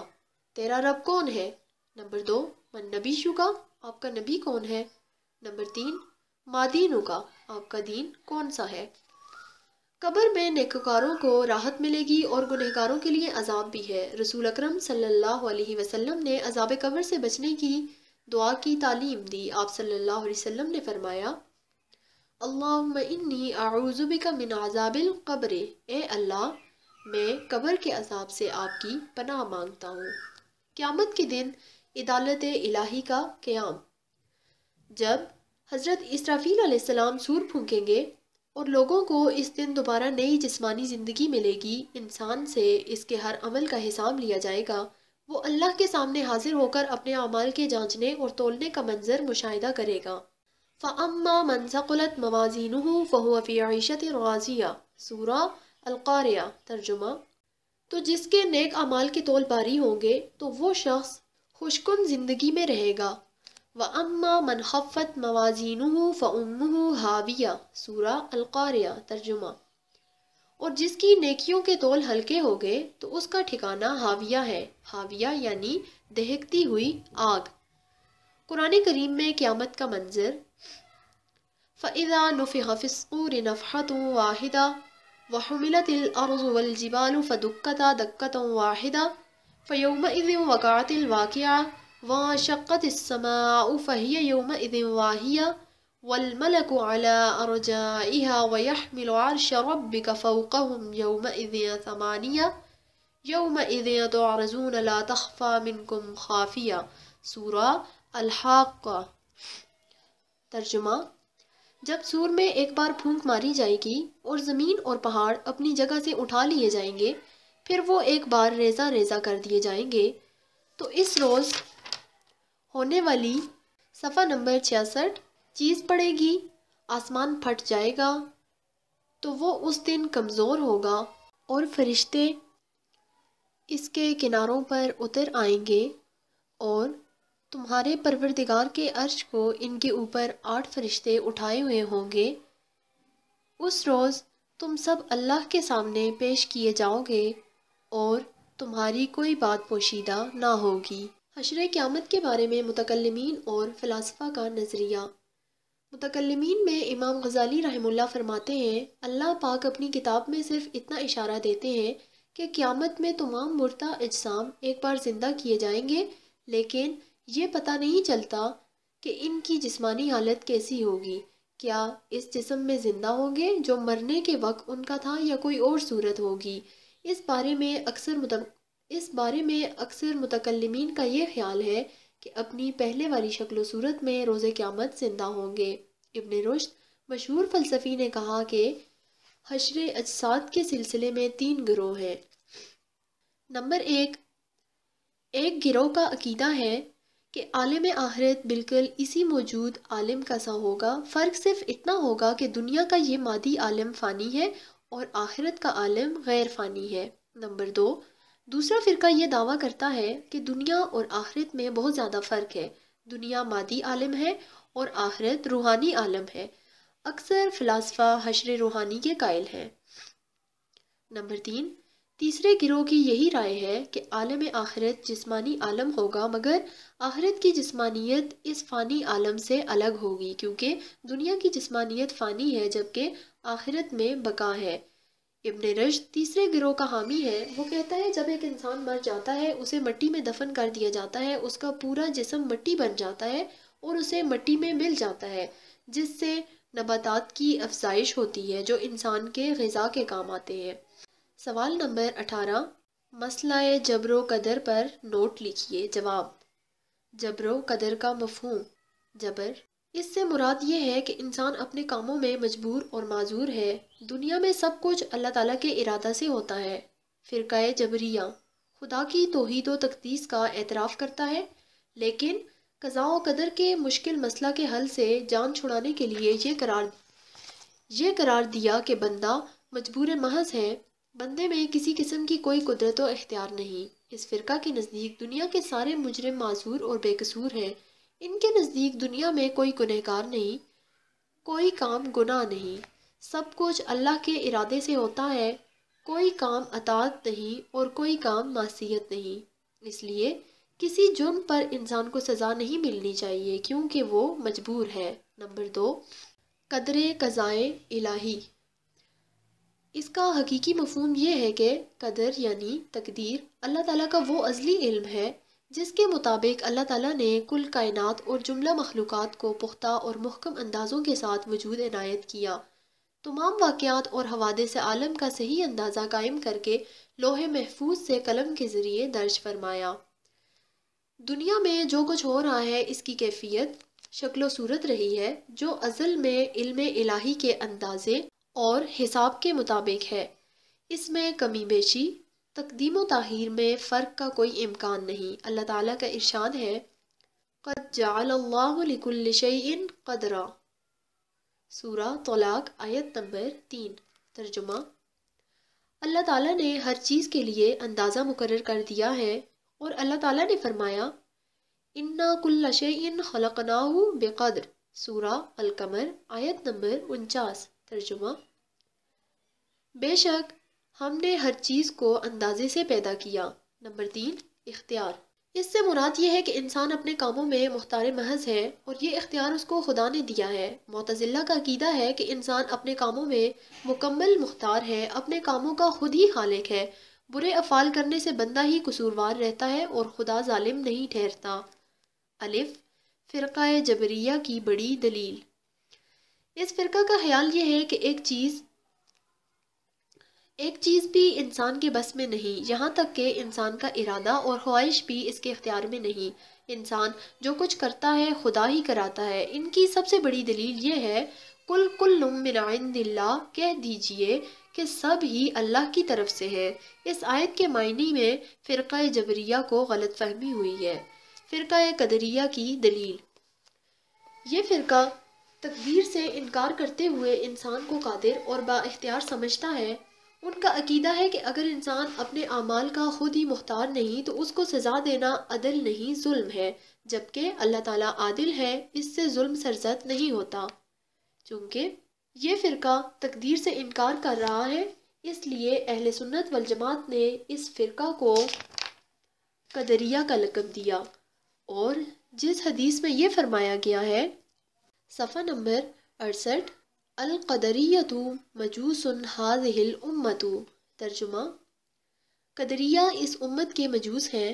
تیرا رب کون ہے؟ نمبر 2، من نبیک، آپ کا نبی کون ہے؟ نمبر 3، ما دینک، آپ کا دین کون سا ہے؟ قبر میں نیکوکاروں کو راحت ملے گی اور گنہگاروں کے لیے عذاب بھی ہے۔ رسول اکرم صلی اللہ علیہ وسلم نے عذاب قبر سے بچنے کی دعا کی تعلیم دی۔ آپ صلی اللہ علیہ وسلم نے فرمایا: اللہم انی اعوذ بک من عذاب القبر، اے اللہ میں قبر کے عذاب سے آپ کی پناہ مانگتا ہوں۔ قیامت کے دن عدالت الہی کا قیام۔ جب حضرت اسرافیل علیہ السلام سور پھونکیں گے اور لوگوں کو اس دن دوبارہ نئی جسمانی زندگی ملے گی، انسان سے اس کے ہر عمل کا حساب لیا جائے گا۔ وہ اللہ کے سامنے حاضر ہو کر اپنے اعمال کے جانچنے اور تولنے کا منظر مشاہدہ کرے گا۔ فَأَمَّا مَنْ ثَقُلَتْ مَوَازِينُهُ فَهُوَ فِي عِيشَةٍ رَاضِيَةٍ، سورہ القاریہ۔ ترجمہ: تو جس کے نیک اعمال کے تول بھاری ہوں گے تو وہ شخص خوشکن زندگی میں رہے گا۔ وَأَمَّا مَنْ خَفَّتْ مَوَازِينُهُ فَأُمُّهُ هَاوِيَةٌ، سورہ القاریہ۔ ترجمہ: اور جس کی نیکیوں کے تول ہلکے ہو گئے تو اس کا ٹھکانہ ہاویہ ہے۔ ہاویہ یعنی دہکتی ہوئی آگ۔ قرآن کریم میں قیامت کا منظر: فَإِذَا نُفِخَ فِي الصُّورِ نَفْخَةٌ وَاحِدَةٌ وَحُمِلَتِ الْأَرْضُ وَالْجِبَالُ فَدُكَّتَا دَكَّةً وَاحِدَةً فَيَوْمَئِذٍ وَقَعَتِ الْوَاقِعَةُ وَانشَقَّتِ السَّمَاءُ فَهِيَ يَوْمَئِذٍ وَاهِيَةٌ وَالْمَلَكُ عَلَى أَرْجَائِهَا وَيَحْمِلُ عَرْشَ رَبِّكَ فَوْقَهُمْ يَوْمَئِذٍ ثَمَانِيَةٌ يَوْمَئِذٍ تُعْرَضُونَ لَا تَخْفَى مِنكُمْ خَافِيَةٌ، سورہ الحاقہ۔ ترجمہ: جب سور میں ایک بار پھونک ماری جائے گی اور زمین اور پہاڑ اپنی جگہ سے اٹھا لیے جائیں گے، پھر وہ ایک بار ریزہ ریزہ کر دیے جائیں گے، تو اس روز ہونے والی صفحہ نمبر 66 چیز پڑے گی، آسمان پھٹ جائے گا تو وہ اس دن کمزور ہوگا اور فرشتے اس کے کناروں پر اتر آئیں گے اور تمہارے پروردگار کے عرش کو ان کے اوپر 8 فرشتے اٹھائے ہوئے ہوں گے۔ اس روز تم سب اللہ کے سامنے پیش کیے جاؤ گے اور تمہاری کوئی بات پوشیدہ نہ ہوگی۔ حشر قیامت کے بارے میں متکلمین اور فلاسفہ کا نظریہ۔ متکلمین میں امام غزالی رحمہ اللہ فرماتے ہیں: اللہ پاک اپنی کتاب میں صرف اتنا اشارہ دیتے ہیں کہ قیامت میں تمام مردہ اجسام ایک بار زندہ کیے جائیں گے، لیکن یہ پتہ نہیں چلتا کہ ان کی جسمانی حالت کیسی ہوگی، کیا اس جسم میں زندہ ہوں گے جو مرنے کے وقت ان کا تھا یا کوئی اور صورت ہوگی۔ اس بارے میں اکثر متکلمین کا یہ خیال ہے کہ اپنی پہلے والی شکل و صورت میں روز قیامت زندہ ہوں گے۔ ابن رشد مشہور فلسفی نے کہا کہ حشر اجساد کے سلسلے میں 3 گروہ ہیں: نمبر 1، ایک گروہ کا عقیدہ ہے کہ عالم آخرت بالکل اسی موجود عالم کا سا ہوگا، فرق صرف اتنا ہوگا کہ دنیا کا یہ مادی عالم فانی ہے اور آخرت کا عالم غیر فانی ہے۔ نمبر 2، دوسرا فرقہ یہ دعویٰ کرتا ہے کہ دنیا اور آخرت میں بہت زیادہ فرق ہے، دنیا مادی عالم ہے اور آخرت روحانی عالم ہے۔ اکثر فلاسفہ حشر روحانی کے قائل ہیں۔ نمبر 3، تیسرے گروہ کی یہی رائے ہے کہ عالم آخرت جسمانی عالم ہوگا، مگر آخرت کی جسمانیت اس فانی عالم سے الگ ہوگی، کیونکہ دنیا کی جسمانیت فانی ہے جبکہ آخرت میں بقا ہے۔ ابن رشد تیسرے گروہ کا حامی ہے، وہ کہتا ہے جب ایک انسان مر جاتا ہے اسے مٹی میں دفن کر دیا جاتا ہے، اس کا پورا جسم مٹی بن جاتا ہے اور اسے مٹی میں مل جاتا ہے، جس سے نباتات کی افزائش ہوتی ہے جو انسان کے غذا کے کام آتے ہیں۔ سوال نمبر 18، مسئلہ جبر و قدر پر نوٹ لکھیے۔ جواب: جبر و قدر کا مفہوم۔ جبر، اس سے مراد یہ ہے کہ انسان اپنے کاموں میں مجبور اور معذور ہے۔ دنیا میں سب کچھ اللہ تعالیٰ کے ارادہ سے ہوتا ہے۔ فرقہ جبریہ خدا کی توحید و تقدیس کا اعتراف کرتا ہے، لیکن قضاء و قدر کے مشکل مسئلہ کے حل سے جان چھڑانے کے لیے یہ قرار دیا کہ بندہ مجبور محض ہے، بندے میں کسی قسم کی کوئی قدرت و اختیار نہیں۔ اس فرقہ کے نزدیک دنیا کے سارے مجرم معذور اور بے قصور ہیں۔ ان کے نزدیک دنیا میں کوئی گنہگار نہیں، کوئی کام گناہ نہیں، سب کچھ اللہ کے ارادے سے ہوتا ہے، کوئی کام اطاعت نہیں اور کوئی کام معصیت نہیں۔ اس لیے کسی جرم پر انسان کو سزا نہیں ملنی چاہیے کیونکہ وہ مجبور ہے۔ نمبر 2، قدر قضائے الہی۔ اس کا حقیقی مفہوم یہ ہے کہ قدر یعنی تقدیر اللہ تعالیٰ کا وہ ازلی علم ہے جس کے مطابق اللہ تعالیٰ نے کل کائنات اور جملہ مخلوقات کو پختہ اور محکم اندازوں کے ساتھ وجود عنایت کیا، تمام واقعات اور حوادث عالم کا صحیح اندازہ قائم کر کے لوح محفوظ سے قلم کے ذریعے درج فرمایا۔ دنیا میں جو کچھ ہو رہا ہے اس کی کیفیت شکل و صورت رہی ہے جو ازل میں علم الہی کے اندازے اور حساب کے مطابق ہے۔ اس میں کمی بیشی، تقدیم و تاخیر میں فرق کا کوئی امکان نہیں۔ اللہ تعالیٰ کا ارشاد ہے، قد جعل اللہ لکل شیء قدرا، سورہ طلاق آیت نمبر 3۔ ترجمہ: اللہ تعالیٰ نے ہر چیز کے لیے اندازہ مقرر کر دیا ہے، اور اللہ تعالیٰ نے فرمایا، اِنَّا كُلَّ شَيْءٍ خَلَقْنَاهُ بِقَدْرٍ، سورہ القمر آیت نمبر 49۔ ترجمہ: بے شک ہم نے ہر چیز کو اندازے سے پیدا کیا۔ نمبر 3، اختیار۔ اس سے مراد یہ ہے کہ انسان اپنے کاموں میں مختار محض ہے اور یہ اختیار اس کو خدا نے دیا ہے۔ معتزلہ کا عقیدہ ہے کہ انسان اپنے کاموں میں مکمل مختار ہے، اپنے کاموں کا خود ہی خالق ہے، برے افعال کرنے سے بندہ ہی قصوروار رہتا ہے اور خدا ظالم نہیں ٹھہرتا۔ الف، فرقہ جبریہ کی بڑی دلیل۔ اس فرقہ کا خیال یہ ہے کہ ایک چیز بھی انسان کے بس میں نہیں، یہاں تک کہ انسان کا ارادہ اور خواہش بھی اس کے اختیار میں نہیں۔ انسان جو کچھ کرتا ہے خدا ہی کراتا ہے۔ ان کی سب سے بڑی دلیل یہ ہے، کل کل من عند اللہ، کہہ دیجئے کہ سب ہی اللہ کی طرف سے ہے۔ اس آیت کے معنی میں فرقہ جبریہ کو غلط فہمی ہوئی ہے۔ فرقہ قدریہ کی دلیل۔ یہ فرقہ تقدیر سے انکار کرتے ہوئے انسان کو قادر اور با اختیار سمجھتا ہے۔ ان کا عقیدہ ہے کہ اگر انسان اپنے اعمال کا خود ہی مختار نہیں تو اس کو سزا دینا عدل نہیں، ظلم ہے، جبکہ اللہ تعالیٰ عادل ہے، اس سے ظلم سرزد نہیں ہوتا۔ چونکہ یہ فرقہ تقدیر سے انکار کر رہا ہے، اس لیے اہل سنت والجماعت نے اس فرقہ کو قدریہ کا لقب دیا، اور جس حدیث میں یہ فرمایا گیا ہے، صفحہ نمبر 68، القدریۃ مجوس ھذہ الامۃ۔ ترجمہ: قدریہ اس امت کے مجوس ہیں۔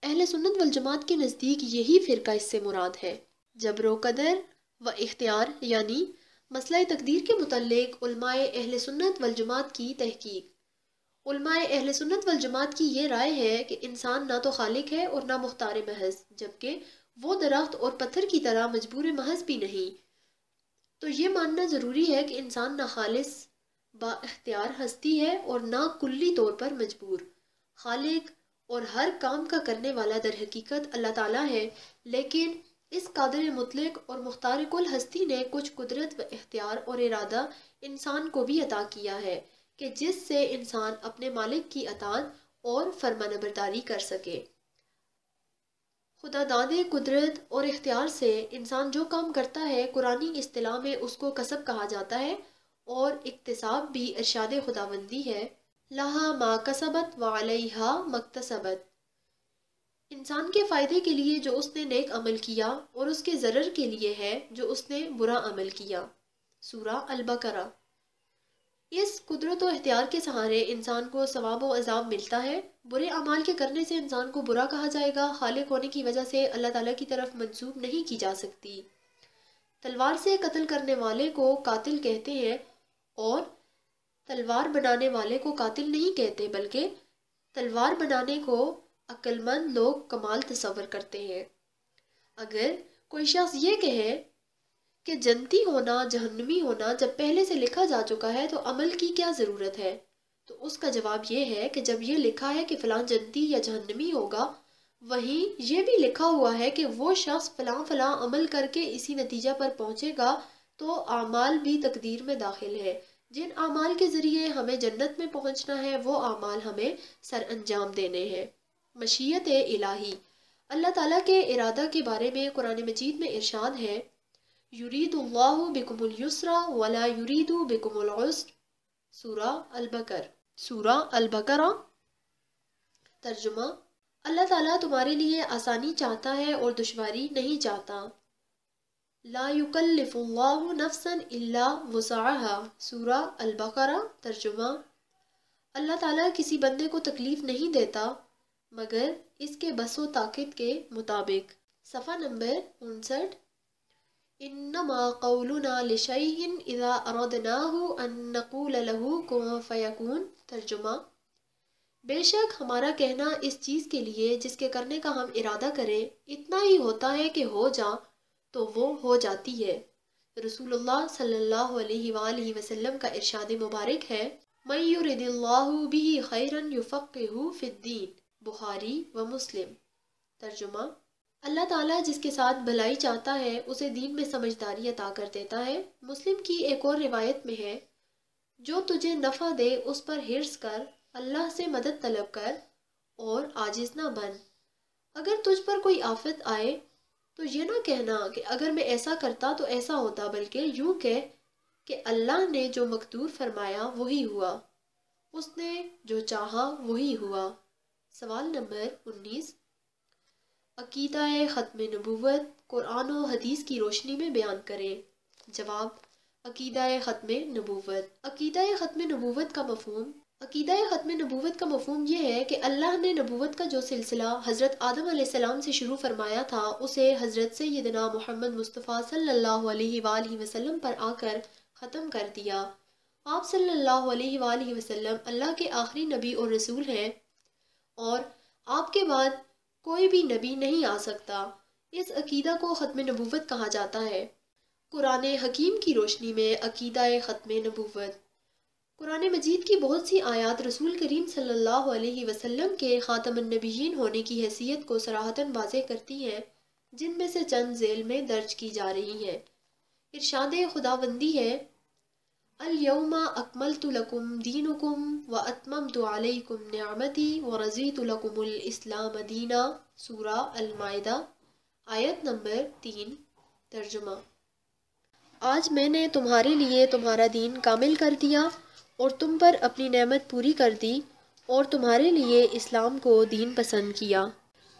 اہل سنت والجماعت کے نزدیک یہی فرقہ اس سے مراد ہے۔ جبر و قدر و اختیار یعنی مسئلہ تقدیر کے متعلق علماء اہل سنت والجماعت کی تحقیق۔ علماء اہل سنت والجماعت کی یہ رائے ہے کہ انسان نہ تو خالق ہے اور نہ مختار محض، جبکہ وہ درخت اور پتھر کی طرح مجبور محض بھی نہیں۔ تو یہ ماننا ضروری ہے کہ انسان نہ خالص با اختیار ہستی ہے اور نہ کلی طور پر مجبور۔ خالق اور ہر کام کا کرنے والا در حقیقت اللہ تعالیٰ ہے، لیکن اس قادر مطلق اور مختار کل ہستی نے کچھ قدرت و اختیار اور ارادہ انسان کو بھی عطا کیا ہے کہ جس سے انسان اپنے مالک کی اطاعت اور فرمانبرداری کر سکے۔ خدا داد قدرت اور اختیار سے انسان جو کام کرتا ہے قرآنی اصطلاح میں اس کو کسب کہا جاتا ہے، اور اکتساب بھی ارشاد خداوندی ہے، لہا ما کسبت وعلیہا مکتسبت۔ انسان کے فائدے کے لیے جو اس نے نیک عمل کیا اور اس کے ضرر کے لیے ہے جو اس نے برا عمل کیا۔ سورہ البقرہ۔ اس قدرت و اختیار کے سہارے انسان کو ثواب و عذاب ملتا ہے۔ برے اعمال کے کرنے سے انسان کو برا کہا جائے گا، خالق ہونے کی وجہ سے اللہ تعالیٰ کی طرف منسوب نہیں کی جا سکتی۔ تلوار سے قتل کرنے والے کو قاتل کہتے ہیں اور تلوار بنانے والے کو قاتل نہیں کہتے، بلکہ تلوار بنانے کو عقل مند لوگ کمال تصور کرتے ہیں۔ اگر کوئی شخص یہ کہے کہ جنتی ہونا جہنمی ہونا جب پہلے سے لکھا جا چکا ہے تو عمل کی کیا ضرورت ہے، تو اس کا جواب یہ ہے کہ جب یہ لکھا ہے کہ فلاں جنتی یا جہنمی ہوگا، وہیں یہ بھی لکھا ہوا ہے کہ وہ شخص فلاں فلاں عمل کر کے اسی نتیجہ پر پہنچے گا، تو اعمال بھی تقدیر میں داخل ہے۔ جن اعمال کے ذریعے ہمیں جنت میں پہنچنا ہے وہ اعمال ہمیں سر انجام دینے ہیں۔ مشیت الہی۔ اللہ تعالیٰ کے ارادہ کے بارے میں قرآن مجید میں ارشاد ہے، یرید اللہ بکم الیسر ولا یرید بکم العسر۔ سورہ البقرہ۔ ترجمہ: اللہ تعالیٰ تمہارے لیے آسانی چاہتا ہے اور دشواری نہیں چاہتا۔ لا یکلف اللہ نفسا الا وسعها۔ سورہ البقرہ۔ ترجمہ: اللہ تعالیٰ کسی بندے کو تکلیف نہیں دیتا مگر اس کے بس و طاقت کے مطابق۔ صفحہ نمبر 59۔ انما قولنا لشیء اذا اردناه ان نقول له کن فیکون۔ ترجمہ: بے شک ہمارا کہنا اس چیز کے لیے جس کے کرنے کا ہم ارادہ کریں اتنا ہی ہوتا ہے کہ ہو جا تو وہ ہو جاتی ہے۔ رسول اللہ صلی اللہ علیہ وآلہ وسلم کا ارشاد مبارک ہے، من یرد اللہ بہ خیرا یفقہہ فی الدین۔ بخاری و مسلم۔ ترجمہ: اللہ تعالیٰ جس کے ساتھ بھلائی چاہتا ہے اسے دین میں سمجھداری عطا کر دیتا ہے۔ مسلم کی ایک اور روایت میں ہے، جو تجھے نفع دے اس پر حرص کر، اللہ سے مدد طلب کر اور عاجز نہ بن۔ اگر تجھ پر کوئی آفت آئے تو یہ نہ کہنا کہ اگر میں ایسا کرتا تو ایسا ہوتا، بلکہ یوں کہہ کہ اللہ نے جو مقدور فرمایا وہی ہوا، اس نے جو چاہا وہی ہوا۔ سوال نمبر 19۔ عقیدہ ختم نبوت قرآن و حدیث کی روشنی میں بیان کریں۔ جواب: عقیدہ ختم نبوت۔ عقیدہ ختم نبوت کا مفہوم۔ عقیدہ ختم نبوت کا مفہوم یہ ہے کہ اللہ نے نبوت کا جو سلسلہ حضرت آدم علیہ السلام سے شروع فرمایا تھا اسے حضرت سیدنا محمد مصطفیٰ صلی اللہ علیہ وآلہ وسلم پر آ کر ختم کر دیا۔ آپ صلی اللہ علیہ وآلہ وسلم اللہ کے آخری نبی اور رسول ہیں اور آپ کے بعد کوئی بھی نبی نہیں آ سکتا۔ اس عقیدہ کو ختم نبوت کہا جاتا ہے۔ قرآن حکیم کی روشنی میں عقیدہ ختم نبوت۔ قرآن مجید کی بہت سی آیات رسول کریم صلی اللہ علیہ وسلم کے خاتم النبیین ہونے کی حیثیت کو صراحتاً واضح کرتی ہیں، جن میں سے چند ذیل میں درج کی جا رہی ہیں۔ ارشاد خداوندی ہے، الیوم اکملت لکم دینکم واتممت علیکم نعمتی ورضیت لکم الاسلام دینا۔ سورہ المائدہ، آیت نمبر 3۔ ترجمہ: آج میں نے تمہارے لیے تمہارا دین کامل کر دیا اور تم پر اپنی نعمت پوری کر دی اور تمہارے لیے اسلام کو دین پسند کیا۔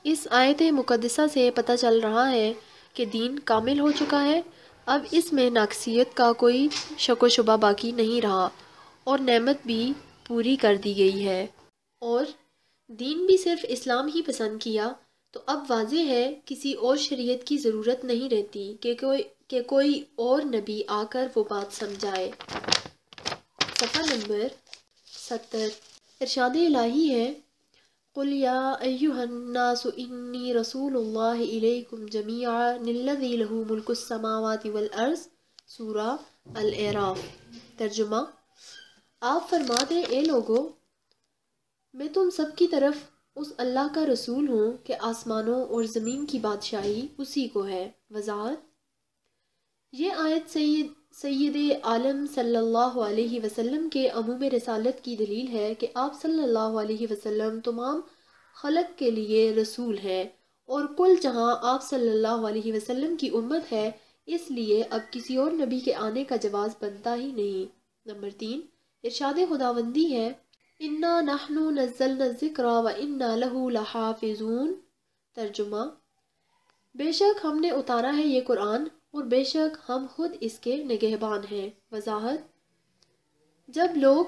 اس آیت مقدسہ سے پتہ چل رہا ہے کہ دین کامل ہو چکا ہے، اب اس میں ناقصیت کا کوئی شک و شبہ باقی نہیں رہا اور نعمت بھی پوری کر دی گئی ہے، اور دین بھی صرف اسلام ہی پسند کیا، تو اب واضح ہے کسی اور شریعت کی ضرورت نہیں رہتی کہ کوئی اور نبی آ کر وہ بات سمجھائے۔ صفحہ نمبر 70۔ ارشاد الہی ہے، قُلْ يَا أَيُّهَا النَّاسُ إِنِّي رَسُولُ اللَّهِ إِلَيْكُمْ جَمِيعًا الَّذِي لَهُ مُلْكُ السَّمَاوَاتِ وَالْأَرْضِ۔ سورہ الاعراف۔ ترجمہ: آپ فرما دیں، اے لوگو، میں تم سب کی طرف اس اللہ کا رسول ہوں کہ آسمانوں اور زمین کی بادشاہی اسی کو ہے۔ وضاحت: یہ آیت سید عالم صلی اللہ علیہ وسلم کے عموم رسالت کی دلیل ہے کہ آپ صلی اللہ علیہ وسلم تمام خلق کے لیے رسول ہیں اور کل جہاں آپ صلی اللہ علیہ وسلم کی امت ہے، اس لیے اب کسی اور نبی کے آنے کا جواز بنتا ہی نہیں۔ نمبر 3، ارشاد خداوندی ہے اِنَّا نَحْنُ نَزَّلْنَا الذِّكْرَ وَإِنَّا لَهُ لَحَافِظُونَ۔ ترجمہ: بے شک ہم نے اتارا ہے یہ قرآن اور بے شک ہم خود اس کے نگہبان ہیں۔ وضاحت: جب لوگ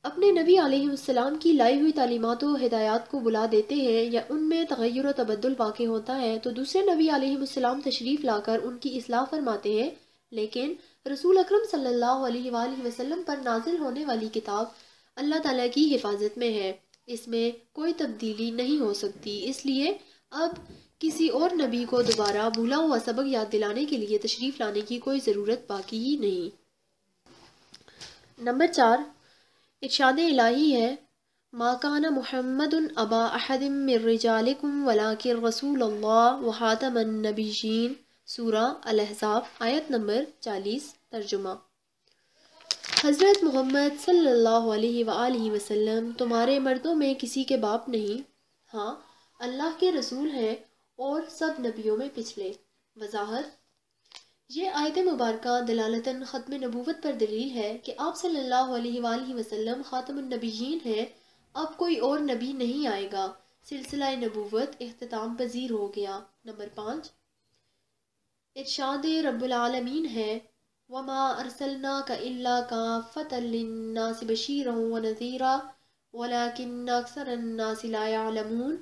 اپنے نبی علیہ السلام کی لائی ہوئی تعلیمات و ہدایات کو بلا دیتے ہیں یا ان میں تغیر و تبدل واقع ہوتا ہے تو دوسرے نبی علیہ السلام تشریف لا کر ان کی اصلاح فرماتے ہیں، لیکن رسول اکرم صلی اللہ علیہ وآلہ وسلم پر نازل ہونے والی کتاب اللہ تعالیٰ کی حفاظت میں ہے، اس میں کوئی تبدیلی نہیں ہو سکتی، اس لیے اب کسی اور نبی کو دوبارہ بھولا ہوا سبق یاد دلانے کے لیے تشریف لانے کی کوئی ضرورت باقی ہی نہیں۔ نمبر 4، ارشاد الہی ہے ما کان محمد ابا احد من رجالکم ولکن رسول اللہ وخاتم النبیین۔ سورہ الاحزاب آیت نمبر 40۔ ترجمہ: حضرت محمد صلی اللہ علیہ وآلہ وسلم تمہارے مردوں میں کسی کے باپ نہیں، ہاں اللہ کے رسول ہیں اور سب نبیوں میں پچھلے۔ وضاحت: یہ آیت مبارکہ دلالتاً ختم نبوت پر دلیل ہے کہ آپ صلی اللہ علیہ وآلہ وسلم خاتم النبیین ہیں، اب کوئی اور نبی نہیں آئے گا، سلسلہ نبوت اختتام پذیر ہو گیا۔ نمبر 5، ارشاد رب العالمین ہے وَمَا أَرْسَلْنَاكَ إِلَّا كَافَّةً لِلنَّاسِ بَشِيرًا وَنَذِيرًا وَلَكِنَّ أَكْثَرَ النَّاسِ لَا يَعْلَمُونَ۔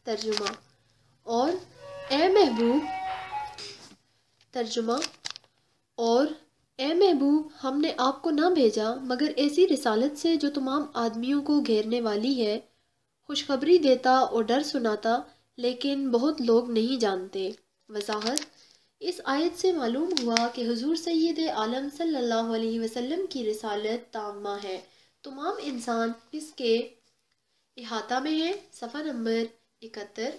ترجمہ: اور اے محبوب ہم نے آپ کو نہ بھیجا مگر ایسی رسالت سے جو تمام آدمیوں کو گھیرنے والی ہے، خوشخبری دیتا اور ڈر سناتا، لیکن بہت لوگ نہیں جانتے۔ وضاحت: اس آیت سے معلوم ہوا کہ حضور سید عالم صلی اللہ علیہ وسلم کی رسالت تامہ ہے، تمام انسان اس کے احاطہ میں ہیں۔ صفحہ نمبر 71۔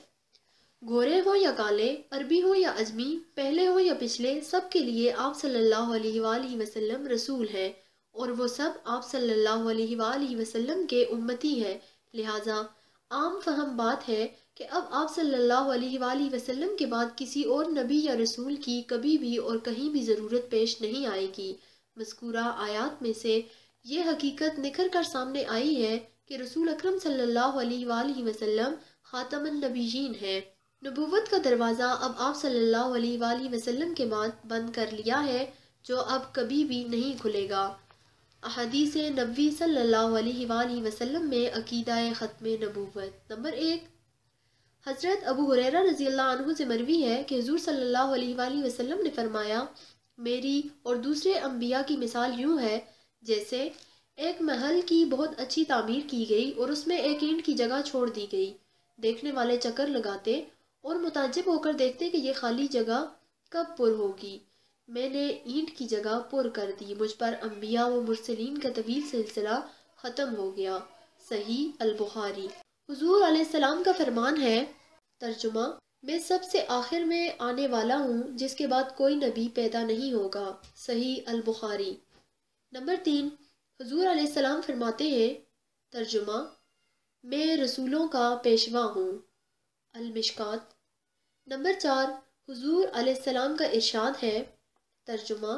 گورے ہوں یا کالے، عربی ہوں یا عجمی، پہلے ہوں یا پچھلے، سب کے لیے آپ صلی اللہ علیہ وآلہ وسلم رسول ہیں اور وہ سب آپ صلی اللہ علیہ وآلہ وسلم کے امتی ہیں، لہٰذا عام فہم بات ہے کہ اب آپ صلی اللہ علیہ وآلہ وسلم کے بعد کسی اور نبی یا رسول کی کبھی بھی اور کہیں بھی ضرورت پیش نہیں آئے گی۔ مذکورہ آیات میں سے یہ حقیقت نکھر کر سامنے آئی ہے کہ رسول اکرم صلی اللہ علیہ وآلہ وسلم خاتم النبیین ہیں۔ نبوت کا دروازہ اب آپ صلی اللہ علیہ وآلہ وسلم کے بعد بند کر لیا ہے، جو اب کبھی بھی نہیں کھلے گا۔ احادیث نبوی صلی اللہ علیہ وآلہ وسلم میں عقیدہ ختم نبوت۔ نمبر 1، حضرت ابو ہریرہ رضی اللہ عنہ سے مروی ہے کہ حضور صلی اللہ علیہ وآلہ وسلم نے فرمایا میری اور دوسرے انبیاء کی مثال یوں ہے جیسے ایک محل کی بہت اچھی تعمیر کی گئی اور اس میں ایک اینٹ کی جگہ چھوڑ دی گئی، دیکھنے والے چکر لگاتے اور متعجب ہو کر دیکھتے کہ یہ خالی جگہ کب پر ہوگی، میں نے اینٹ کی جگہ پر کر دی، مجھ پر انبیاء و مرسلین کا طویل سلسلہ ختم ہو گیا۔ صحیح البخاری۔ حضور علیہ السلام کا فرمان ہے، ترجمہ: میں سب سے آخر میں آنے والا ہوں جس کے بعد کوئی نبی پیدا نہیں ہوگا۔ صحیح البخاری۔ نمبر 3، حضور علیہ السلام فرماتے ہیں، ترجمہ: میں رسولوں کا پیشوا ہوں۔ المشکات۔ نمبر 4، حضور علیہ السلام کا ارشاد ہے، ترجمہ: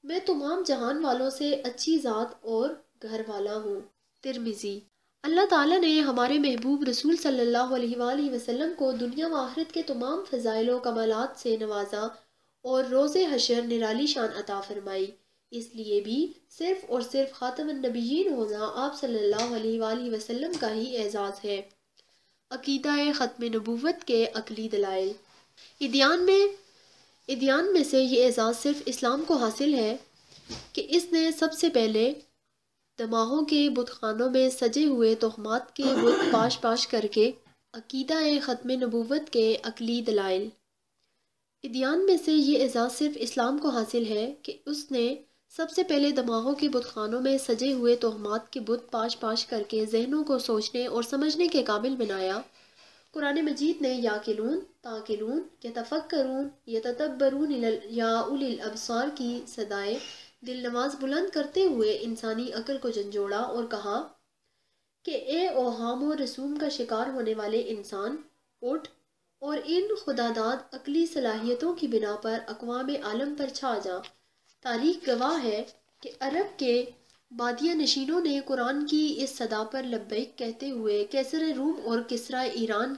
میں تمام جہان والوں سے اچھی ذات اور گھر والا ہوں۔ ترمذی۔ اللہ تعالیٰ نے ہمارے محبوب رسول صلی اللہ علیہ وآلہ وسلم کو دنیا و آخرت کے تمام فضائل و کمالات سے نوازا اور روز حشر نرالی شان عطا فرمائی، اس لیے بھی صرف اور صرف خاتم النبیین ہونا آپ صلی اللہ علیہ وآلہ وسلم کا ہی اعزاز ہے۔ عقیدہ ختم نبوت کے عقلی دلائل۔ ادیان میں سے یہ اعزاز صرف اسلام کو حاصل ہے کہ اس نے سب سے پہلے دماغوں کے بت خانوں میں سجے ہوئے تہمات کے بت پاش پاش کر کے۔ عقیدہ ختم نبوت کے عقلی دلائل۔ ادیان میں سے یہ اعزاز صرف اسلام کو حاصل ہے کہ اس نے سب سے پہلے دماغوں کے بت خانوں میں سجے ہوئے توہمات کے بت پاش پاش کر کے ذہنوں کو سوچنے اور سمجھنے کے قابل بنایا۔ قرآن مجید نے یاقلون، تاقلون، یتفکرون، یتدبرون یا اولی الابصار کی صدائے دل نواز بلند کرتے ہوئے انسانی عقل کو جھنجھوڑا اور کہا کہ اے اوہام و رسوم کا شکار ہونے والے انسان، اٹھ اور ان خداداد عقلی صلاحیتوں کی بنا پر اقوام عالم پر چھا جا۔ تاریخ گواہ ہے کہ عرب کے بادیہ نشینوں نے قرآن کی اس صدا پر لبیک کہتے ہوئے کیسر روم اور کسرائے ایران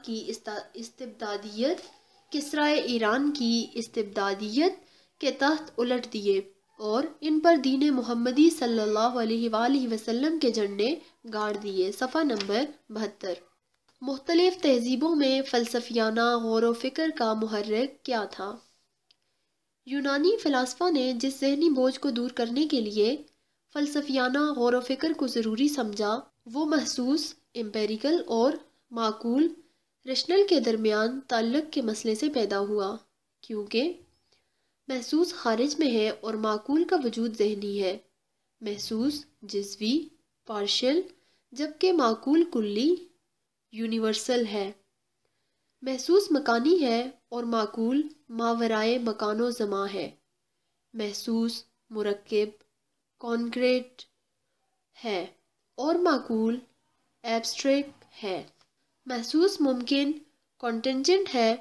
کی استبدادیت کے تحت الٹ دیے اور ان پر دین محمدی صلی اللہ علیہ وآلہ وسلم کے جھنڈے گاڑ دیے۔ صفحہ نمبر 72۔ مختلف تہذیبوں میں فلسفیانہ غور و فکر کا محرک کیا تھا؟ یونانی فلاسفہ نے جس ذہنی بوجھ کو دور کرنے کے لیے فلسفیانہ غور و فکر کو ضروری سمجھا، وہ محسوس، امپیریکل اور معقول، ریشنل کے درمیان تعلق کے مسئلے سے پیدا ہوا، کیونکہ محسوس خارج میں ہے اور معقول کا وجود ذہنی ہے۔ محسوس جزوی، پارشل، جبکہ معقول کلی، یونیورسل ہے۔ محسوس مکانی ہے اور معقول ماورائے مکان و زمان ہے۔ محسوس مرکب، کانکریٹ ہے اور معقول ایبسٹریکٹ ہے۔ محسوس ممکن، کانٹینجنٹ ہے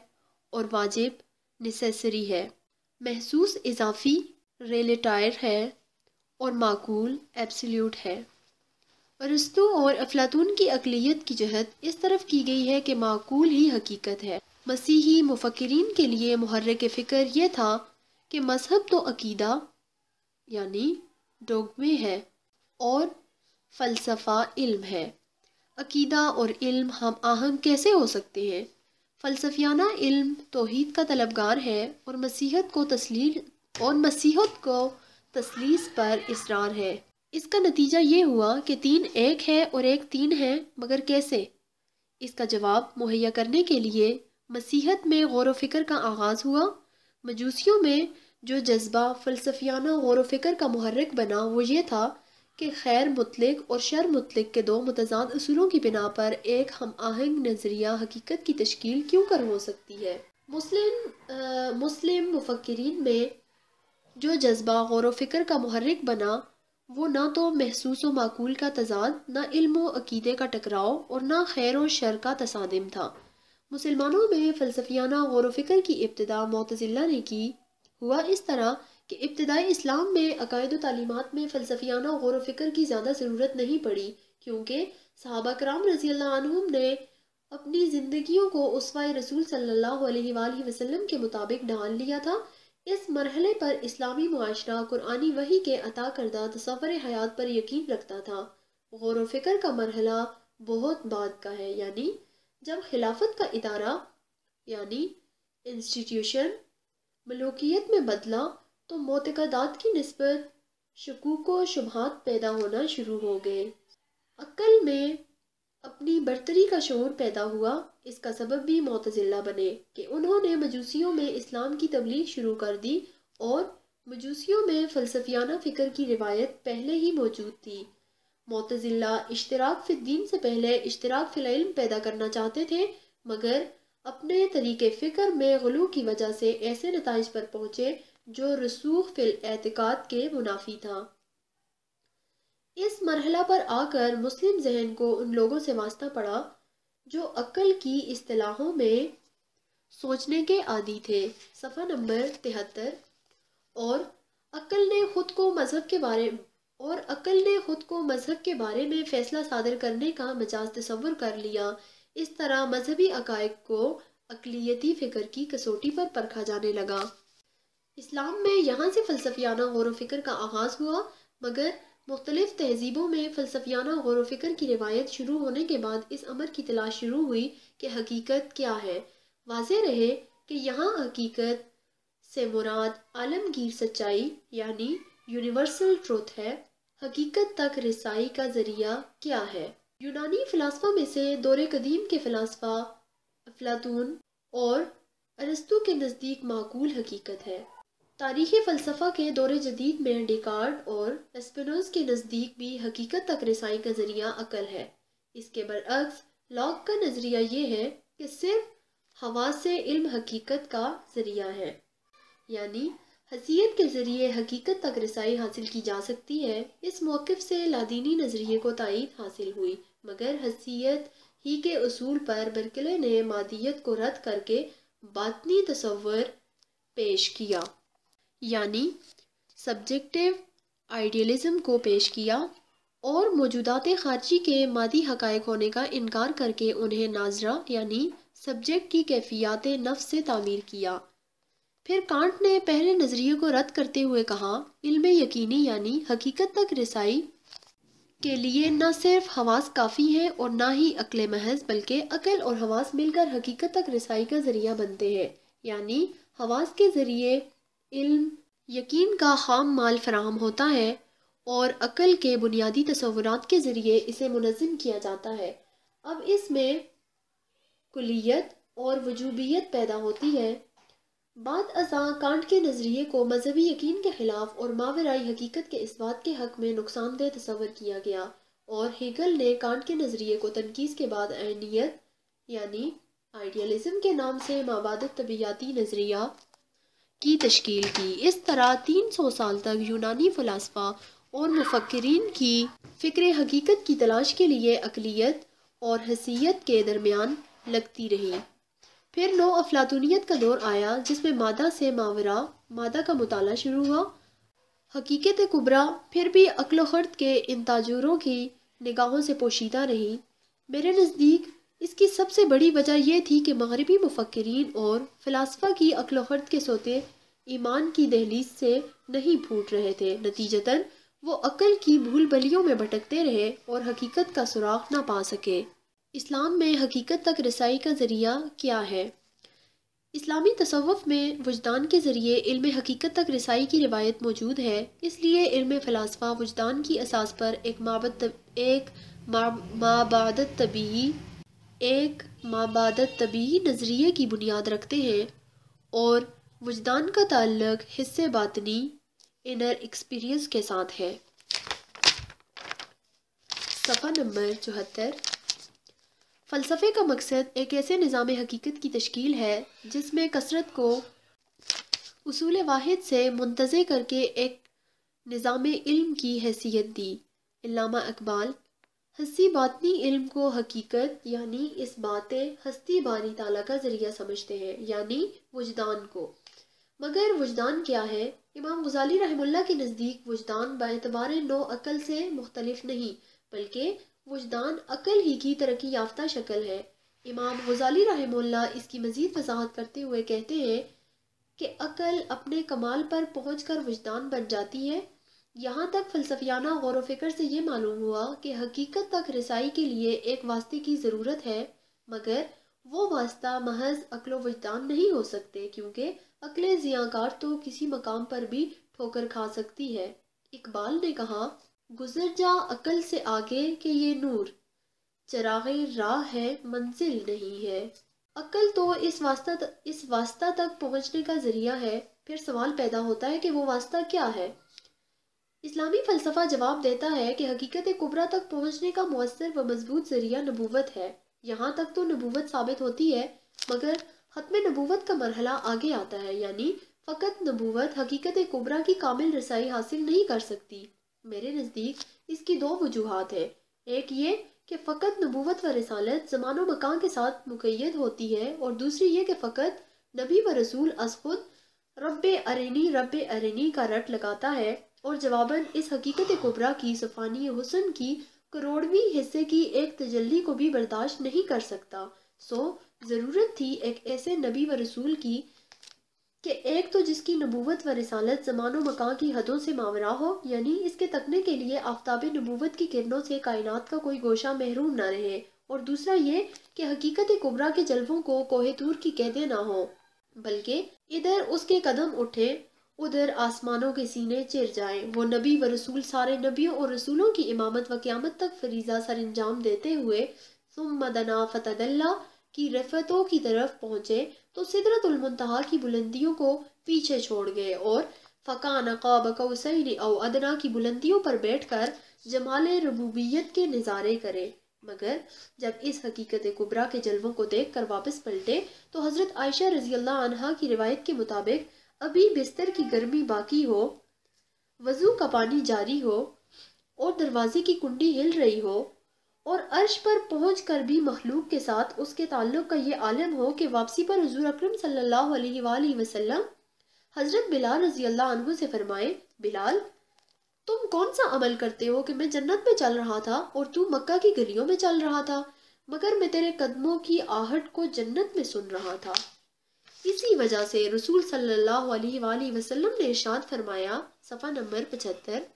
اور واجب، نیسیسری ہے۔ محسوس اضافی، ریلیٹائر ہے اور معقول ایبسلیوٹ ہے۔ ارسطو اور افلاطون کی عقلیت کی جہت اس طرف کی گئی ہے کہ معقول ہی حقیقت ہے۔ مسیحی مفکرین کے لیے محرک فکر یہ تھا کہ مذہب تو عقیدہ یعنی ڈوگمے ہے اور فلسفہ علم ہے۔ عقیدہ اور علم ہم آہنگ کیسے ہو سکتے ہیں؟ فلسفیانہ علم توحید کا طلبگار ہے اور مسیحیت کو تثلیث پر اصرار ہے۔ اس کا نتیجہ یہ ہوا کہ تین ایک ہے اور ایک تین ہے، مگر کیسے؟ اس کا جواب مہیا کرنے کے لیے مسیحیت میں غور و فکر کا آغاز ہوا۔ مجوسیوں میں جو جذبہ فلسفیانہ غور و فکر کا محرک بنا وہ یہ تھا کہ خیر مطلق اور شر مطلق کے دو متضاد اصولوں کی بنا پر ایک ہم آہنگ نظریہ حقیقت کی تشکیل کیوں کر ہو سکتی ہے۔ مسلم مفکرین میں جو جذبہ غور و فکر کا محرک بنا وہ نہ تو محسوس و معقول کا تضاد، نہ علم و عقیدے کا ٹکراؤ اور نہ خیر و شر کا تصادم تھا۔ مسلمانوں میں فلسفیانہ غور و فکر کی ابتدا معتزلہ نے کی۔ ہوا اس طرح کہ ابتدائی اسلام میں عقائد و تعلیمات میں فلسفیانہ غور و فکر کی زیادہ ضرورت نہیں پڑی، کیونکہ صحابہ کرام رضی اللہ عنہم نے اپنی زندگیوں کو اسوہ رسول صلی اللہ علیہ وآلہ وسلم کے مطابق ڈھال لیا تھا۔ اس مرحلے پر اسلامی معاشرہ قرآنی وحی کے عطا کردہ تصور حیات پر یقین رکھتا تھا۔ غور و فکر کا مرحلہ بہت بعد کا ہے، یعنی جب خلافت کا ادارہ یعنی انسٹیٹیوشن ملوکیت میں بدلا تو معتقدات کی نسبت شکوک و شبہات پیدا ہونا شروع ہو گئے۔ عقل میں اپنی برتری کا شعور پیدا ہوا۔ اس کا سبب بھی معتزلہ بنے کہ انہوں نے مجوسیوں میں اسلام کی تبلیغ شروع کر دی، اور مجوسیوں میں فلسفیانہ فکر کی روایت پہلے ہی موجود تھی۔ معتزلہ اشتراک فی الدین سے پہلے اشتراک فی العلم پیدا کرنا چاہتے تھے، مگر اپنے طریقے فکر میں غلو کی وجہ سے ایسے نتائج پر پہنچے جو رسوخ فی الاعتقاد کے منافی تھا۔ اس مرحلہ پر آ کر مسلم ذہن کو ان لوگوں سے واسطہ پڑا جو عقل کی اصطلاحوں میں سوچنے کے عادی تھے۔ صفحہ نمبر 73۔ اور عقل نے خود کو مذہب کے بارے میں فیصلہ صادر کرنے کا مجاز تصور کر لیا۔ اس طرح مذہبی عقائد کو عقلیتی فکر کی کسوٹی پر پرکھا جانے لگا۔ اسلام میں یہاں سے فلسفیانہ غور و فکر کا آغاز ہوا، مگر مختلف تہذیبوں میں فلسفیانہ غور و فکر کی روایت شروع ہونے کے بعد اس امر کی تلاش شروع ہوئی کہ حقیقت کیا ہے۔ واضح رہے کہ یہاں حقیقت سے مراد عالمگیر سچائی یعنی یونیورسل ٹروتھ ہے۔ حقیقت تک رسائی کا ذریعہ کیا ہے؟ یونانی فلاسفہ میں سے دور قدیم کے فلاسفہ افلاطون اور ارسطو کے نزدیک معقول حقیقت ہے۔ تاریخ فلسفہ کے دور جدید میں ڈیکارٹ اور اسپینوز کے نزدیک بھی حقیقت تک رسائی کا ذریعہ عقل ہے۔ اس کے برعکس لاک کا نظریہ یہ ہے کہ صرف حواس سے علم حقیقت کا ذریعہ ہے، یعنی حسیت کے ذریعے حقیقت تک رسائی حاصل کی جا سکتی ہے۔ اس موقف سے لادینی نظریے کو تائید حاصل ہوئی، مگر حسیت ہی کے اصول پر برکلے نے مادیت کو رد کر کے باطنی تصور پیش کیا، یعنی سبجیکٹیو آئیڈیلزم کو پیش کیا اور موجودات خارجی کے مادی حقائق ہونے کا انکار کر کے انہیں ناظرہ یعنی سبجیکٹ کی کیفیات نفس سے تعمیر کیا۔ پھر کانٹ نے پہلے نظریے کو رد کرتے ہوئے کہا، علم یقینی یعنی حقیقت تک رسائی کے لیے نہ صرف حواس کافی ہیں اور نہ ہی عقل محض، بلکہ عقل اور حواس مل کر حقیقت تک رسائی کا ذریعہ بنتے ہیں، یعنی حواس کے ذریعے علم یقین کا خام مال فراہم ہوتا ہے اور عقل کے بنیادی تصورات کے ذریعے اسے منظم کیا جاتا ہے۔ اب اس میں کلیت اور وجوبیت پیدا ہوتی ہے۔ بعد ازاں کانٹ کے نظریے کو مذہبی یقین کے خلاف اور ماورائی حقیقت کے اثبات کے حق میں نقصان دہ تصور کیا گیا، اور ہیگل نے کانٹ کے نظریے کو تنقیص کے بعد عینیت یعنی آئیڈیلزم کے نام سے مابعد طبیعیاتی نظریہ کی تشکیل کی۔ اس طرح 300 سال تک یونانی فلاسفہ اور مفکرین کی فکر حقیقت کی تلاش کے لیے عقلیت اور حسیت کے درمیان لگتی رہی۔ پھر نو افلاطونیت کا دور آیا، جس میں مادہ سے ماوراء مادہ کا مطالعہ شروع ہوا۔ حقیقت کبریٰ پھر بھی عقل و خرد کے ان تاجروں کی نگاہوں سے پوشیدہ رہی۔ میرے نزدیک اس کی سب سے بڑی وجہ یہ تھی کہ مغربی مفکرین اور فلاسفہ کی عقل و خرد کے سوتے ایمان کی دہلیز سے نہیں پھوٹ رہے تھے، نتیجتاً وہ عقل کی بھول بھلیوں میں بھٹکتے رہے اور حقیقت کا سراغ نہ پا سکے۔ اسلام میں حقیقت تک رسائی کا ذریعہ کیا ہے؟ اسلامی تصوف میں وجدان کے ذریعے علم حقیقت تک رسائی کی روایت موجود ہے، اس لیے علم فلاسفہ وجدان کی اساس پر ایک مابعدت طبیعی نظریے کی بنیاد رکھتے ہیں، اور وجدان کا تعلق حس باطنی انر ایکسپیرینس کے ساتھ ہے۔ صفحہ نمبر 74۔ فلسفے کا مقصد ایک ایسے نظام حقیقت کی تشکیل ہے جس میں کثرت کو اصول واحد سے منتزع کر کے ایک نظام علم کی حیثیت دی۔ علامہ اقبال حسی باطنی علم کو حقیقت یعنی اس بات ہستی باری تعالیٰ کا ذریعہ سمجھتے ہیں، یعنی وجدان کو۔ مگر وجدان کیا ہے؟ امام غزالی رحمہ اللہ کے نزدیک وجدان باعتبار نوع عقل سے مختلف نہیں، بلکہ وجدان عقل ہی کی ترقی یافتہ شکل ہے۔ امام غزالی رحمہ اللہ اس کی مزید وضاحت کرتے ہوئے کہتے ہیں کہ عقل اپنے کمال پر پہنچ کر وجدان بن جاتی ہے۔ یہاں تک فلسفیانہ غور و فکر سے یہ معلوم ہوا کہ حقیقت تک رسائی کے لیے ایک واسطے کی ضرورت ہے، مگر وہ واسطہ محض عقل و وجدان نہیں ہو سکتے، کیونکہ عقل ضیاءکار تو کسی مقام پر بھی ٹھوکر کھا سکتی ہے۔ اقبال نے کہا، گزر جا عقل سے آگے کہ یہ نور چراغ راہ ہے منزل نہیں ہے۔ عقل تو اس واسطہ تک پہنچنے کا ذریعہ ہے۔ پھر سوال پیدا ہوتا ہے کہ وہ واسطہ کیا ہے؟ اسلامی فلسفہ جواب دیتا ہے کہ حقیقت کبریٰ تک پہنچنے کا مؤثر و مضبوط ذریعہ نبوت ہے۔ یہاں تک تو نبوت ثابت ہوتی ہے، مگر ختم نبوت کا مرحلہ آگے آتا ہے، یعنی فقط نبوت حقیقت کبریٰ کی کامل رسائی حاصل نہیں کر سکتی۔ میرے نزدیک اس کی دو وجوہات ہیں۔ ایک یہ کہ فقط نبوت و رسالت زمان و مکان کے ساتھ مقید ہوتی ہے، اور دوسری یہ کہ فقط نبی و رسول از خود رب ارینی کا رٹ لگاتا ہے، اور جواباً اس حقیقت کبریٰ کی سفانی حسن کی کروڑویں حصے کی ایک تجلی کو بھی برداشت نہیں کر سکتا۔ سو ضرورت تھی ایک ایسے نبی و رسول کی کہ ایک تو جس کی نبوت و رسالت زمان و مکان کی حدوں سے ماوراء ہو، یعنی اس کے تکنے کے لیے آفتاب نبوت کی کرنوں سے کائنات کا کوئی گوشہ محروم نہ رہے، اور دوسرا یہ کہ حقیقت کبریٰ کے جلووں کو کوہ طور کی قیدیں نہ ہوں، بلکہ ادھر اس کے قدم اٹھیں ادھر آسمانوں کے سینے چر جائیں۔ وہ نبی و رسول سارے نبیوں اور رسولوں کی امامت و قیامت تک فریضہ سر انجام دیتے ہوئے ثم دنا فتدلی کی رفعتوں کی طرف پہنچے تو سدرۃ المنتہا کی بلندیوں کو پیچھے چھوڑ گئے اور فکان قاب قوسین او ادنا کی بلندیوں پر بیٹھ کر جمال ربوبیت کے نظارے کرے، مگر جب اس حقیقت کبریٰ کے جلووں کو دیکھ کر واپس پلٹے تو حضرت عائشہ رضی اللہ عنہا کی روایت کے مطابق ابھی بستر کی گرمی باقی ہو، وضو کا پانی جاری ہو اور دروازے کی کنڈی ہل رہی ہو اور عرش پر پہنچ کر بھی مخلوق کے ساتھ اس کے تعلق کا یہ عالم ہو کہ واپسی پر حضور اکرم صلی اللہ علیہ وآلہ وسلم حضرت بلال رضی اللہ عنہ سے فرمائے، بلال تم کون سا عمل کرتے ہو کہ میں جنت میں چل رہا تھا اور تو مکہ کی گلیوں میں چل رہا تھا، مگر میں تیرے قدموں کی آہٹ کو جنت میں سن رہا تھا۔ اسی وجہ سے رسول صلی اللہ علیہ وآلہ وسلم نے ارشاد فرمایا، صفحہ نمبر 75،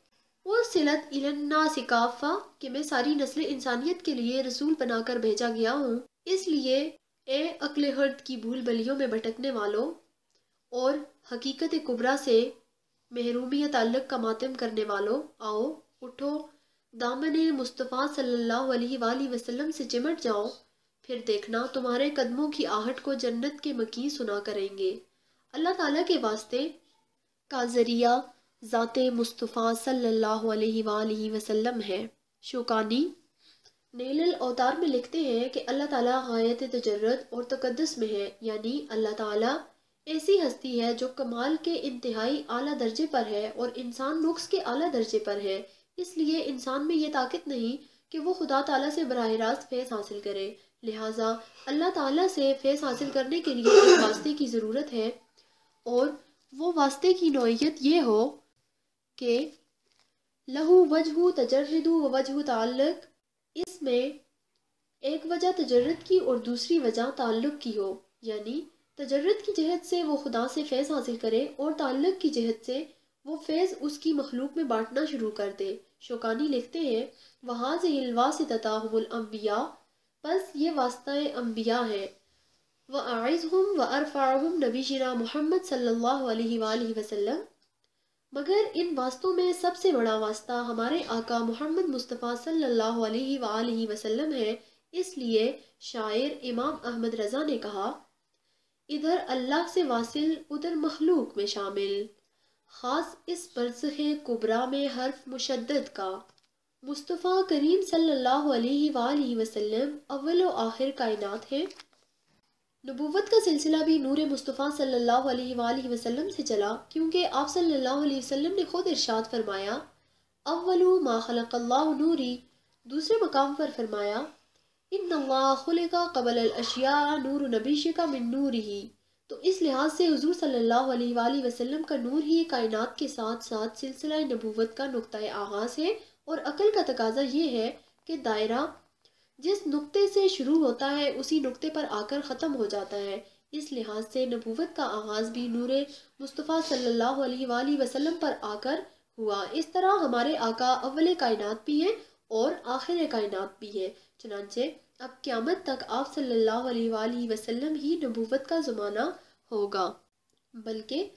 وَصِلَتْ إِلَى النَّاسِ كَافَّةً کہ میں ساری نسل انسانیت کے لیے رسول بنا کر بھیجا گیا ہوں، اس لیے اے عقل ہرد کی بھول بلیوں میں بھٹکنے والوں اور حقیقت کبریٰ سے محرومی تعلق کا ماتم کرنے والوں، آؤ اٹھو، دامن مصطفیٰ صلی اللہ علیہ وآلہ وسلم سے چمٹ جاؤ، پھر دیکھنا تمہارے قدموں کی آہٹ کو جنت کے مکی سنا کریں گے۔ اللہ تعالیٰ کے واسطے کا ذریعہ ذات مصطفیٰ صلی اللہ علیہ وآلہ وسلم ہے۔ شوکانی نیل الاوتار میں لکھتے ہیں کہ اللہ تعالیٰ غایت تجرد اور تقدس میں ہے، یعنی اللہ تعالیٰ ایسی ہستی ہے جو کمال کے انتہائی اعلیٰ درجے پر ہے اور انسان نقص کے اعلیٰ درجے پر ہے، اس لیے انسان میں یہ طاقت نہیں کہ وہ خدا تعالیٰ سے براہ راست فیض حاصل کرے، لہٰذا اللہ تعالیٰ سے فیض حاصل کرنے کے لیے ایک واسطے کی ضرورت ہے، اور وہ واسطے کی نوعیت یہ ہو کہ لہو وجہ تجرد و وجہ تعلق، اس میں ایک وجہ تجرد کی اور دوسری وجہ تعلق کی ہو، یعنی تجرد کی جہت سے وہ خدا سے فیض حاصل کرے اور تعلق کی جہت سے وہ فیض اس کی مخلوق میں بانٹنا شروع کر دے۔ شوکانی لکھتے ہیں، وَهَذِهِ الْوَاسِطَةُ هُمُ الْأَنْبِيَاءُ بس یہ واسطہ انبیاء ہے، وَأَعِزْهُمْ وَأَرْفَعُهُمْ نبینا محمد صلی اللہ علیہ وآلہ وسلم، مگر ان واسطوں میں سب سے بڑا واسطہ ہمارے آقا محمد مصطفیٰ صلی اللہ علیہ وآلہ وسلم ہے، اس لیے شاعر امام احمد رضا نے کہا، ادھر اللہ سے واصل ادھر مخلوق میں شامل، خاص اس برزخ کبریٰ میں حرف مشدد کا۔ مصطفیٰ کریم صلی اللہ علیہ وآلہ وسلم اول و آخر کائنات ہیں۔ نبوت کا سلسلہ بھی نور مصطفیٰ صلی اللہ علیہ وآلہ وسلم سے چلا، کیونکہ آپ صلی اللہ علیہ وسلم نے خود ارشاد فرمایا، اول ما خلق اللہ نوری، دوسرے مقام پر فرمایا، ان اللہ خلق قبل الاشیاء نور نبیشک من نورہ، تو اس لحاظ سے حضور صلی اللہ علیہ وآلہ وسلم کا نور ہی کائنات کے ساتھ ساتھ سلسلہ نبوت کا نقطۂ آغاز ہے، اور عقل کا تقاضا یہ ہے کہ دائرہ جس نقطے سے شروع ہوتا ہے اسی نقطے پر آ کر ختم ہو جاتا ہے، اس لحاظ سے نبوت کا آغاز بھی نور مصطفیٰ صلی اللہ علیہ وآلہ وسلم پر آ کر ہوا۔ اس طرح ہمارے آقا اول کائنات بھی ہیں اور آخر کائنات بھی ہیں، چنانچہ اب قیامت تک آپ صلی اللہ علیہ وآلہ وسلم ہی نبوت کا زمانہ ہوگا، بلکہ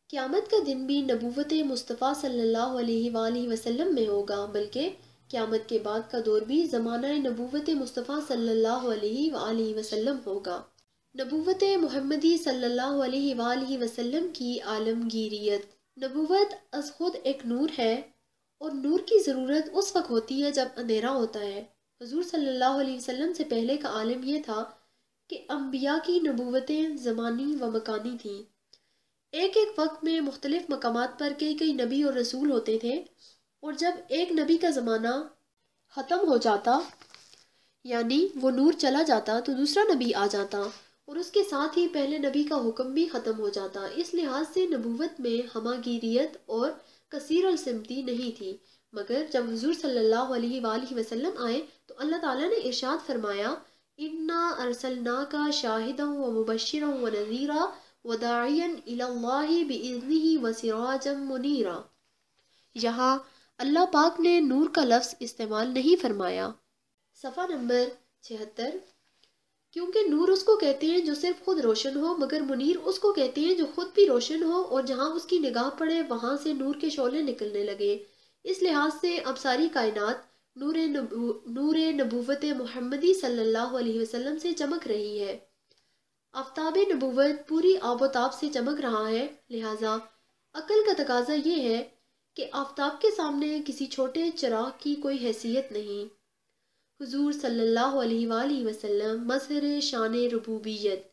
قیامت کا دن بھی نبوت مصطفیٰ صلی اللہ علیہ وآلہ وسلم میں ہوگا، بلکہ قیامت کے بعد کا دور بھی زمانہ نبوت مصطفیٰ صلی اللہ علیہ وآلہ وسلم ہوگا۔ نبوت محمدی صلی اللہ علیہ وآلہ وسلم کی عالمگیریت۔ نبوت از خود ایک نور ہے، اور نور کی ضرورت اس وقت ہوتی ہے جب اندھیرا ہوتا ہے۔ حضور صلی اللہ علیہ وسلم سے پہلے کا عالم یہ تھا کہ انبیاء کی نبوتیں زمانی و مکانی تھیں، ایک ایک وقت میں مختلف مقامات پر کئی کئی نبی اور رسول ہوتے تھے، اور جب ایک نبی کا زمانہ ختم ہو جاتا، یعنی وہ نور چلا جاتا، تو دوسرا نبی آ جاتا اور اس کے ساتھ ہی پہلے نبی کا حکم بھی ختم ہو جاتا۔ اس لحاظ سے نبوت میں ہماگیریت اور کثیر السمتی نہیں تھی، مگر جب حضور صلی اللہ علیہ وآلہ وسلم آئے تو اللہ تعالیٰ نے ارشاد فرمایا، اِنَّا أَرْسَلْنَاكَ شَاهِدًا وَمُبَشِّرًا وَنَذِيرًا وَدَاعِيًا إِلَى اللَّهِ بِإِذْنِهِ وَسِرَاجًا مُنِيرًا۔ یہاں اللہ پاک نے نور کا لفظ استعمال نہیں فرمایا۔ صفحہ نمبر 76، کیونکہ نور اس کو کہتے ہیں جو صرف خود روشن ہو، مگر منیر اس کو کہتے ہیں جو خود بھی روشن ہو اور جہاں اس کی نگاہ پڑے وہاں سے نور کے شعلے نکلنے لگے۔ اس لحاظ سے اب ساری کائنات نور نبوت محمدی صلی اللہ علیہ وسلم سے چمک رہی ہے۔ آفتاب نبوت پوری آب و تاب سے چمک رہا ہے، لہٰذا عقل کا تقاضا یہ ہے کہ آفتاب کے سامنے کسی چھوٹے چراغ کی کوئی حیثیت نہیں۔ حضور صلی اللہ علیہ وآلہ وسلم مظہر شان ربوبیت۔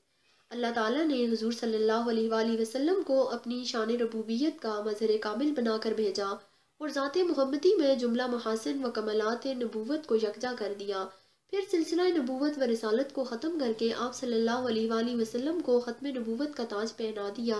اللہ تعالیٰ نے حضور صلی اللہ علیہ وآلہ وسلم کو اپنی شان ربوبیت کا مظہر کامل بنا کر بھیجا اور ذات محمدی میں جملہ محاسن و کمالات نبوت کو یکجا کر دیا۔ پھر سلسلہ نبوت و رسالت کو ختم کر کے آپ صلی اللہ علیہ وآلہ وسلم کو ختم نبوت کا تاج پہنا دیا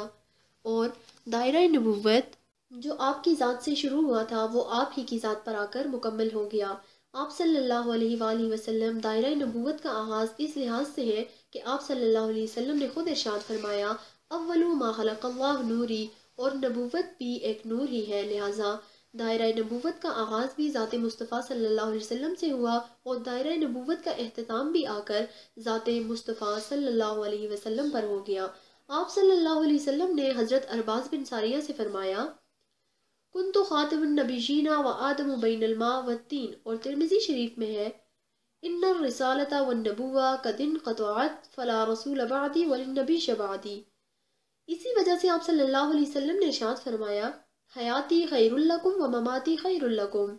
اور دائرہ نبوت جو آپ کی ذات سے شروع ہوا تھا وہ آپ ہی کی ذات پر آ کر مکمل ہو گیا۔ آپ صلی اللہ علیہ وآلہ وسلم دائرہ نبوت کا آغاز اس لحاظ سے ہے کہ آپ صلی اللہ علیہ وسلم نے خود ارشاد فرمایا، اول ما خلق اللہ نوری، اور نبوت بھی ایک نور ہی ہے، لہٰذا دائرہ نبوت کا آغاز بھی ذات مصطفیٰ صلی اللہ علیہ وسلم سے ہوا اور دائرہ نبوت کا اختتام بھی آ کر ذات مصطفیٰ صلی اللہ علیہ وسلم پر ہو گیا۔ آپ صلی اللہ علیہ وسلم نے حضرت ارباز بن ساریہ سے فرمایا، کنت خاتم النبیین و آدم بین الماء والتین، اور ترمذی شریف میں ہے، ان الرسالۃ والنبوہ قد انقطعت فلا رسول بعدی وللنبی بعدی۔ اسی وجہ سے آپ صلی اللہ علیہ وسلم نے ارشاد فرمایا، حیاتی خیر لکم و مماتی خیر لکم۔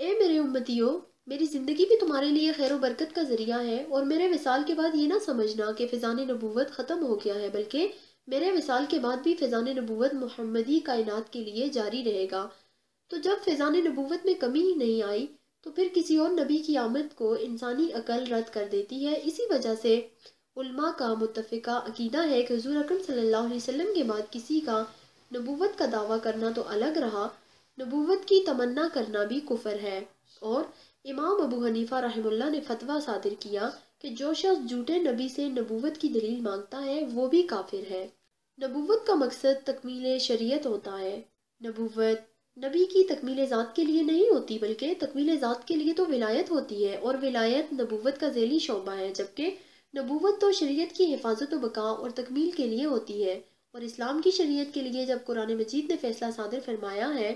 اے میرے امتیوں، میری زندگی بھی تمہارے لیے خیر و برکت کا ذریعہ ہے، اور میرے وصال کے بعد یہ نہ سمجھنا کہ فیضان نبوت ختم ہو گیا ہے، بلکہ میرے وصال کے بعد بھی فیضان نبوت محمدی کائنات کے لیے جاری رہے گا۔ تو جب فیضان نبوت میں کمی ہی نہیں آئی تو پھر کسی اور نبی کی آمد کو انسانی عقل رد کر دیتی ہے۔ اسی وجہ سے علماء کا متفقہ عقیدہ ہے کہ حضور اکرم صلی اللہ علیہ وسلم کے بعد کسی کا نبوت کا دعویٰ کرنا تو الگ رہا، نبوت کی تمنا کرنا بھی کفر ہے، اور امام ابو حنیفہ رحمہ اللہ نے فتویٰ صادر کیا کہ جو شخص جھوٹے نبی سے نبوت کی دلیل مانگتا ہے وہ بھی کافر ہے۔ نبوت کا مقصد تکمیل شریعت ہوتا ہے۔ نبوت نبی کی تکمیل ذات کے لیے نہیں ہوتی، بلکہ تکمیل ذات کے لیے تو ولایت ہوتی ہے، اور ولایت نبوت کا ذیلی شعبہ ہے، جبکہ نبوت تو شریعت کی حفاظت و بقا اور تکمیل کے لیے ہوتی ہے۔ اور اسلام کی شریعت کے لیے جب قرآن مجید نے فیصلہ صادر فرمایا ہے،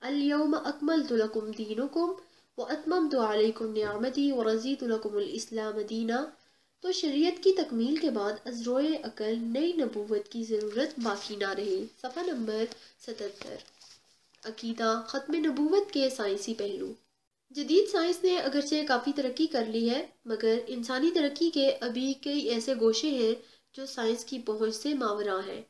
الیوم اکملت لکم دینکم واتممت علیکم نعمتی ورضیت لکم الاسلام دینا، تو شریعت کی تکمیل کے بعد از روئے عقل نئی نبوت کی ضرورت باقی نہ رہی۔ صفحہ نمبر 77۔ عقیدہ ختم نبوت کے سائنسی پہلو۔ جدید سائنس نے اگرچہ کافی ترقی کر لی ہے، مگر انسانی ترقی کے ابھی کئی ایسے گوشے ہیں جو سائنس کی پہنچ سے ماوراء ہیں۔